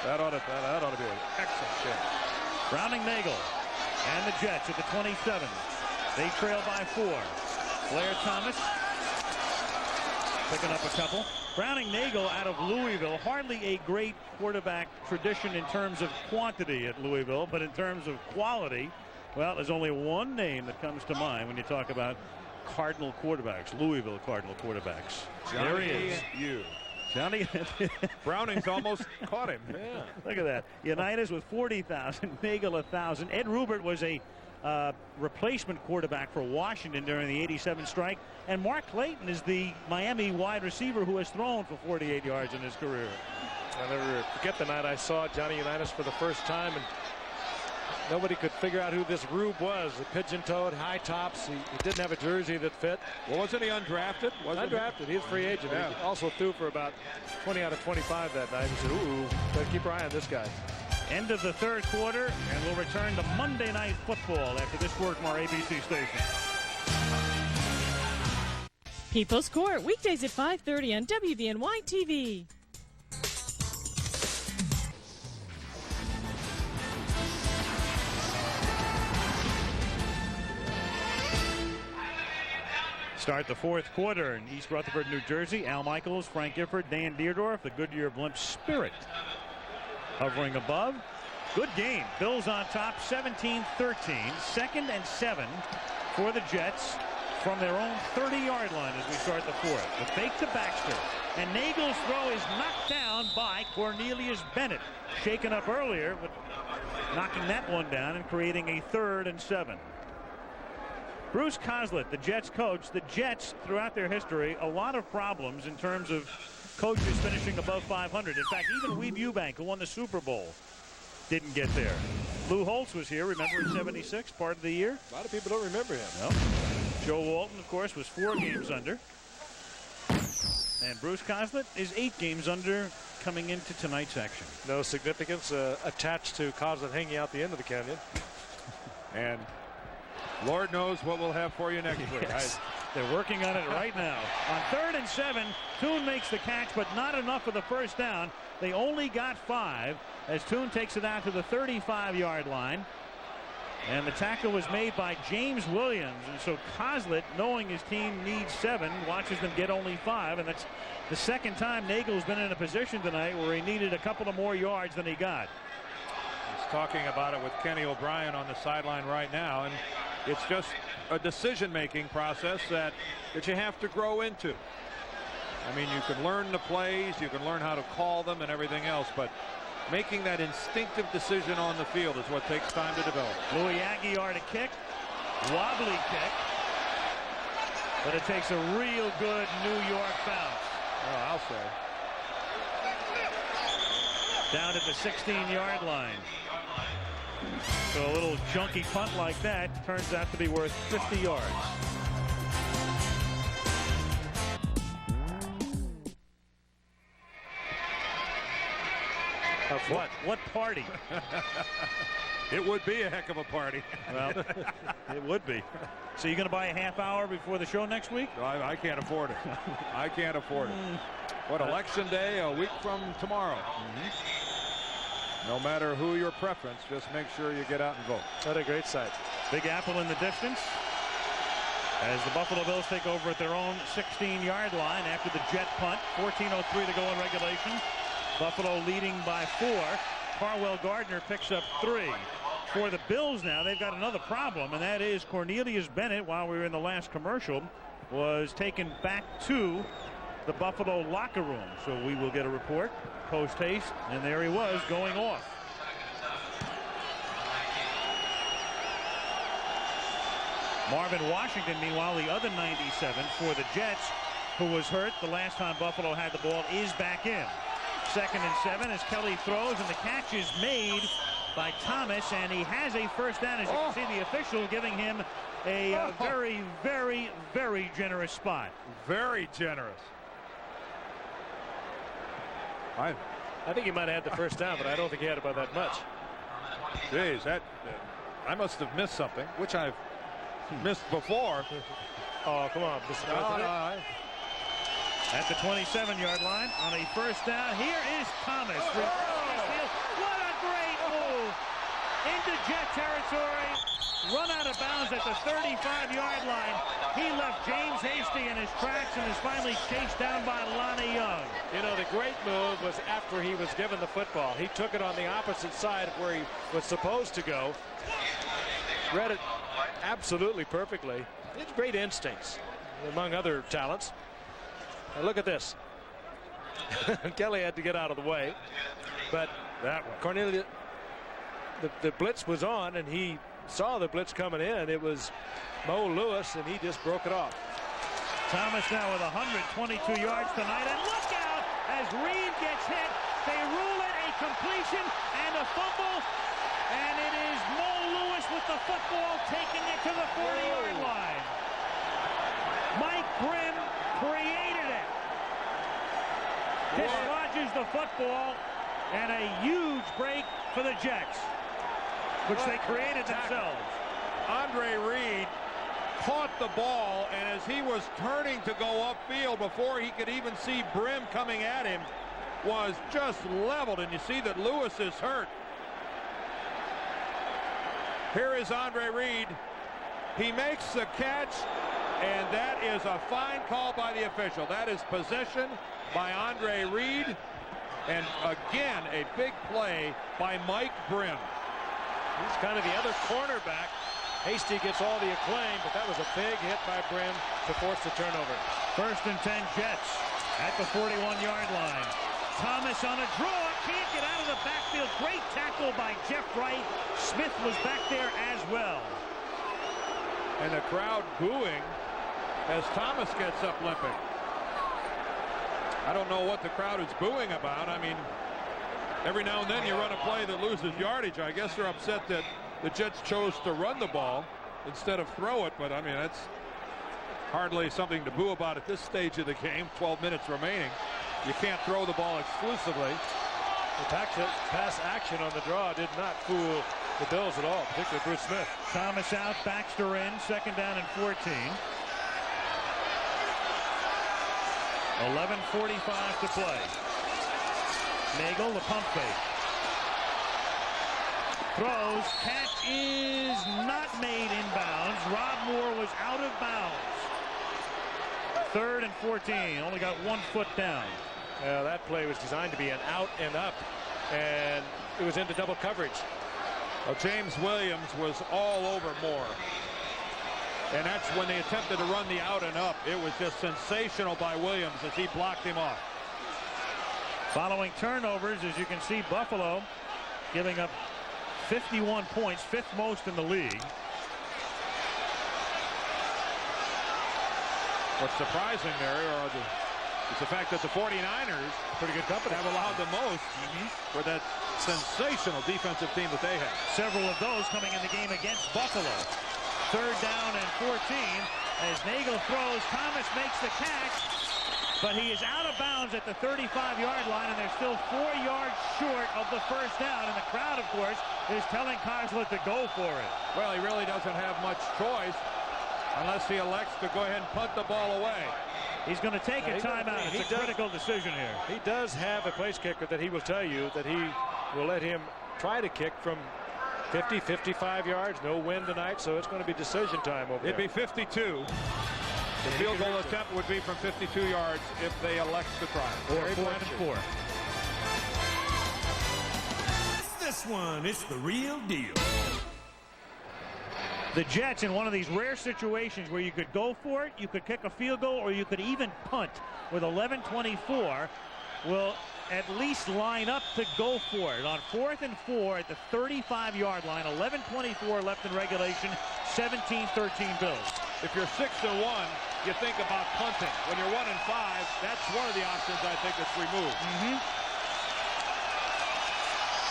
that ought to be an excellent game. Browning-Nagel and the Jets at the 27. They trail by 4. Blair Thomas picking up a couple. Browning-Nagel out of Louisville, hardly a great quarterback tradition in terms of quantity at Louisville, but in terms of quality, well, there's only one name that comes to mind when you talk about Cardinal quarterbacks, Louisville Cardinal quarterbacks. There he is. Johnny Browning's almost caught him. Yeah. Look at that. Unitas with 40,000, Nagel 1,000. Ed Rubert was a replacement quarterback for Washington during the '87 strike. And Mark Clayton is the Miami wide receiver who has thrown for 48 yards in his career. I'll never forget the night I saw Johnny Unitas for the first time, and nobody could figure out who this Rube was. The pigeon-toed, high tops. He didn't have a jersey that fit. Well, wasn't he undrafted? Undrafted. He's a free agent. Yeah. He also threw for about 20 out of 25 that night. He said, ooh, better keep our eye on this guy. End of the third quarter, and we'll return to Monday Night Football after this word from our ABC station. People's Court, weekdays at 5:30 on WVNY TV. Start the fourth quarter in East Rutherford, New Jersey. Al Michaels, Frank Gifford, Dan Deerdorf, the Goodyear Blimp Spirit hovering above. Good game. Bills on top, 17-13. 2nd and 7 for the Jets from their own 30-yard line as we start the fourth. The fake to Baxter. And Nagel's throw is knocked down by Cornelius Bennett. Shaken up earlier, but knocking that one down and creating a 3rd and 7. Bruce Coslett, the Jets coach. The Jets, throughout their history, a lot of problems in terms of coaches finishing above 500. In fact, even Weeb Eubank, who won the Super Bowl, didn't get there. Lou Holtz was here, remember, in '76, part of the year. A lot of people don't remember him. No. Joe Walton, of course, was 4 games under. And Bruce Coslett is 8 games under coming into tonight's action. No significance attached to Coslett hanging out the end of the canyon. And Lord knows what we'll have for you next week. Yes. They're working on it right now. On 3rd and 7, Toon makes the catch, but not enough for the first down. They only got 5 as Toon takes it out to the 35-yard line. And the tackle was made by James Williams. And so Coslett, knowing his team needs 7, watches them get only 5. And that's the second time Nagel's been in a position tonight where he needed a couple of more yards than he got. He's talking about it with Kenny O'Brien on the sideline right now. And it's just a decision-making process that you have to grow into. I mean, you can learn the plays, you can learn how to call them and everything else, but making that instinctive decision on the field is what takes time to develop. Louis Aguiar to kick. Wobbly kick. But it takes a real good New York bounce. Oh, I'll say. Down at the 16-yard line. So a little junky punt like that turns out to be worth 50 yards. Of what? What party? It would be a heck of a party. Well, it would be. So you're going to buy a half hour before the show next week? I can't afford it. I can't afford it. What, Election Day, a week from tomorrow? No matter who your preference, just make sure you get out and vote. What a great sight. Big Apple in the distance as the Buffalo Bills take over at their own 16-yard line after the jet punt. 14:03 to go in regulation. Buffalo leading by 4. Carwell Gardner picks up 3. For the Bills now, they've got another problem, and that is Cornelius Bennett, while we were in the last commercial, was taken back to the Buffalo locker room. So we will get a report post haste, and there he was going off. Marvin Washington, meanwhile, the other 97 for the Jets, who was hurt the last time Buffalo had the ball, is back in. 2nd and 7 as Kelly throws, and the catch is made by Thomas, and he has a first down. As you can see, the official giving him a very, very, very generous spot. Very generous. I think he might have had the first down, but I don't think he had it by that much. Jeez, that I must have missed something, which I've missed before. Oh, come on, Mr. President. At the 27-yard line on a first down. Here is Thomas. What a great move into Jet territory. Run out of bounds at the 35-yard line. He left James Hasty in his tracks and is finally chased down by Lonnie Young. You know, the great move was after he was given the football. He took it on the opposite side of where he was supposed to go. Read it absolutely perfectly. He had great instincts, among other talents. Now look at this. Kelly had to get out of the way, but that one, Cornelius, the blitz was on, and he saw the blitz coming in. It was Mo Lewis, and he just broke it off. Thomas now with 122 yards tonight, and look out as Reed gets hit. They rule it a completion and a fumble, and it is Mo Lewis with the football taking it to the 40-yard line. Mike Grimm created it. Dislodges the football, and a huge break for the Jets, which they created themselves. Andre Reed caught the ball, and as he was turning to go upfield before he could even see Brim coming at him, was just leveled, and you see that Lewis is hurt. Here is Andre Reed. He makes the catch, and that is a fine call by the official. That is possession by Andre Reed, and again a big play by Mike Brim. He's kind of the other cornerback. Hasty gets all the acclaim, but that was a big hit by Brim to force the turnover. 1st and 10 Jets at the 41-yard line. Thomas on a draw, can't get out of the backfield. Great tackle by Jeff Wright. Smith was back there as well. And the crowd booing as Thomas gets up limping. I don't know what the crowd is booing about. I mean, every now and then you run a play that loses yardage. I guess they're upset that the Jets chose to run the ball instead of throw it, but I mean, that's hardly something to boo about at this stage of the game. 12 minutes remaining. You can't throw the ball exclusively. The pass action on the draw did not fool the Bills at all, particularly Bruce Smith. Thomas out, Baxter in, 2nd down and 14. 11:45 to play. Nagel, the pump fake. Throws, catch is not made inbounds. Rob Moore was out of bounds. 3rd and 14, only got 1 foot down. That play was designed to be an out and up, and it was into double coverage. Well, James Williams was all over Moore. And that's when they attempted to run the out and up. It was just sensational by Williams as he blocked him off. Following turnovers, as you can see, Buffalo giving up 51 points, 5th most in the league. What's surprising there is the fact that the 49ers, pretty good company, have allowed the most for that sensational defensive team that they have. Several of those coming in the game against Buffalo. 3rd down and 14 as Nagel throws. Thomas makes the catch, but he is out of bounds at the 35-yard line, and they're still 4 yards short of the 1st down. And the crowd, of course, is telling Koslet to go for it. Well, he really doesn't have much choice unless he elects to go ahead and punt the ball away. He's going to take a timeout. It's a critical decision here. He does have a place kicker that he will tell you that he will let him try to kick from 50, 55 yards. No wind tonight, so it's going to be decision time over there. It'd be 52. The field goal attempt would be from 52 yards if they elect to try. Or 4th and 4. This one, it's the real deal. The Jets, in one of these rare situations where you could go for it, you could kick a field goal, or you could even punt with 11:24, will at least line up to go for it on 4th and 4 at the 35-yard line. 11:24 left in regulation. 17-13 Bills. If you're 6-1, you think about punting. When you're 1-5, that's one of the options I think that's removed.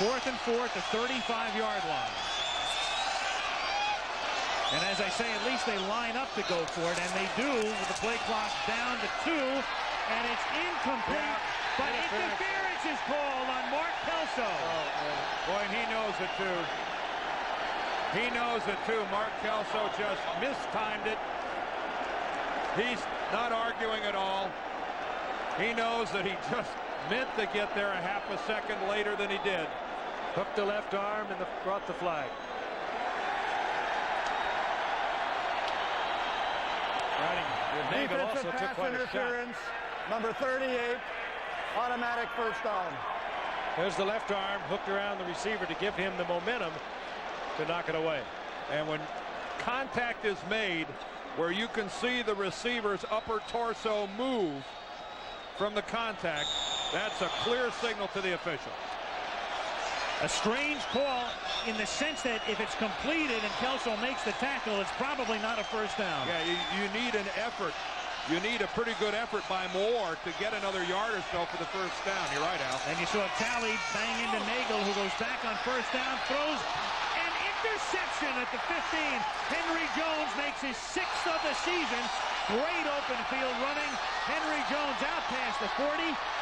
4th and 4 at the 35-yard line. And as I say, at least they line up to go for it, and they do with the play clock down to 2, and it's incomplete, but interference is called on Mark Kelso. Boy, and he knows it too. He knows it too. Mark Kelso just mistimed it. He's not arguing at all. He knows that he just meant to get there a half a second later than he did. Hooked the left arm and brought the flag. Nagel also took quite a shot. Number 38, automatic 1st down. There's the left arm hooked around the receiver to give him the momentum to knock it away. And when contact is made where you can see the receiver's upper torso move from the contact, that's a clear signal to the official. A strange call in the sense that if it's completed and Kelso makes the tackle, it's probably not a first down. Yeah, you need an effort. You need a pretty good effort by Moore to get another yard or so for the first down. You're right, Al. And you saw Talley bang into Nagel, who goes back on first down, throws an interception at the 15. Henry Jones makes his 6th of the season. Great open field running. Henry Jones out past the 40,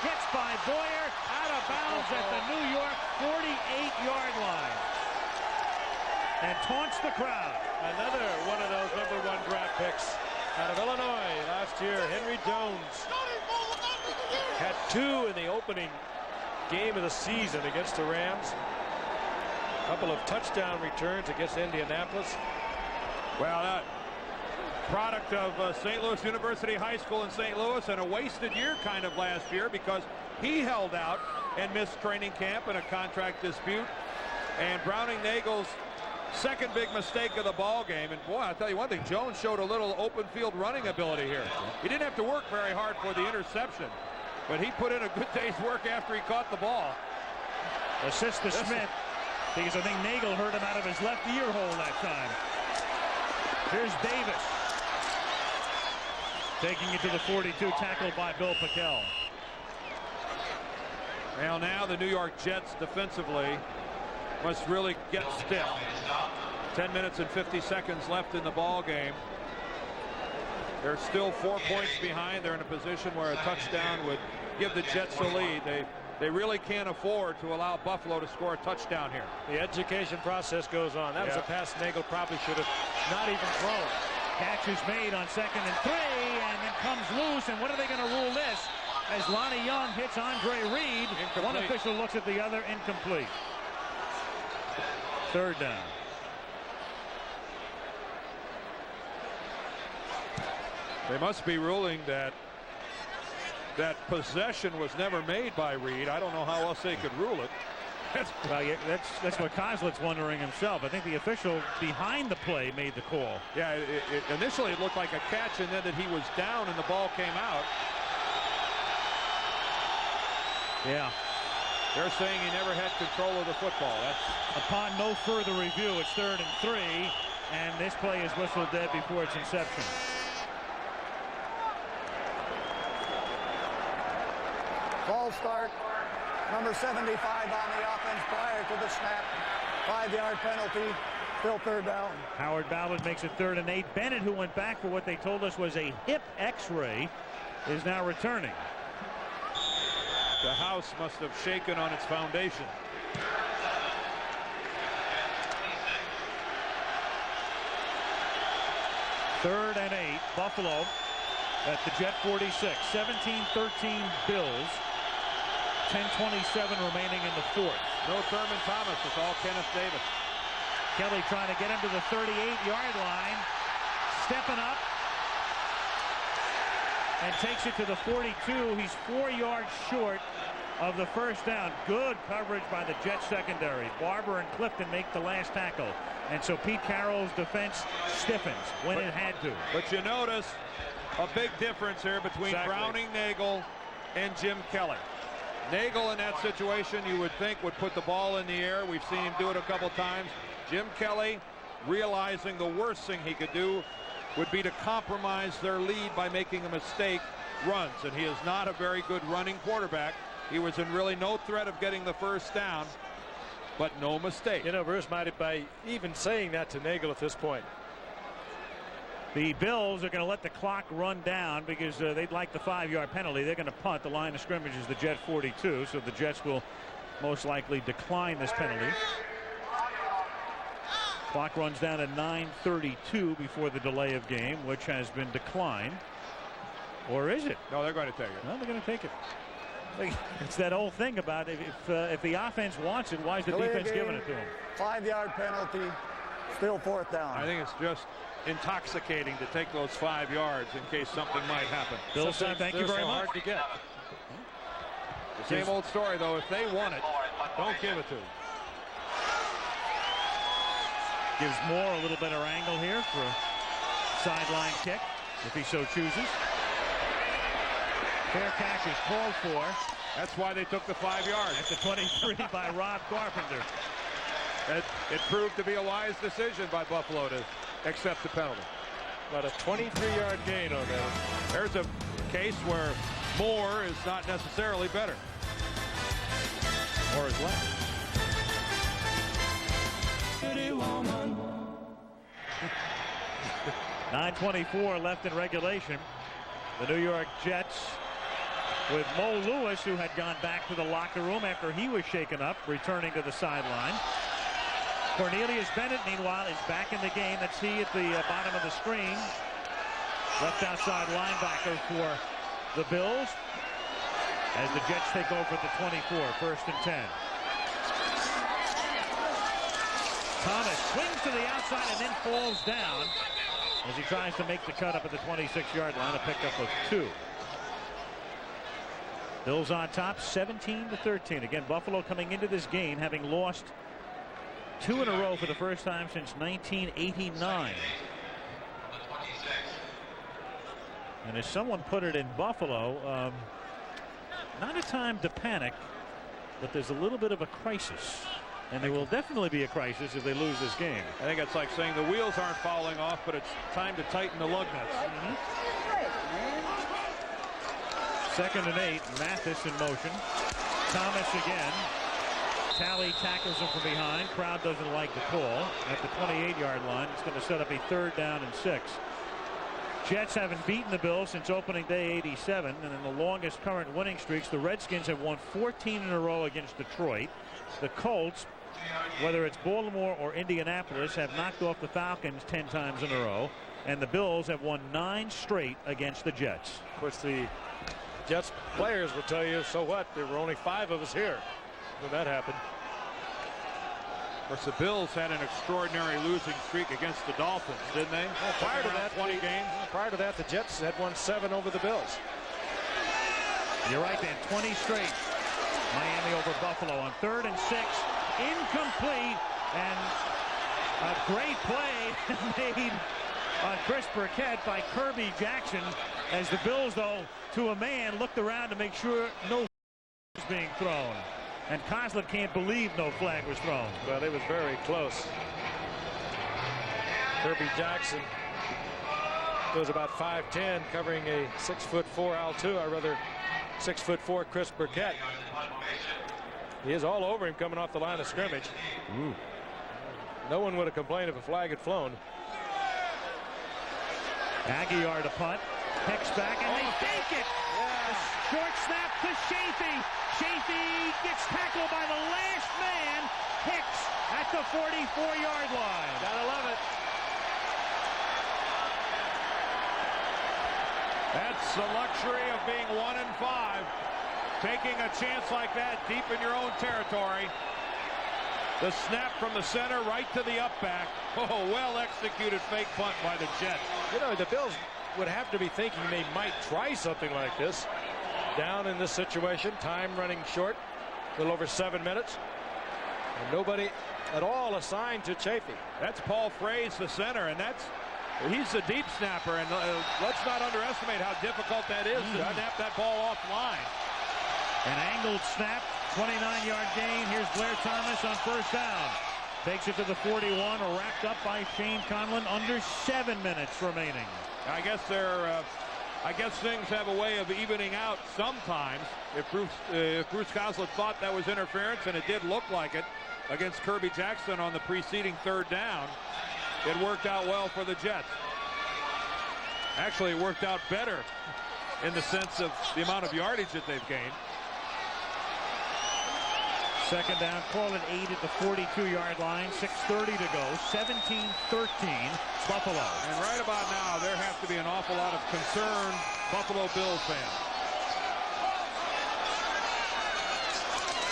gets by Boyer, out of bounds at the New York 48-yard line. And taunts the crowd. Another one of those #1 draft picks out of Illinois last year. Henry Jones had 2 in the opening game of the season against the Rams. A couple of touchdown returns against Indianapolis. Well, product of St. Louis University High School in St. Louis, and a wasted year kind of last year because he held out and missed training camp in a contract dispute. And Browning Nagel's second big mistake of the ball game. And boy, I'll tell you one thing, Jones showed a little open field running ability here. He didn't have to work very hard for the interception, but he put in a good day's work after he caught the ball. Assist to Smith, because I think Nagel hurt him out of his left ear hole that time. Here's Davis. Taking it to the 42, tackled by Bill Pickel. Well, now the New York Jets defensively must really get stiff. 10 minutes and 50 seconds left in the ball game. They're still 4 points behind. They're in a position where a touchdown would give the Jets a lead. They really can't afford to allow Buffalo to score a touchdown here. The education process goes on. That was a pass Nagel probably should have not even thrown. Catch is made on 2nd and 3, and then comes loose. And what are they going to rule this? As Lonnie Young hits Andre Reed. Incomplete. One official looks at the other, incomplete. 3rd down. They must be ruling that possession was never made by Reed. I don't know how else they could rule it. Well, yeah, that's what Kozlet's wondering himself. I think the official behind the play made the call. Yeah, initially it looked like a catch, and then that he was down and the ball came out. Yeah. They're saying he never had control of the football. That's upon no further review. It's 3rd and 3, and this play is whistled dead before its inception. Ball start. Number 75 on the offense prior to the snap. 5-yard penalty. Still 3rd down. Howard Ballard makes it 3rd and 8. Bennett, who went back for what they told us was a hip X-ray, is now returning. The house must have shaken on its foundation. Third and 8. Buffalo at the Jet 46. 17-13 Bills. 10:27 remaining in the 4th. No Thurman Thomas. It's all Kenneth Davis. Kelly trying to get him to the 38-yard line. Stepping up. And takes it to the 42. He's 4 yards short of the first down. Good coverage by the Jets secondary. Barber and Clifton make the last tackle. And so Pete Carroll's defense stiffens when it had to. But you notice a big difference here between Browning Nagel and Jim Kelly. Nagel in that situation you would think would put the ball in the air. We've seen him do it a couple times. Jim Kelly, realizing the worst thing he could do would be to compromise their lead by making a mistake, runs. And he is not a very good running quarterback. He was in really no threat of getting the first down, but no mistake. You know, Bruce might by even saying that to Nagel at this point. The Bills are going to let the clock run down because they'd like the 5-yard penalty. They're going to punt. The line of scrimmage is the Jet 42, so the Jets will most likely decline this penalty. Clock runs down to 9:32 before the delay of game, which has been declined. Or is it? No, they're going to take it. No, they're going to take it. It's that old thing about if the offense wants it, why is the defense giving it to them? 5-yard penalty. Still 4th down. I think it's just intoxicating to take those 5 yards in case something might happen. Bill said thank you very much. Hard to get. The same old story though. If they want it, don't give it to them. Gives Moore a little better angle here for a sideline kick if he so chooses. Fair catch is called for. That's why they took the 5 yards. At the 23 by Rob Carpenter. It proved to be a wise decision by Buffalo to accept the penalty. About a 23-yard gain on that. There's a case where more is not necessarily better. Or is less. .924 left in regulation. The New York Jets with Mo Lewis, who had gone back to the locker room after he was shaken up, returning to the sideline. Cornelius Bennett, meanwhile, is back in the game. That's he at the bottom of the screen. Left outside linebacker for the Bills as the Jets take over at the 24, 1st and 10. Thomas swings to the outside and then falls down as he tries to make the cut up at the 26-yard line, a pickup of 2. Bills on top, 17-13. Again, Buffalo coming into this game having lost 2 in a row for the first time since 1989. And as someone put it in Buffalo, not a time to panic, but there's a little bit of a crisis. And there will definitely be a crisis if they lose this game. I think it's like saying the wheels aren't falling off, but it's time to tighten the lug nuts. 2nd and 8. Mathis in motion. Thomas again. Talley tackles him from behind. Crowd doesn't like the call. At the 28-yard line, it's going to set up a 3rd down and 6. Jets haven't beaten the Bills since opening day '87, and in the longest current winning streaks, the Redskins have won 14 in a row against Detroit. The Colts, whether it's Baltimore or Indianapolis, have knocked off the Falcons 10 times in a row, and the Bills have won 9 straight against the Jets. Of course, the Jets players will tell you, so what? There were only 5 of us here when that happened. Of course, the Bills had an extraordinary losing streak against the Dolphins, didn't they? Well, prior to that, 20 games. Prior to that, the Jets had won 7 over the Bills. You're right, Dan. 20 straight. Miami over Buffalo on 3rd and 6. Incomplete, and a great play made on Chris Burkett by Kirby Jackson, as the Bills, though, to a man, looked around to make sure no was being thrown. And Coslett can't believe no flag was thrown. Well, it was very close. Kirby Jackson goes about 5'10", covering a 6'4" Altua, or rather 6'4" Chris Burkett. He is all over him coming off the line of scrimmage. Ooh. No one would have complained if a flag had flown. Aguilar to punt. Hicks back, and they take it. Yeah. Short snap to Chafee. Chafee gets tackled by the last man. Hicks at the 44-yard line. Gotta love it. That's the luxury of being 1-5. Taking a chance like that deep in your own territory. The snap from the center right to the up back. Oh, well executed fake punt by the Jets. You know, the Bills would have to be thinking they might try something like this. Down in this situation, time running short, a little over 7 minutes. And nobody at all assigned to Chafee. That's Paul Fraze, the center, and he's a deep snapper, and let's not underestimate how difficult that is to snap that ball offline. An angled snap, 29-yard gain. Here's Blair Thomas on 1st down. Takes it to the 41, wrapped up by Shane Conlon. Under 7 minutes remaining. I guess things have a way of evening out sometimes. If Bruce Coslett thought that was interference, and it did look like it against Kirby Jackson on the preceding 3rd down, it worked out well for the Jets. Actually, it worked out better in the sense of the amount of yardage that they've gained. 2nd down, call it 8 at the 42-yard line. 6:30 to go. 17-13 Buffalo. And right about now, there has to be an awful lot of concerned Buffalo Bills fans.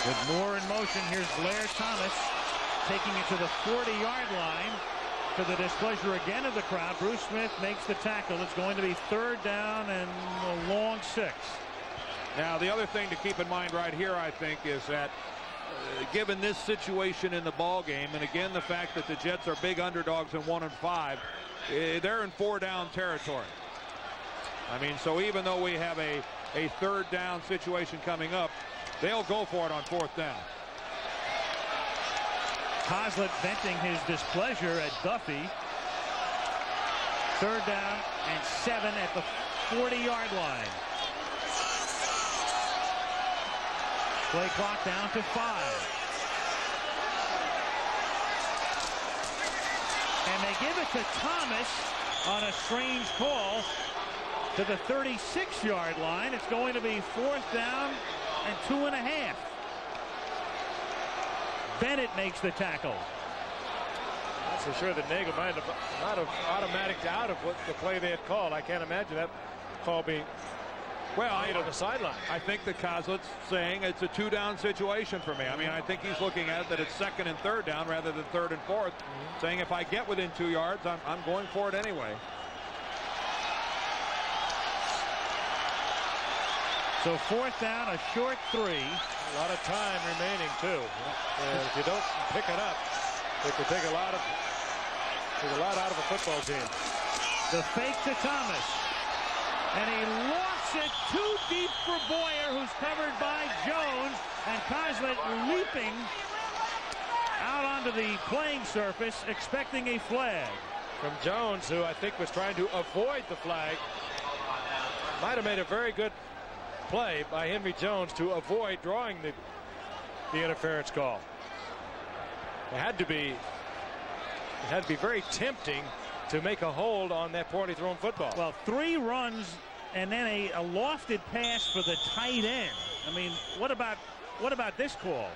With Moore in motion, here's Blair Thomas taking it to the 40-yard line. To the displeasure again of the crowd, Bruce Smith makes the tackle. It's going to be 3rd down and a long 6. Now, the other thing to keep in mind right here, I think, is that given this situation in the ball game, and again the fact that the Jets are big underdogs in 1-5, they're in 4-down territory. I mean, so even though we have a a third down situation coming up, they'll go for it on fourth down. Coslett venting his displeasure at Duffy. Third down and 7 at the 40-yard line. Play clock down to 5. And they give it to Thomas on a strange call to the 36-yard line. It's going to be fourth down and 2.5. Bennett makes the tackle. Not so sure that Nagel might have not have automatic out of what the play they had called. I can't imagine that call being made on the sideline. I think that Coslett's saying it's a 2-down situation for me. I mean, I think he's looking at it that it's second and third down rather than third and fourth, saying if I get within 2 yards, I'm going for it anyway. So fourth down, a short 3. A lot of time remaining too. And if you don't pick it up, it could take a lot out of a football team. The fake to Thomas. And he lofts it too deep for Boyer, who's covered by Jones. And Coslett leaping out onto the playing surface, expecting a flag. From Jones, who I think was trying to avoid the flag. Might have made a very good play by Henry Jones to avoid drawing the interference call. It had to be very tempting to make a hold on that poorly thrown football. Well, 3 runs and then a lofted pass for the tight end. I mean, what about this call?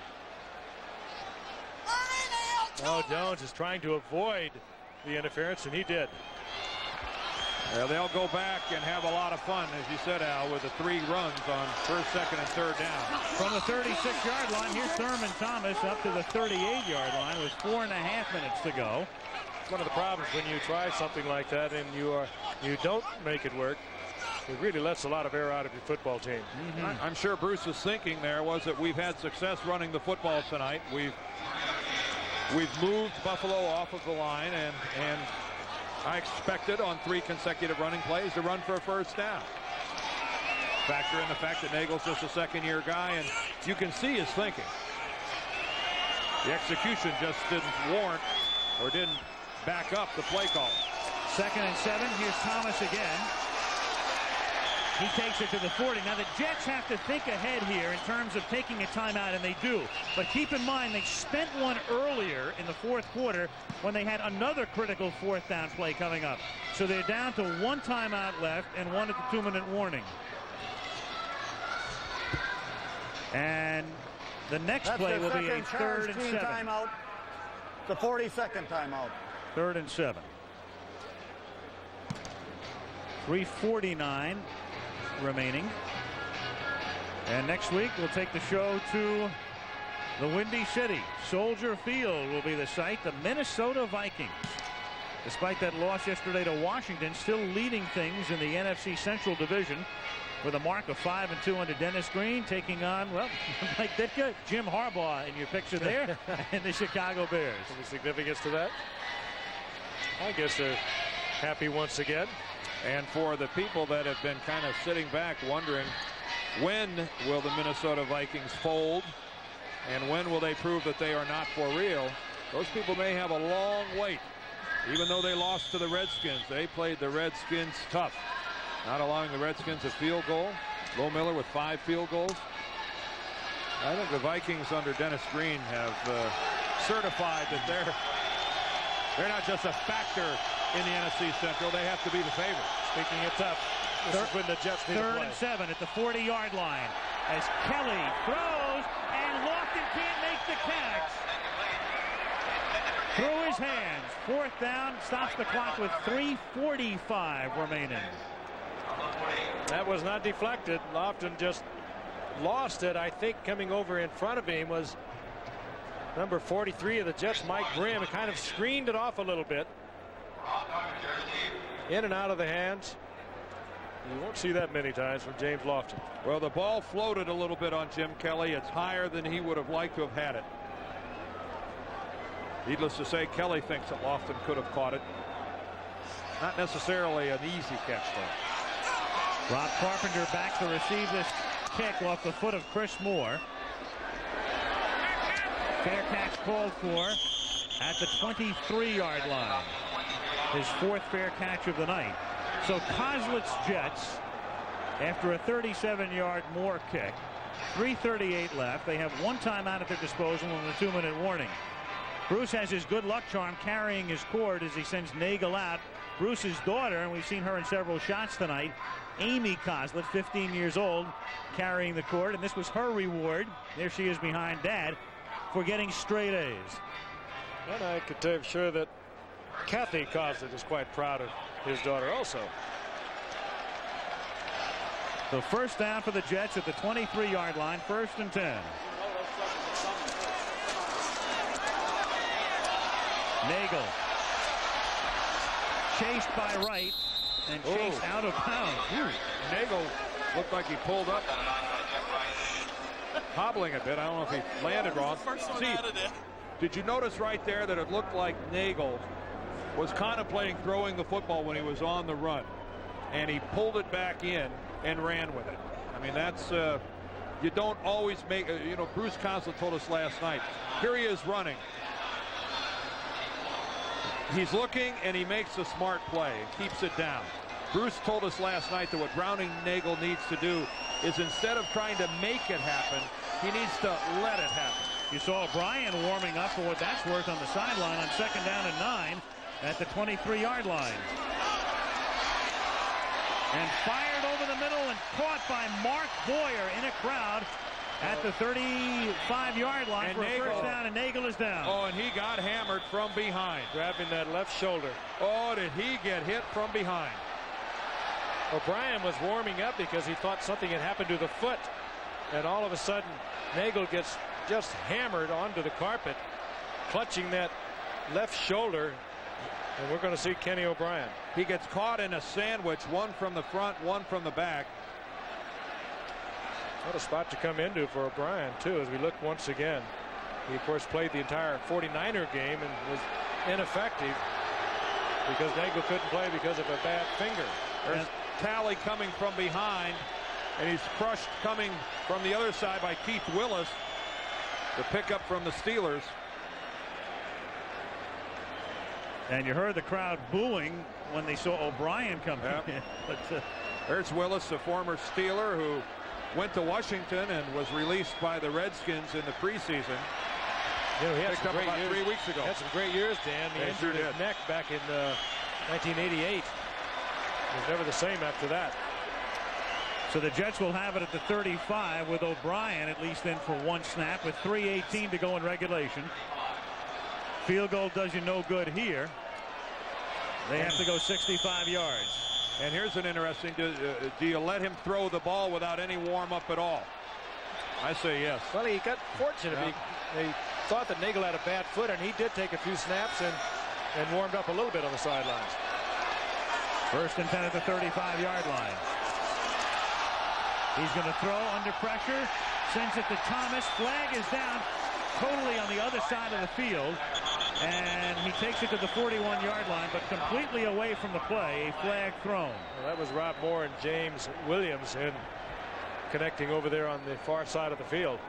Oh, Jones is trying to avoid the interference, and he did. Well, they'll go back and have a lot of fun, as you said, Al, with the 3 runs on first, second, and third down. From the 36-yard line, here's Thurman Thomas up to the 38-yard line with 4.5 minutes to go. One of the problems when you try something like that and you don't make it work, it really lets a lot of air out of your football team. I'm sure Bruce's thinking there was that we've had success running the football tonight. We've moved Buffalo off of the line, and I expected on 3 consecutive running plays to run for a first down. Factor in the fact that Nagel's just a second-year guy, and you can see his thinking. The execution just didn't warrant or didn't back up the play call. 2nd and 7. Here's Thomas again. He takes it to the 40. Now the Jets have to think ahead here in terms of taking a timeout, and they do. But keep in mind they spent one earlier in the fourth quarter when they had another critical fourth down play coming up. So they're down to 1 timeout left and 1 at the 2-minute warning. And the next play will be a 3rd and 7. Timeout. The 42nd timeout. 3rd and 7. 3:49 remaining. And next week we'll take the show to the Windy City. Soldier Field will be the site. The Minnesota Vikings, despite that loss yesterday to Washington, still leading things in the NFC Central Division with a mark of 5-2 under Dennis Green, taking on, well, Mike Ditka, Jim Harbaugh in your picture there, and the Chicago Bears. Any significance to that? I guess they're happy once again. And for the people that have been kind of sitting back wondering, when will the Minnesota Vikings fold and when will they prove that they are not for real, those people may have a long wait. Even though they lost to the Redskins, they played the Redskins tough, not allowing the Redskins a field goal. Lo Miller with 5 field goals. I think the Vikings under Dennis Green have certified that they're not just a factor in the NFC Central. They have to be the favorite. Speaking it tough, this is when the Jets need to play. 3rd and 7 at the 40-yard line as Kelly throws and Lofton can't make the catch. Through his hands. 4th down, stops the clock with 3:45 remaining. That was not deflected. Lofton just lost it. I think coming over in front of him was number 43 of the Jets, Mike Grimm. It kind of screened it off a little bit. In and out of the hands. You won't see that many times from James Lofton. Well, the ball floated a little bit on Jim Kelly. It's higher than he would have liked to have had it. Needless to say, Kelly thinks that Lofton could have caught it. Not necessarily an easy catch, though. Rob Carpenter back to receive this kick off the foot of Chris Moore. Fair catch called for at the 23-yard line. His 4th fair catch of the night. So Kozlitz Jets, after a 37-yard Moore kick, 3:38 left. They have 1 timeout at their disposal and a 2-minute warning. Bruce has his good luck charm carrying his cord as he sends Nagel out. Bruce's daughter, and we've seen her in several shots tonight, Amy Kozlitz, 15 years old, carrying the cord, and this was her reward. There she is behind Dad for getting straight A's. And I could tell you for sure that Kathy Kozlitz is quite proud of his daughter also. So first down for the Jets at the 23-yard line, 1st and 10. Nagel chased by Wright and chased out of bounds. Nagel looked like he pulled up, hobbling a bit. I don't know if he landed wrong. See, did you notice right there that it looked like Nagel was contemplating throwing the football when he was on the run, and he pulled it back in and ran with it. I mean, that's you don't always make, Bruce Kozlitz told us last night, here he is running. He's looking and he makes a smart play and keeps it down. Bruce told us last night that what Browning Nagel needs to do is, instead of trying to make it happen, he needs to let it happen. You saw O'Brien warming up for what that's worth on the sideline on 2nd down and 9 at the 23-yard line. And fired over the middle and caught by Mark Boyer in a crowd at the 35-yard line and for Nagel, a first down, and Nagel is down. Oh, and he got hammered from behind. Grabbing that left shoulder. Oh, did he get hit from behind? O'Brien was warming up because he thought something had happened to the foot. And all of a sudden, Nagel gets just hammered onto the carpet, clutching that left shoulder. And we're going to see Kenny O'Brien. He gets caught in a sandwich, one from the front, one from the back. What a spot to come into for O'Brien, too, as we look once again. He, of course, played the entire 49er game and was ineffective because Nagel couldn't play because of a bad finger. There's Talley coming from behind, and he's crushed coming from the other side by Keith Willis, the pickup from the Steelers. And you heard the crowd booing when they saw O'Brien come in. But, there's Willis, a former Steeler who went to Washington and was released by the Redskins in the preseason. He had picked some up great about years. 3 weeks ago. He had some great years, Dan. He injured his neck back in 1988. He was never the same after that. So the Jets will have it at the 35 with O'Brien at least in for 1 snap with 3:18 to go in regulation. Field goal does you no good here. They have to go 65 yards. And here's an interesting, do you let him throw the ball without any warm-up at all? I say yes. Well, he got fortunate. Yeah. They thought that Nagel had a bad foot, and he did take a few snaps and warmed up a little bit on the sidelines. 1st and 10 at the 35-yard line. He's going to throw under pressure. Sends it to Thomas. Flag is down totally on the other side of the field. And he takes it to the 41-yard line, but completely away from the play. A flag thrown. Well, that was Rob Moore and James Williams connecting over there on the far side of the field.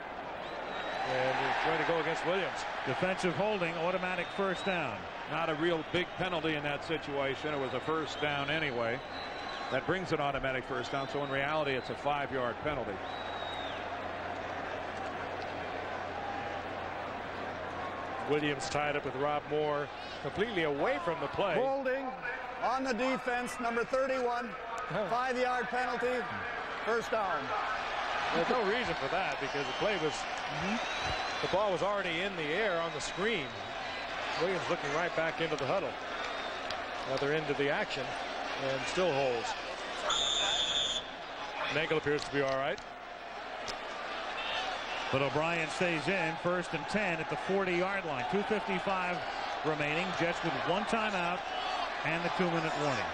And he's going to go against Williams. Defensive holding, automatic first down. Not a real big penalty in that situation. It was a first down anyway. That brings an automatic first down. So in reality, it's a 5-yard penalty. Williams tied up with Rob Moore completely away from the play. Holding on the defense, number 31. 5-yard penalty. First down. There's no reason for that because the play was, the ball was already in the air on the screen. Williams looking right back into the huddle. Other end of the action and still holds. Nagel appears to be all right. But O'Brien stays in. 1st and 10 at the 40-yard line. 2:55 remaining. Jets with 1 timeout and the 2-minute warning.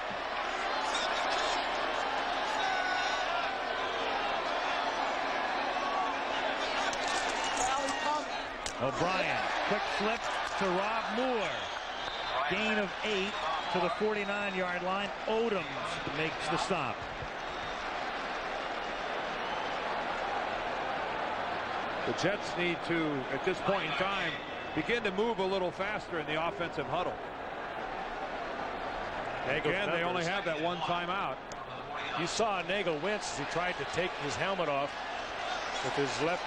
O'Brien, quick flip to Rob Moore. Gain of 8 to the 49-yard line. Odoms makes the stop. The Jets need to, at this point in time, begin to move a little faster in the offensive huddle. Again, they only have that one timeout. You saw Nagel wince as he tried to take his helmet off with his left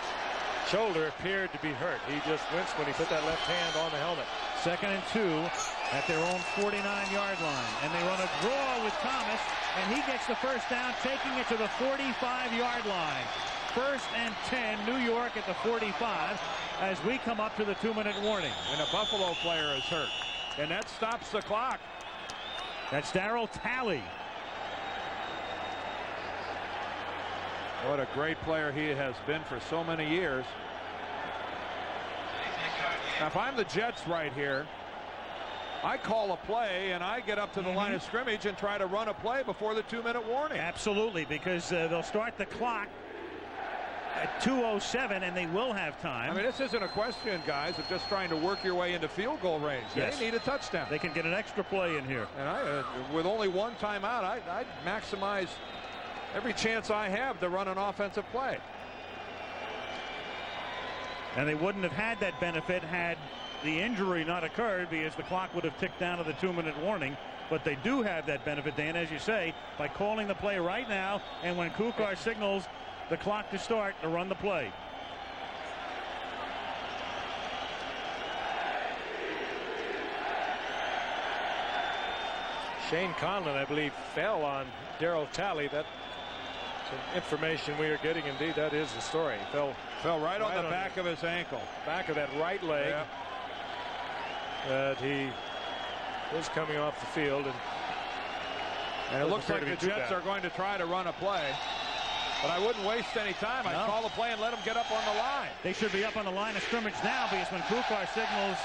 shoulder appeared to be hurt. He just winced when he put that left hand on the helmet. 2nd and 2 at their own 49-yard line. And they run a draw with Thomas, and he gets the first down, taking it to the 45-yard line. 1st and 10, New York at the 45 as we come up to the 2-minute warning. And a Buffalo player is hurt. And that stops the clock. That's Darryl Talley. What a great player he has been for so many years. Now, if I'm the Jets right here, I call a play and I get up to the line of scrimmage and try to run a play before the 2-minute warning. Absolutely, because they'll start the clock at 2:07 and they will have time. I mean, this isn't a question, guys, of just trying to work your way into field goal range. Yes. They need a touchdown. They can get an extra play in here. And with only one timeout, I'd maximize every chance I have to run an offensive play. And they wouldn't have had that benefit had the injury not occurred, because the clock would have ticked down to the 2-minute warning. But they do have that benefit, Dan, as you say, by calling the play right now, and when Kukar signals the clock to start, to run the play. Shane Conlon, I believe, fell on Darryl Talley. That's information we are getting. Indeed, that is the story. Fell right on the back of his ankle. Back of that right leg. Yeah. That he is coming off the field. And it looks like the Jets are going to try to run a play. But I wouldn't waste any time. I'd call the play and let them get up on the line. They should be up on the line of scrimmage now, because when Kukar signals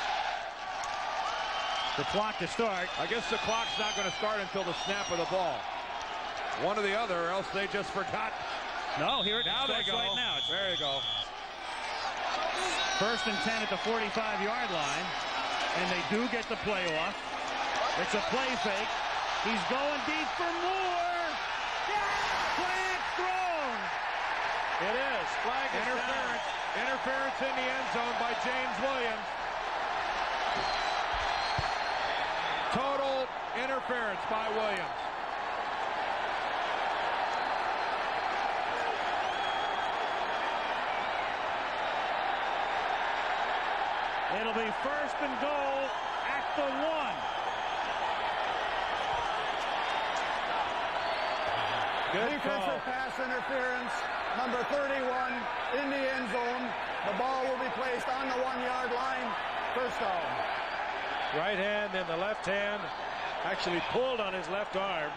the clock to start. I guess the clock's not going to start until the snap of the ball. One or the other, or else they just forgot. No, here it now they go. Right now. There you go. 1st and 10 at the 45-yard line, and they do get the play off. It's a play fake. He's going deep for more. Flag thrown. It is. Flag interference. Interference in the end zone by James Williams. Total interference by Williams. It'll be 1st and goal at the 1. Good defensive pass interference, number 31 in the end zone. The ball will be placed on the 1-yard line. First down. Right hand and the left hand actually pulled on his left arm.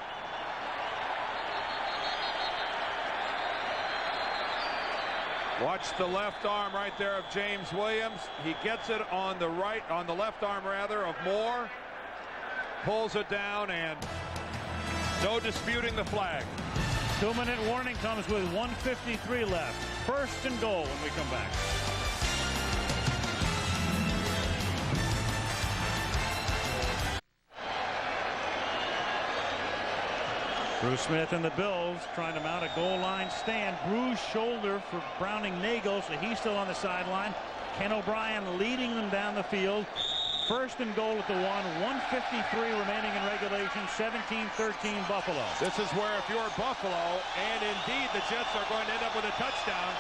Watch the left arm right there of James Williams. He gets it on the left arm rather of Moore. Pulls it down, and no disputing the flag. 2-minute warning comes with 1:53 left. 1st and goal when we come back. Bruce Smith and the Bills trying to mount a goal line stand. Bruised shoulder for Browning Nagel, so he's still on the sideline. Ken O'Brien leading them down the field. 1st and goal at the 1. 1:53 remaining in regulation. 17-13 Buffalo. This is where, if you're Buffalo, and indeed the Jets are going to end up with a touchdown,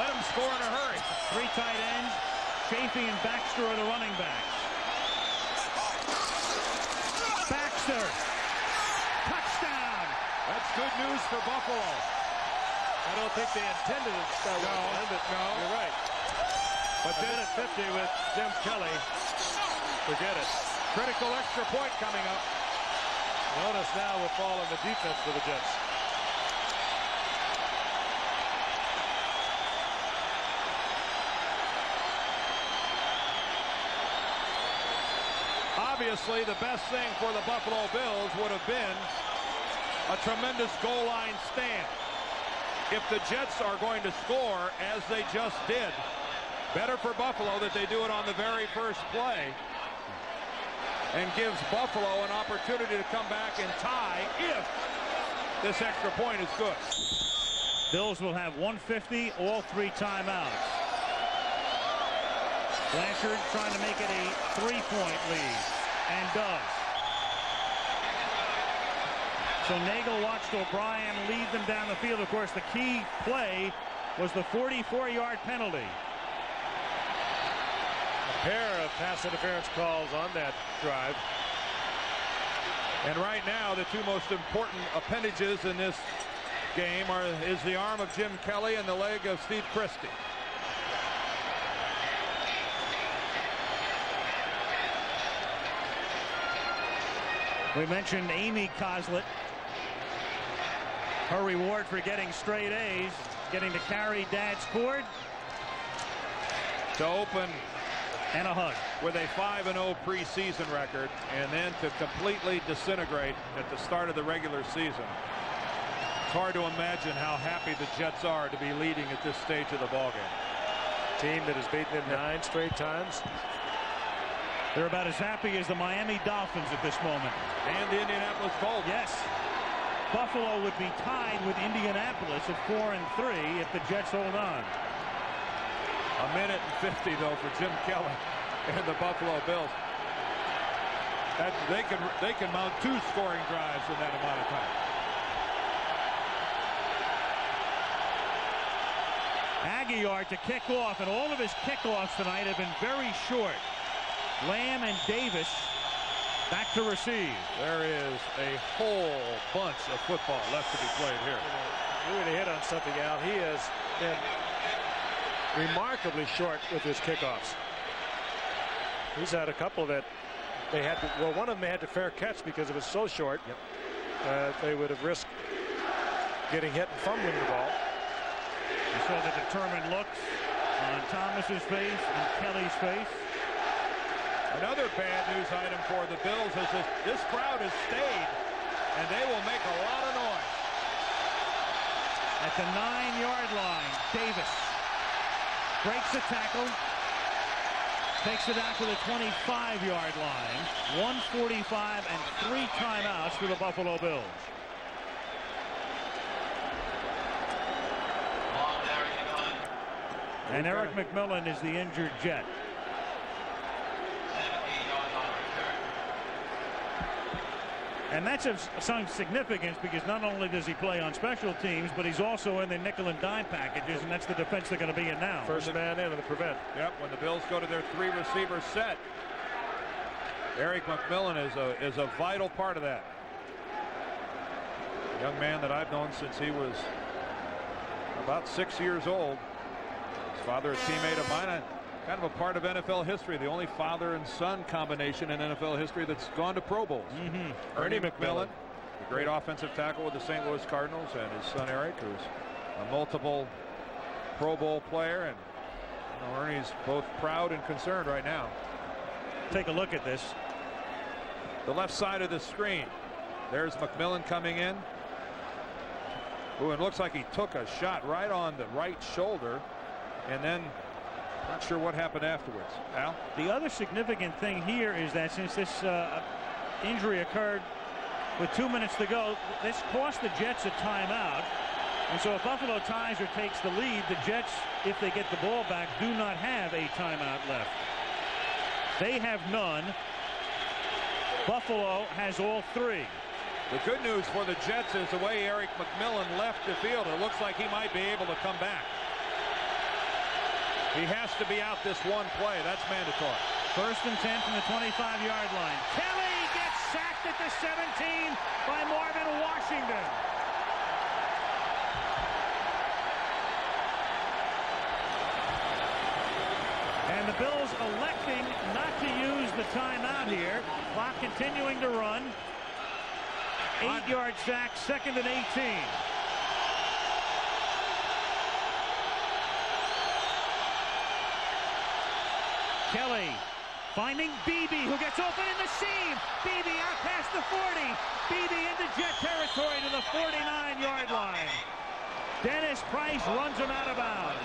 let them score in a hurry. 3 tight ends. Chafee and Baxter are the running backs. Baxter. Touchdown. That's good news for Buffalo. I don't think they intended it that way. No. You're right. But then at 50 with Jim Kelly, forget it. Critical extra point coming up. Notice now will fall in the defense for the Jets. Obviously, the best thing for the Buffalo Bills would have been a tremendous goal line stand. If the Jets are going to score, as they just did, better for Buffalo that they do it on the very first play, and gives Buffalo an opportunity to come back and tie if this extra point is good. Bills will have 150, all 3 timeouts. Blanchard trying to make it a 3-point lead, and does. So Nagel watched O'Brien lead them down the field. Of course, the key play was the 44-yard penalty. A pair of pass interference calls on that drive. And right now, the 2 most important appendages in this game is the arm of Jim Kelly and the leg of Steve Christie. We mentioned Amy Coslett. Her reward for getting straight A's, getting to carry Dad's cord. To open and a hug with a 5-0 preseason record, and then to completely disintegrate at the start of the regular season. It's hard to imagine how happy the Jets are to be leading at this stage of the ballgame. Team that has beaten them 9 straight times. They're about as happy as the Miami Dolphins at this moment. And the Indianapolis Colts. Yes. Buffalo would be tied with Indianapolis at 4-3 if the Jets hold on. A minute and 50 though for Jim Kelly and the Buffalo Bills. They can mount 2 scoring drives in that amount of time. Aguilar to kick off, and all of his kickoffs tonight have been very short. Lamb and Davis back to receive. There is a whole bunch of football left to be played here. You really hit on something, Al. He has been remarkably short with his kickoffs. He's had a couple that they had to, well, one of them they had to fair catch because it was so short. Yep. They would have risked getting hit and fumbling the ball. You saw the determined looks on Thomas's face and Kelly's face. Another bad news item for the Bills is that this crowd has stayed, and they will make a lot of noise. At the 9-yard line, Davis breaks the tackle, takes it out to the 25-yard line. 1:45 and 3 timeouts for the Buffalo Bills. And Eric McMillan is the injured Jet. And that's of some significance because not only does he play on special teams, but he's also in the nickel and dime packages, and that's the defense they're going to be in now. First man in on the prevent. Yep, when the Bills go to their 3-receiver set, Eric McMillan is a vital part of that. A young man that I've known since he was about 6 years old. His father, a teammate of mine, kind of a part of NFL history, the only father and son combination in NFL history that's gone to Pro Bowls. Ernie McMillan, a great offensive tackle with the St. Louis Cardinals, and his son Eric, who's a multiple Pro Bowl player, and Ernie's both proud and concerned right now. Take a look at this. The left side of the screen. There's McMillan coming in. Ooh, it looks like he took a shot right on the right shoulder, and then not sure what happened afterwards. Al? The other significant thing here is that since this injury occurred with 2 minutes to go, this cost the Jets a timeout. And so if Buffalo ties or takes the lead, the Jets, if they get the ball back, do not have a timeout left. They have none. Buffalo has all 3. The good news for the Jets is the way Eric McMillan left the field. It looks like he might be able to come back. He has to be out this one play. That's mandatory. 1st and 10 from the 25-yard line. Kelly gets sacked at the 17 by Marvin Washington. And the Bills electing not to use the timeout here. Clock continuing to run. 8-yard sack, 2nd and 18. Kelly finding Beebe, who gets open in the seam. Beebe out past the 40. Beebe into Jet territory to the 49-yard line. Dennis Price runs him out of bounds.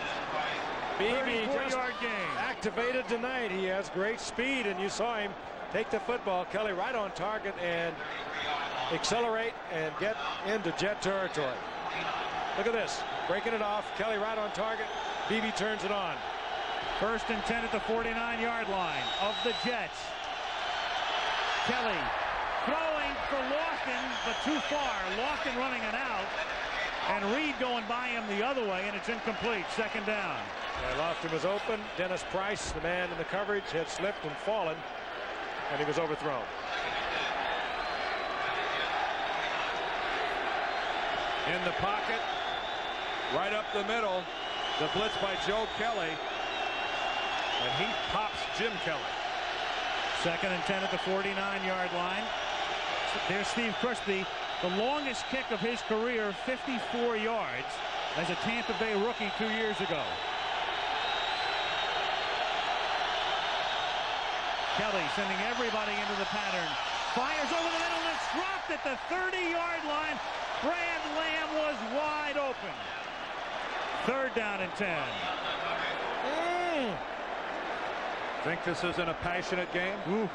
Beebe just gain. Activated tonight. He has great speed, and you saw him take the football, Kelly, right on target and accelerate and get into Jet territory. Look at this. Breaking it off. Kelly right on target. Beebe turns it on. 1st and 10 at the 49-yard line of the Jets. Kelly throwing for Lofton, but too far. Lofton running it out. And Reed going by him the other way, and it's incomplete. 2nd down. Lofton was open. Dennis Price, the man in the coverage, had slipped and fallen, and he was overthrown. In the pocket, right up the middle, the blitz by Joe Kelly, and he pops Jim Kelly. 2nd and 10 at the 49-yard line. There's Steve Crispy, the longest kick of his career, 54 yards, as a Tampa Bay rookie 2 years ago. Kelly sending everybody into the pattern. Fires over the middle, and it's dropped at the 30-yard line. Brad Lamb was wide open. 3rd down and 10. Think this isn't a passionate game? Ooh.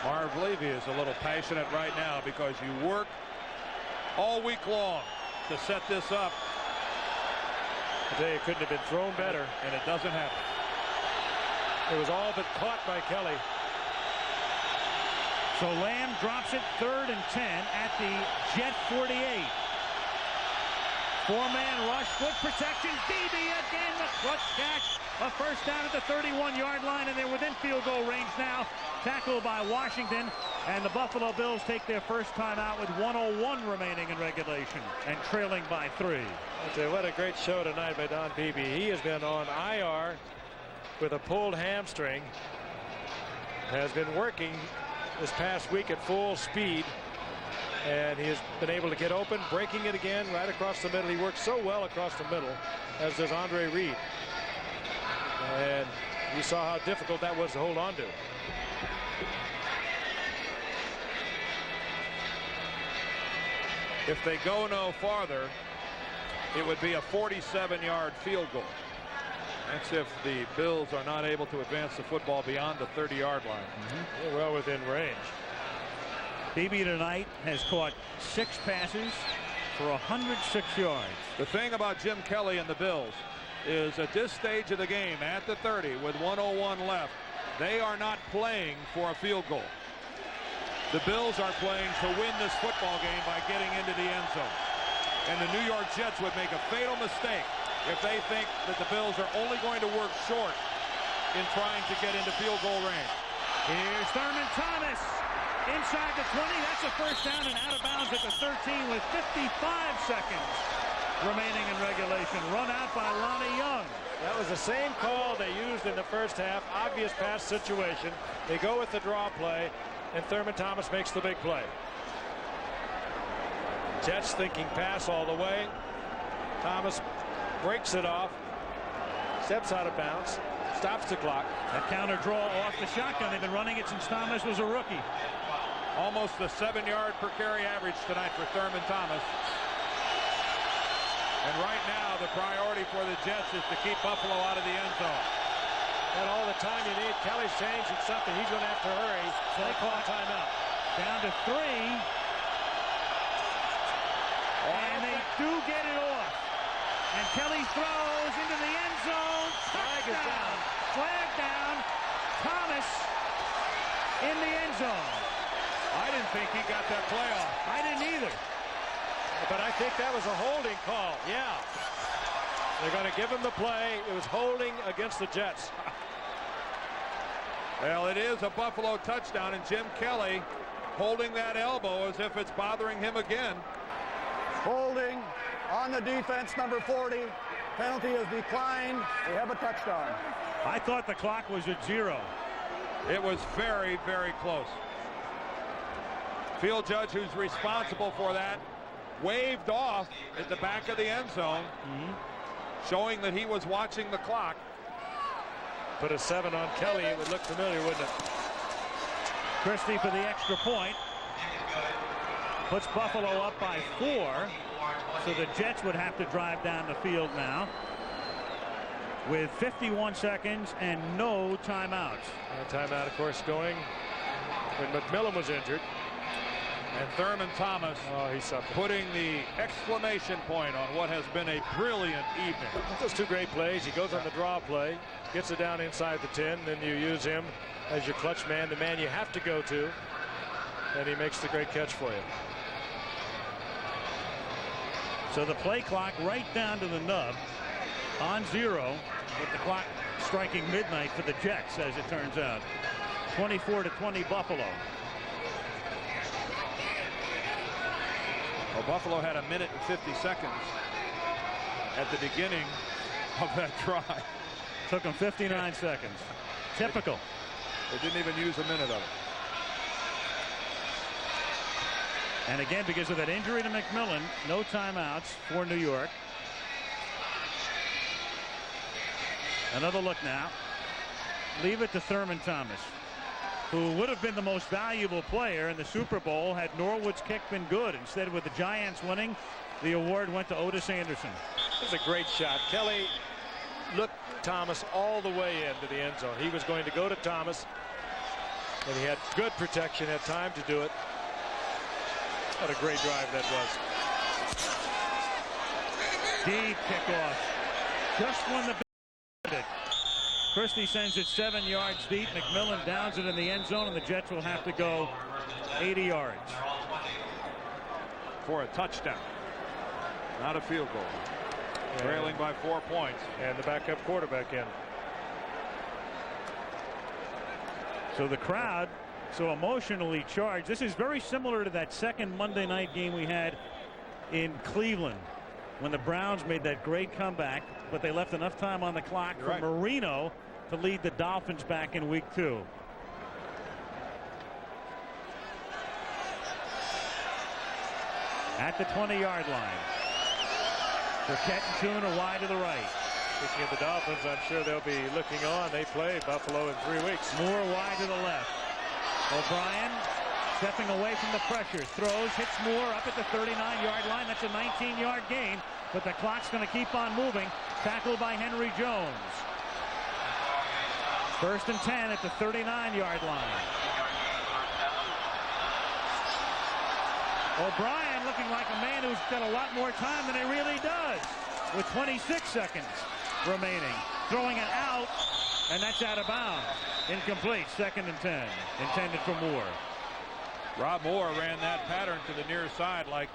Marv Levy is a little passionate right now because you work all week long to set this up. Today it couldn't have been thrown better, and it doesn't happen. It was all but caught by Kelly. So Lamb drops it 3rd and 10 at the Jet 48. 4-man rush, good protection. Beebe again, the clutch catch. A 1st down at the 31-yard line, and they're within field goal range now. Tackled by Washington, and the Buffalo Bills take their first time out with 1:01 remaining in regulation and trailing by 3. I'll tell you, what a great show tonight by Don Beebe. He has been on IR with a pulled hamstring. Has been working this past week at full speed, and he has been able to get open, breaking it again right across the middle. He works so well across the middle, as does Andre Reed. And you saw how difficult that was to hold on to. If they go no farther, it would be a 47-yard field goal. That's if the Bills are not able to advance the football beyond the 30-yard line. They're well within range. Beebe tonight has caught 6 passes for 106 yards. The thing about Jim Kelly and the Bills is at this stage of the game, at the 30 with 1:01 left, they are not playing for a field goal. The Bills are playing to win this football game by getting into the end zone. And the New York Jets would make a fatal mistake if they think that the Bills are only going to work short in trying to get into field goal range. Here's Thurman Thomas inside the 20. That's a 1st down and out of bounds at the 13 with 55 seconds remaining in regulation. Run out by Lonnie Young. That was the same call they used in the first half. Obvious pass situation. They go with the draw play, and Thurman Thomas makes the big play. Jets thinking pass all the way. Thomas breaks it off, steps out of bounds, stops the clock. A counter draw off the shotgun. They've been running it since Thomas was a rookie. Almost a 7-yard per carry average tonight for Thurman Thomas. And right now, the priority for the Jets is to keep Buffalo out of the end zone. And all the time you need. Kelly's changing something. He's going to have to hurry. So they call timeout. Down to 3. And they do get it off. And Kelly throws into the end zone. Touchdown. Flag down. Thomas in the end zone. I didn't think he got that play off. I didn't either. But I think that was a holding call. Yeah. They're going to give him the play. It was holding against the Jets. Well, it is a Buffalo touchdown, and Jim Kelly holding that elbow as if it's bothering him again. Holding on the defense, number 40. Penalty is declined. We have a touchdown. I thought the clock was at 0. It was very, very close. Field judge who's responsible for that waved off at the back of the end zone, showing that he was watching the clock. Put a 7 on Kelly. It would look familiar, wouldn't it? Christie for the extra point. Puts Buffalo up by 4. So the Jets would have to drive down the field now with 51 seconds and no timeouts. Timeout, of course, going when McMillan was injured. And Thurman Thomas putting the exclamation point on what has been a brilliant evening. Those two great plays. He goes on the draw play, gets it down inside the 10, then you use him as your clutch man, the man you have to go to, and he makes the great catch for you. So the play clock right down to the nub on 0, with the clock striking midnight for the Jets, as it turns out. 24-20 Buffalo. Well, Buffalo had 1 minute and 50 seconds at the beginning of that try. Took them 59 seconds. Typical. They didn't even use a minute of it. And again, because of that injury to McMillan, no timeouts for New York. Another look now. Leave it to Thurman Thomas, who would have been the most valuable player in the Super Bowl had Norwood's kick been good. Instead, with the Giants winning, the award went to Otis Anderson. It was a great shot. Kelly looked Thomas all the way into the end zone. He was going to go to Thomas, and he had good protection, had time to do it. What a great drive that was. Deep kickoff. Just when the Christie sends it 7 yards deep. McMillan downs it in the end zone, and the Jets will have to go 80 yards for a touchdown, not a field goal. Trailing by 4 points, and the backup quarterback in. So the crowd so emotionally charged. This is very similar to that second Monday night game we had in Cleveland, when the Browns made that great comeback, but they left enough time on the clock for Marino to lead the Dolphins back in week 2. At the 20-yard line. Burkett and Kuhn are wide to the right. Speaking of the Dolphins, I'm sure they'll be looking on. They play Buffalo in 3 weeks. Moore wide to the left. O'Brien stepping away from the pressure. Throws, hits Moore up at the 39-yard line. That's a 19-yard gain, but the clock's going to keep on moving. Tackled by Henry Jones. 1st and 10 at the 39-yard line. O'Brien looking like a man who's got a lot more time than he really does, with 26 seconds remaining. Throwing it out, and that's out of bounds. Incomplete. 2nd and 10. Intended for Moore. Rob Moore ran that pattern to the near side like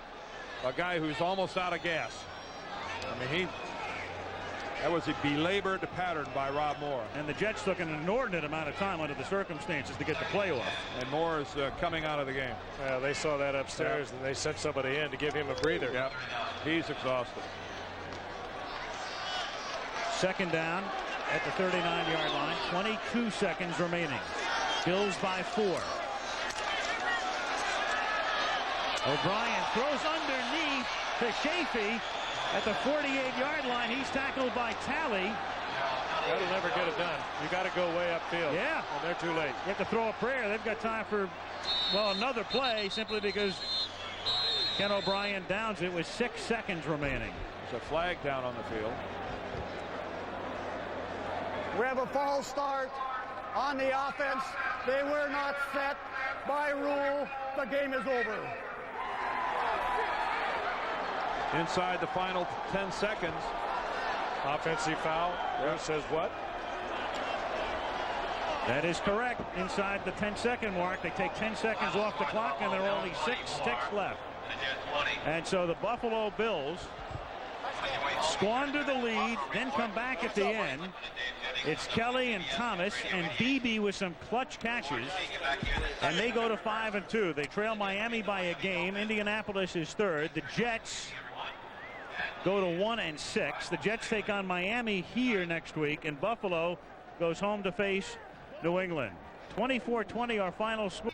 a guy who's almost out of gas. I mean, that was a belabored pattern by Rob Moore. And the Jets took an inordinate amount of time under the circumstances to get the play off. And Moore is coming out of the game. They saw that upstairs, and they sent somebody in to give him a breather. Yep. He's exhausted. 2nd down at the 39-yard line. 22 seconds remaining. Bills by 4. O'Brien throws underneath to Chafee at the 48-yard line. He's tackled by Talley. That'll never get it done. You got to go way upfield. Yeah. And they're too late. You have to throw a prayer. They've got time for, well, another play, simply because Ken O'Brien downs it with 6 seconds remaining. There's a flag down on the field. We have a false start on the offense. They were not set by rule. The game is over. Inside the final 10 seconds. Offensive foul. Bruce says what? That is correct. Inside the 10-second mark. They take 10 seconds off the clock, and there are only 6 ticks left. And so the Buffalo Bills squander the lead, then come back at the end. It's Kelly and Thomas and Beebe with some clutch catches, and they go to 5-2. They trail Miami by a game. Indianapolis is 3rd. The Jets go to 1-6. The Jets take on Miami here next week, and Buffalo goes home to face New England. 24-20 our final score.